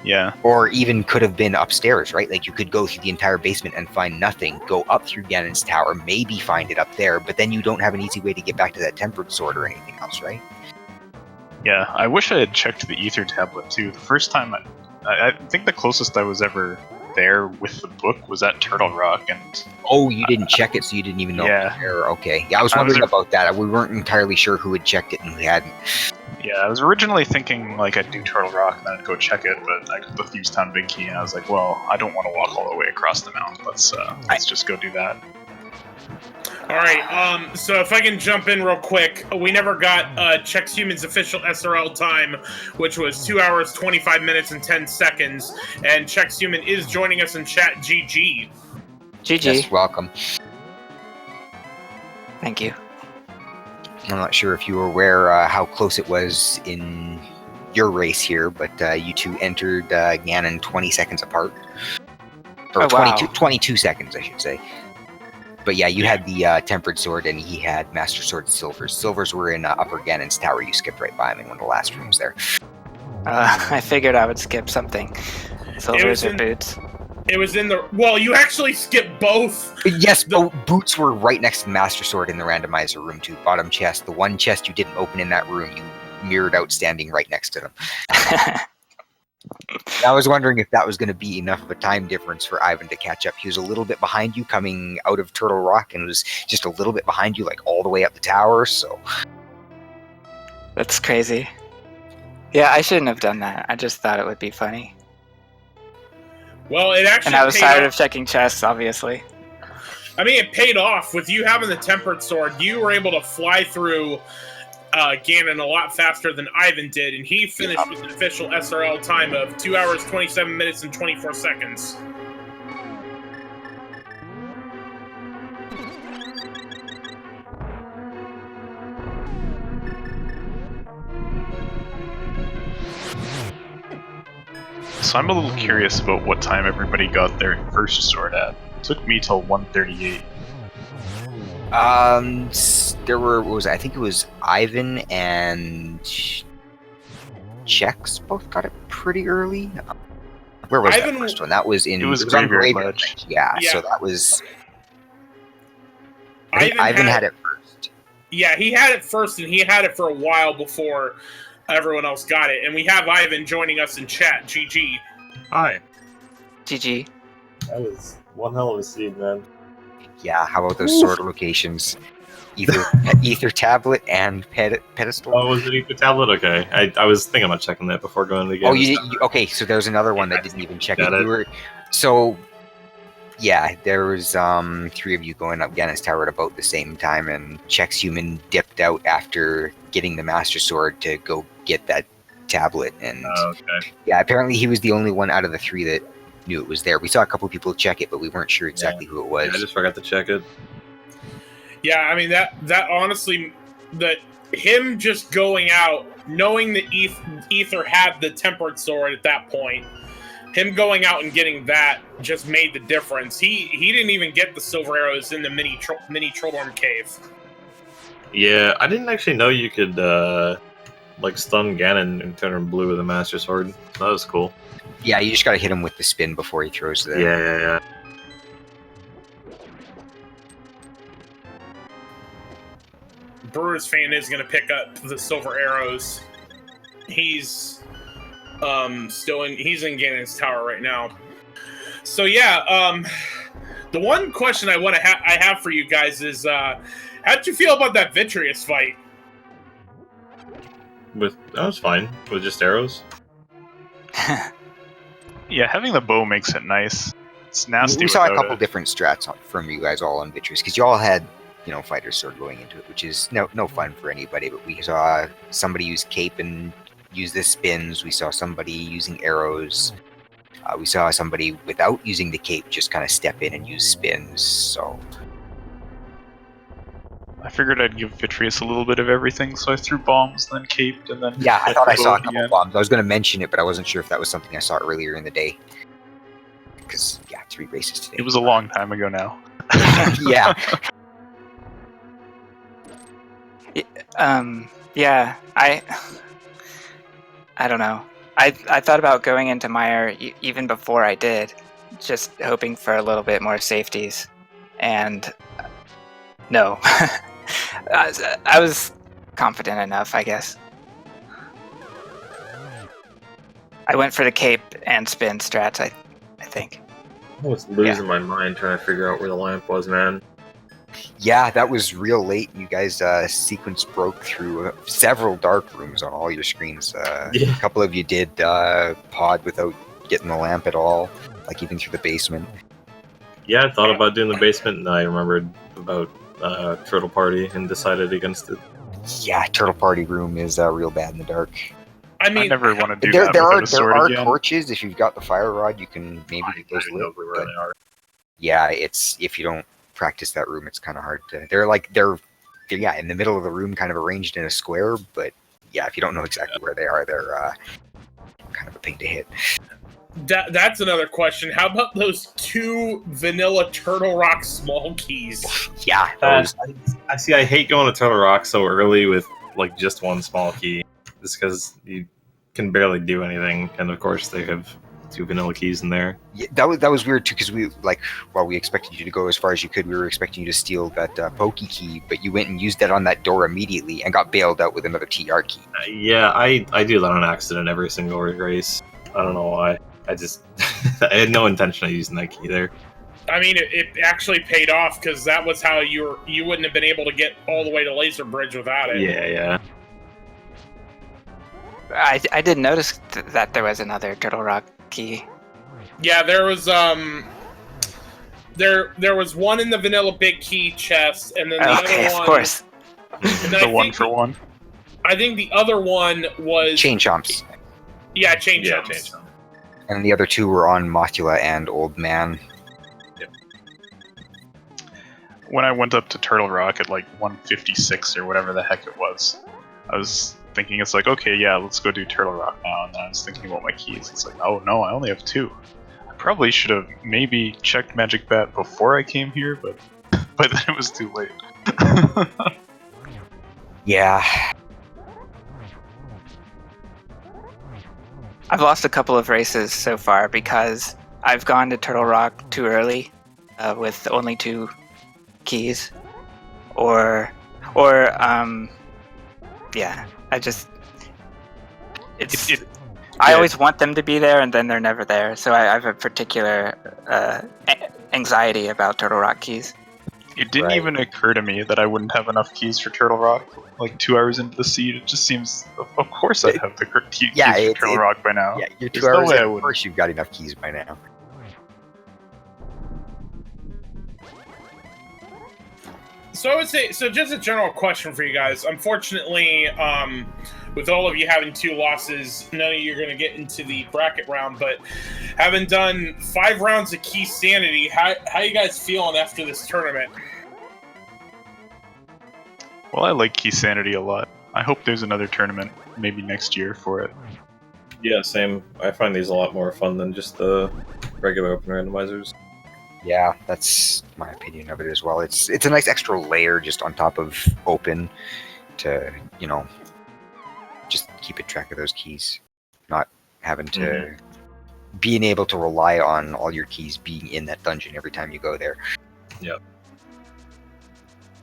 Yeah. Or even could have been upstairs, right? Like, you could go through the entire basement and find nothing, go up through Ganon's Tower, maybe find it up there, but then you don't have an easy way to get back to that tempered sword or anything else, right? Yeah, I wish I had checked the Ether Tablet too. The first time I think the closest I was ever there with the book was at Turtle Rock, and oh, you didn't check it, so you didn't even know. Yeah. Okay. Yeah, I was wondering about that. We weren't entirely sure who had checked it and who hadn't. Yeah, I was originally thinking like I'd do Turtle Rock and then I'd go check it, but I got the Thieves Town big key, and I was like, well, I don't want to walk all the way across the mountain. Let's just go do that. All right, so if I can jump in real quick, we never got Chexhuman's official SRL time, which was 2 hours, 25 minutes, and 10 seconds. And Chexhuman is joining us in chat. GG. GG. Yes, welcome. Thank you. I'm not sure if you were aware how close it was in your race here, but you two entered Ganon 20 seconds apart. Or Oh, wow. 22 seconds, I should say. But yeah, you had the Tempered Sword, and he had Master Sword Silvers. Silvers were in Upper Ganon's Tower. You skipped right by him in one of the last rooms there. I figured I would skip something. Silvers or boots. It was in the... Well, you actually skipped both. Yes, boots were right next to the Master Sword in the randomizer room, too. Bottom chest. The one chest you didn't open in that room, you mirrored out standing right next to them. I was wondering if that was going to be enough of a time difference for Ivan to catch up. He was a little bit behind you coming out of Turtle Rock, and was just a little bit behind you, like all the way up the tower, so... That's crazy. Yeah, I shouldn't have done that. I just thought it would be funny. Well, it actually And I was paid tired off. of checking chests, obviously. I mean, it paid off. With you having the Tempered Sword, you were able to fly through Ganon a lot faster than Ivan did, and he finished with an official SRL time of 2 hours, 27 minutes, and 24 seconds. So I'm a little curious about what time everybody got their first sword at. It took me till 1:38. There were, what was it? I think it was Ivan and Chex both got it pretty early. Where was Ivan that first one? That was in... It was on Graveyard Graveyard Ledge. Ledge. Yeah, Yeah. so that was... I think Ivan had it first. Yeah, he had it first, and he had it for a while before everyone else got it. And we have Ivan joining us in chat. GG. Hi. GG. That was one hell of a seed, man. Yeah, how about those sword locations? Either Ether Tablet and Pedestal? Oh, was it Ether Tablet? Okay. I was thinking about checking that before going to the game. Oh, okay, so there's another one that didn't even check it. Got it. You were, so, yeah, there was 3 of you going up Ganon's Tower at about the same time, and Chexhuman dipped out after getting the Master Sword to go get that tablet, and Oh, okay. yeah, apparently he was the only one out of the 3 that knew it was there. We saw a couple people check it, but we weren't sure exactly who it was. Yeah, I just forgot to check it. Yeah, I mean, that honestly, that him just going out, knowing that Ether had the Tempered Sword at that point, him going out and getting that just made the difference. He didn't even get the silver arrows in the mini Trolldorm cave. Yeah, I didn't actually know you could like stun Ganon and turn him blue with a Master Sword. That was cool. Yeah, you just gotta hit him with the spin before he throws the... Yeah. Brewers fan is going to pick up the silver arrows. He's he's in Ganon's Tower right now. So yeah, the one question I have for you guys is how did you feel about that Vitreous fight? That was fine. With just arrows. Yeah, having the bow makes it nice. It's nasty. We saw a without couple it. different strats from you guys all on Vitreous, because you all had, Fighter's Sword going into it, which is no fun for anybody, but we saw somebody use Cape and use the spins. We saw somebody using arrows. We saw somebody without using the Cape just kind of step in and use spins, so... I figured I'd give Vitreous a little bit of everything, so I threw bombs, then caped, and then... Yeah, I thought I saw a at the couple end. bombs. I was going to mention it, but I wasn't sure if that was something I saw earlier in the day. Because, 3 races today. It was a long time ago now. Yeah. Yeah, I don't know. I thought about going into Mire even before I did, just hoping for a little bit more safeties, and no. I was confident enough, I guess. I went for the Cape and spin strats, I think. I was losing my mind trying to figure out where the lamp was, man. Yeah, that was real late. You guys sequence broke through several dark rooms on all your screens. A couple of you did pod without getting the lamp at all, like even through the basement. Yeah, I thought about doing the basement, and I remembered about Turtle Party and decided against it. Yeah, Turtle Party room is real bad in the dark. I mean, I never want to do There that without are a sword again. torches. If you've got the fire rod, you can maybe get those I know lit. where But they are. yeah, it's if you don't practice that room, it's kind of hard to. They're in the middle of the room, kind of arranged in a square. But yeah, if you don't know exactly where they are, they're kind of a pain to hit. That's another question. How about those 2 vanilla Turtle Rock small keys? Yeah, I see. I hate going to Turtle Rock so early with like just one small key, just because you can barely do anything. And of course, they have 2 vanilla keys in there. Yeah, that was weird too, because we expected you to go as far as you could. We were expecting you to steal that pokey key, but you went and used that on that door immediately and got bailed out with another TR key. Yeah, I do that on accident every single race. I don't know why. I just I had no intention of using that key there. I mean, it actually paid off because that was how you wouldn't have been able to get all the way to Laser Bridge without it. Yeah. I did notice that there was another Turtle Rock key. Yeah, there was there was one in the vanilla big key chest, and then the other one. Of course. The 1-for-1. I think the other one was Chain Chomps. Yeah, Chain Chomps. And the other 2 were on Mothula and Old Man. When I went up to Turtle Rock at like 156 or whatever the heck it was, I was thinking it's like, okay, yeah, let's go do Turtle Rock now. And then I was thinking about my keys. It's like, oh no, I only have 2. I probably should have maybe checked Magic Bat before I came here, but then it was too late. Yeah. I've lost a couple of races so far because I've gone to Turtle Rock too early with only 2 keys, or yeah, I always want them to be there and then they're never there, so I have a particular anxiety about Turtle Rock keys. It didn't even occur to me that I wouldn't have enough keys for Turtle Rock. Like 2 hours into the seed, it just seems, of course I'd have the keys for Turtle Rock by now. Yeah, you're 2 There's hours no way in, I of wouldn't. course you've got enough keys by now. So I would say, just a general question for you guys. Unfortunately, with all of you having 2 losses, none of you are going to get into the bracket round, but having done 5 rounds of Keysanity, how you guys feeling after this tournament? Well, I like Keysanity a lot. I hope there's another tournament, maybe next year, for it. Yeah, same. I find these a lot more fun than just the regular open randomizers. Yeah, that's my opinion of it as well. It's a nice extra layer just on top of open to, just keeping track of those keys. Not having to being able to rely on all your keys being in that dungeon every time you go there. Yep.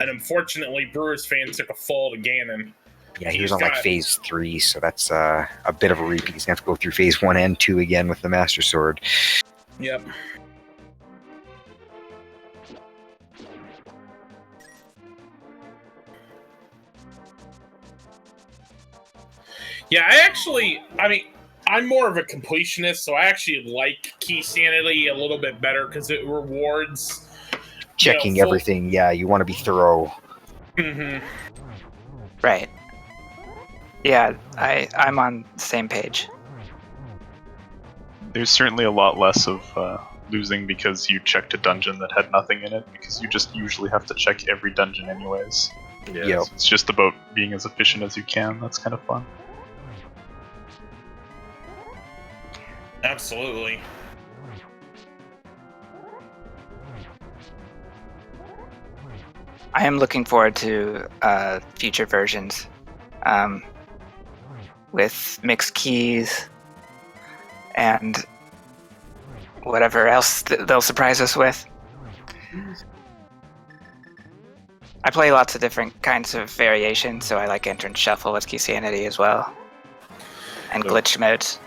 And unfortunately, Brewers fan took a fall to Ganon. Yeah, he was on phase 3, so that's a bit of a repeat. He's gonna have to go through phase 1 and 2 again with the Master Sword. Yep. Yeah, I'm more of a completionist, so I actually like Keysanity a little bit better because it rewards checking everything. Yeah, you want to be thorough. Mm-hmm. Right. Yeah, I'm on the same page. There's certainly a lot less of losing because you checked a dungeon that had nothing in it, because you just usually have to check every dungeon anyways. Yeah. So it's just about being as efficient as you can. That's kind of fun. Absolutely. I am looking forward to future versions with mixed keys and whatever else they'll surprise us with. I play lots of different kinds of variations, so I like entrance shuffle with Keysanity as well, and glitch modes.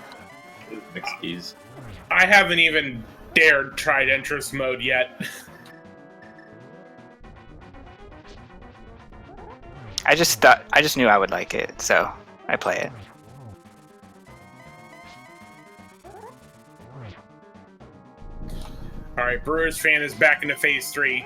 Mixed keys. I haven't even dared tried entrance mode yet. I just knew I would like it, so I play it. All right, Brewers fan is back into phase 3.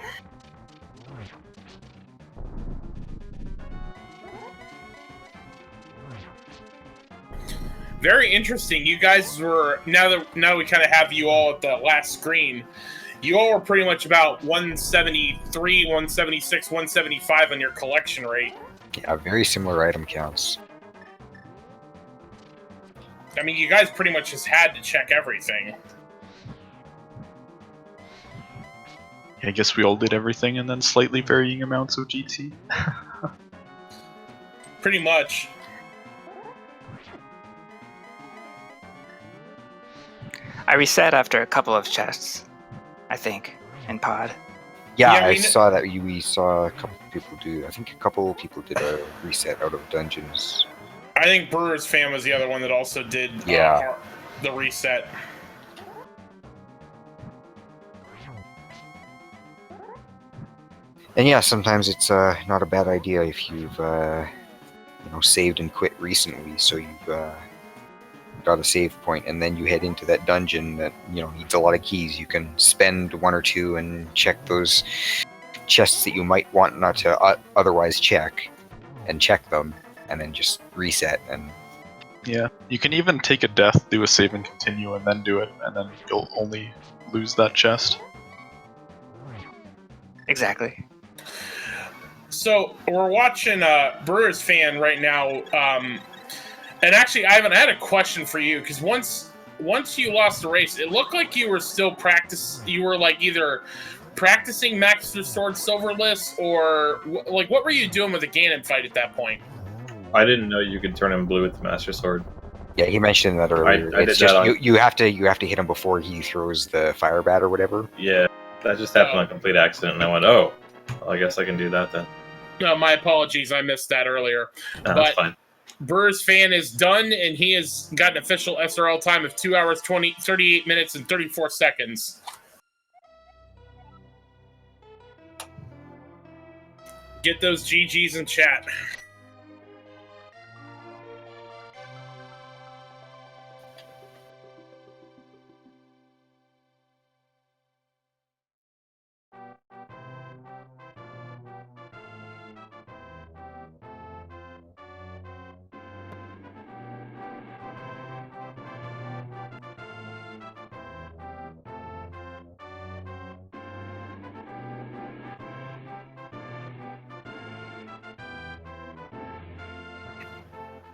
Very interesting. You guys were now we kind of have you all at the last screen. You all were pretty much about 173, 176, 175 on your collection rate. Yeah, very similar item counts. I mean, you guys pretty much just had to check everything. I guess we all did everything and then slightly varying amounts of GT. Pretty much. I reset after a couple of chests, I think, in pod. Yeah, Yeah, I we saw that. We saw a couple people do. I think a couple people did a reset out of dungeons. I think Brewers Fan was the other one that also did the reset. And yeah, sometimes it's not a bad idea if you've saved and quit recently, so you've got a save point, and then you head into that dungeon that needs a lot of keys. You can spend 1 or 2 and check those chests that you might want not to otherwise check, and check them, and then just reset. And yeah, you can even take a death, do a save and continue, and then do it, and then you'll only lose that chest. Exactly. So we're watching Brewers Fan right now, and actually, Ivan, I had a question for you because once you lost the race, it looked like you were still You were like either practicing Master Sword Silverless or like what were you doing with the Ganon fight at that point? I didn't know you could turn him blue with the Master Sword. yeah, he mentioned that earlier. I It's did just that you have to hit him before he throws the fire bat or whatever. Yeah, that just happened on complete accident, and I went, oh, well, I guess I can do that then. No, my apologies, I missed that earlier. No, But- that's fine. Brewers Fan is done, and he has got an official SRL time of 2 hours, 38 minutes, and 34 seconds. Get those GGs in chat.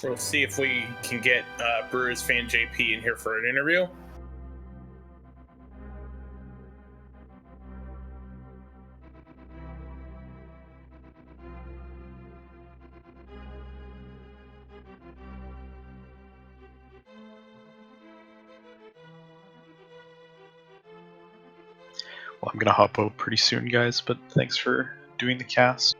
We'll see if we can get BrewersFanJP in here for an interview. Well, I'm gonna hop out pretty soon, guys, but thanks for doing the cast.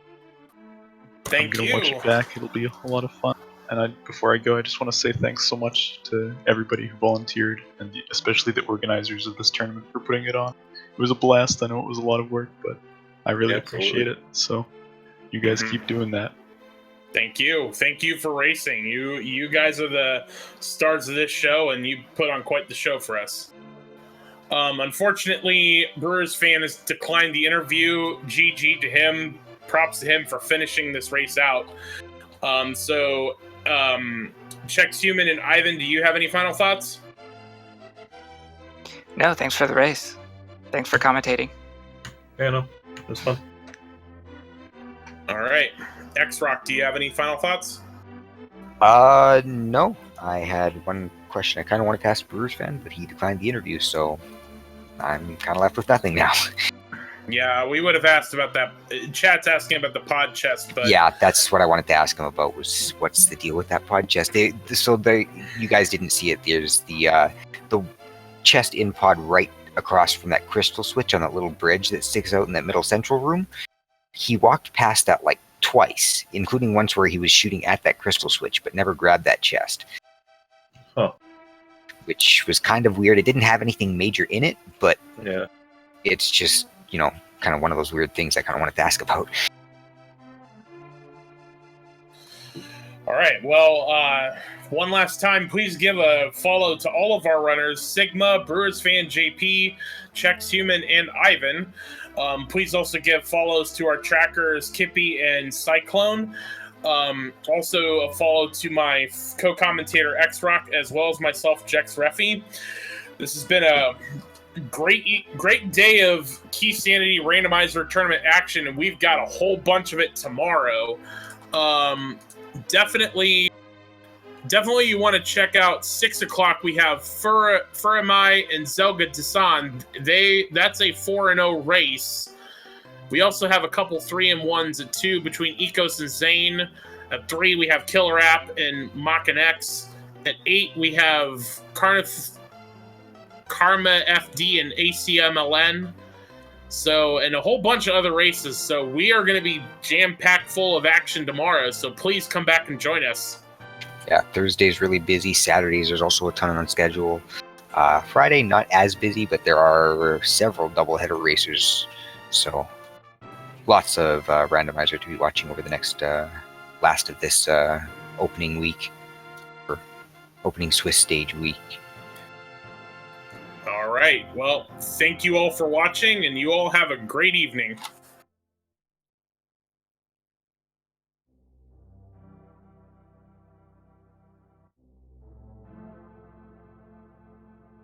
Thank I'm gonna you. watch it back. It'll be a lot of fun. And before I go, I just want to say thanks so much to everybody who volunteered, and especially the organizers of this tournament for putting it on. It was a blast. I know it was a lot of work, but I really Yeah, appreciate it. So you guys keep doing that. Thank you. Thank you for racing. You guys are the stars of this show, and you put on quite the show for us. Unfortunately, Brewers Fan has declined the interview. GG to him. Props to him for finishing this race out. Chexhuman and Ivan, do you have any final thoughts? No, thanks for the race. Thanks for commentating. Yeah, no, it was fun. All right. X-Rock, do you have any final thoughts? No. I had one question I kind of wanted to ask Brewers Fan, but he declined the interview, so I'm kind of left with nothing now. Yeah, we would have asked about that. Chat's asking about the pod chest, but Yeah, that's what I wanted to ask him about, was what's the deal with that pod chest? You guys didn't see it. There's the chest in pod right across from that crystal switch on that little bridge that sticks out in that middle central room. He walked past that like twice, including once where he was shooting at that crystal switch, but never grabbed that chest. Huh. Which was kind of weird. It didn't have anything major in it, but Yeah. it's just, kind of one of those weird things I kind of wanted to ask about. all right. Well, one last time, please give a follow to all of our runners: Sigma, BrewersFanJP, Chexhuman, and Ivan. Please also give follows to our trackers Kippy and Cyclone. Also a follow to my co-commentator X-Rock, as well as myself, Jex Reffi. This has been a great day of Keysanity Randomizer tournament action, and we've got a whole bunch of it tomorrow. Definitely definitely you want to check out 6 o'clock. We have Furamai and Zelga Dasan. That's a 4-0 race. We also have a couple 3-1s at 2 between Ecos and Zane. At 3, we have Killer App and Makan X. At 8, we have Karma FD and ACMLN. So, and a whole bunch of other races. So we are going to be jam-packed full of action tomorrow. So please come back and join us. Yeah, Thursday's really busy. Saturdays, there's also a ton on schedule. Friday, not as busy, but there are several doubleheader races. So lots of randomizer to be watching over the next last of this opening week, or opening Swiss stage week. All right. Well, thank you all for watching, and you all have a great evening.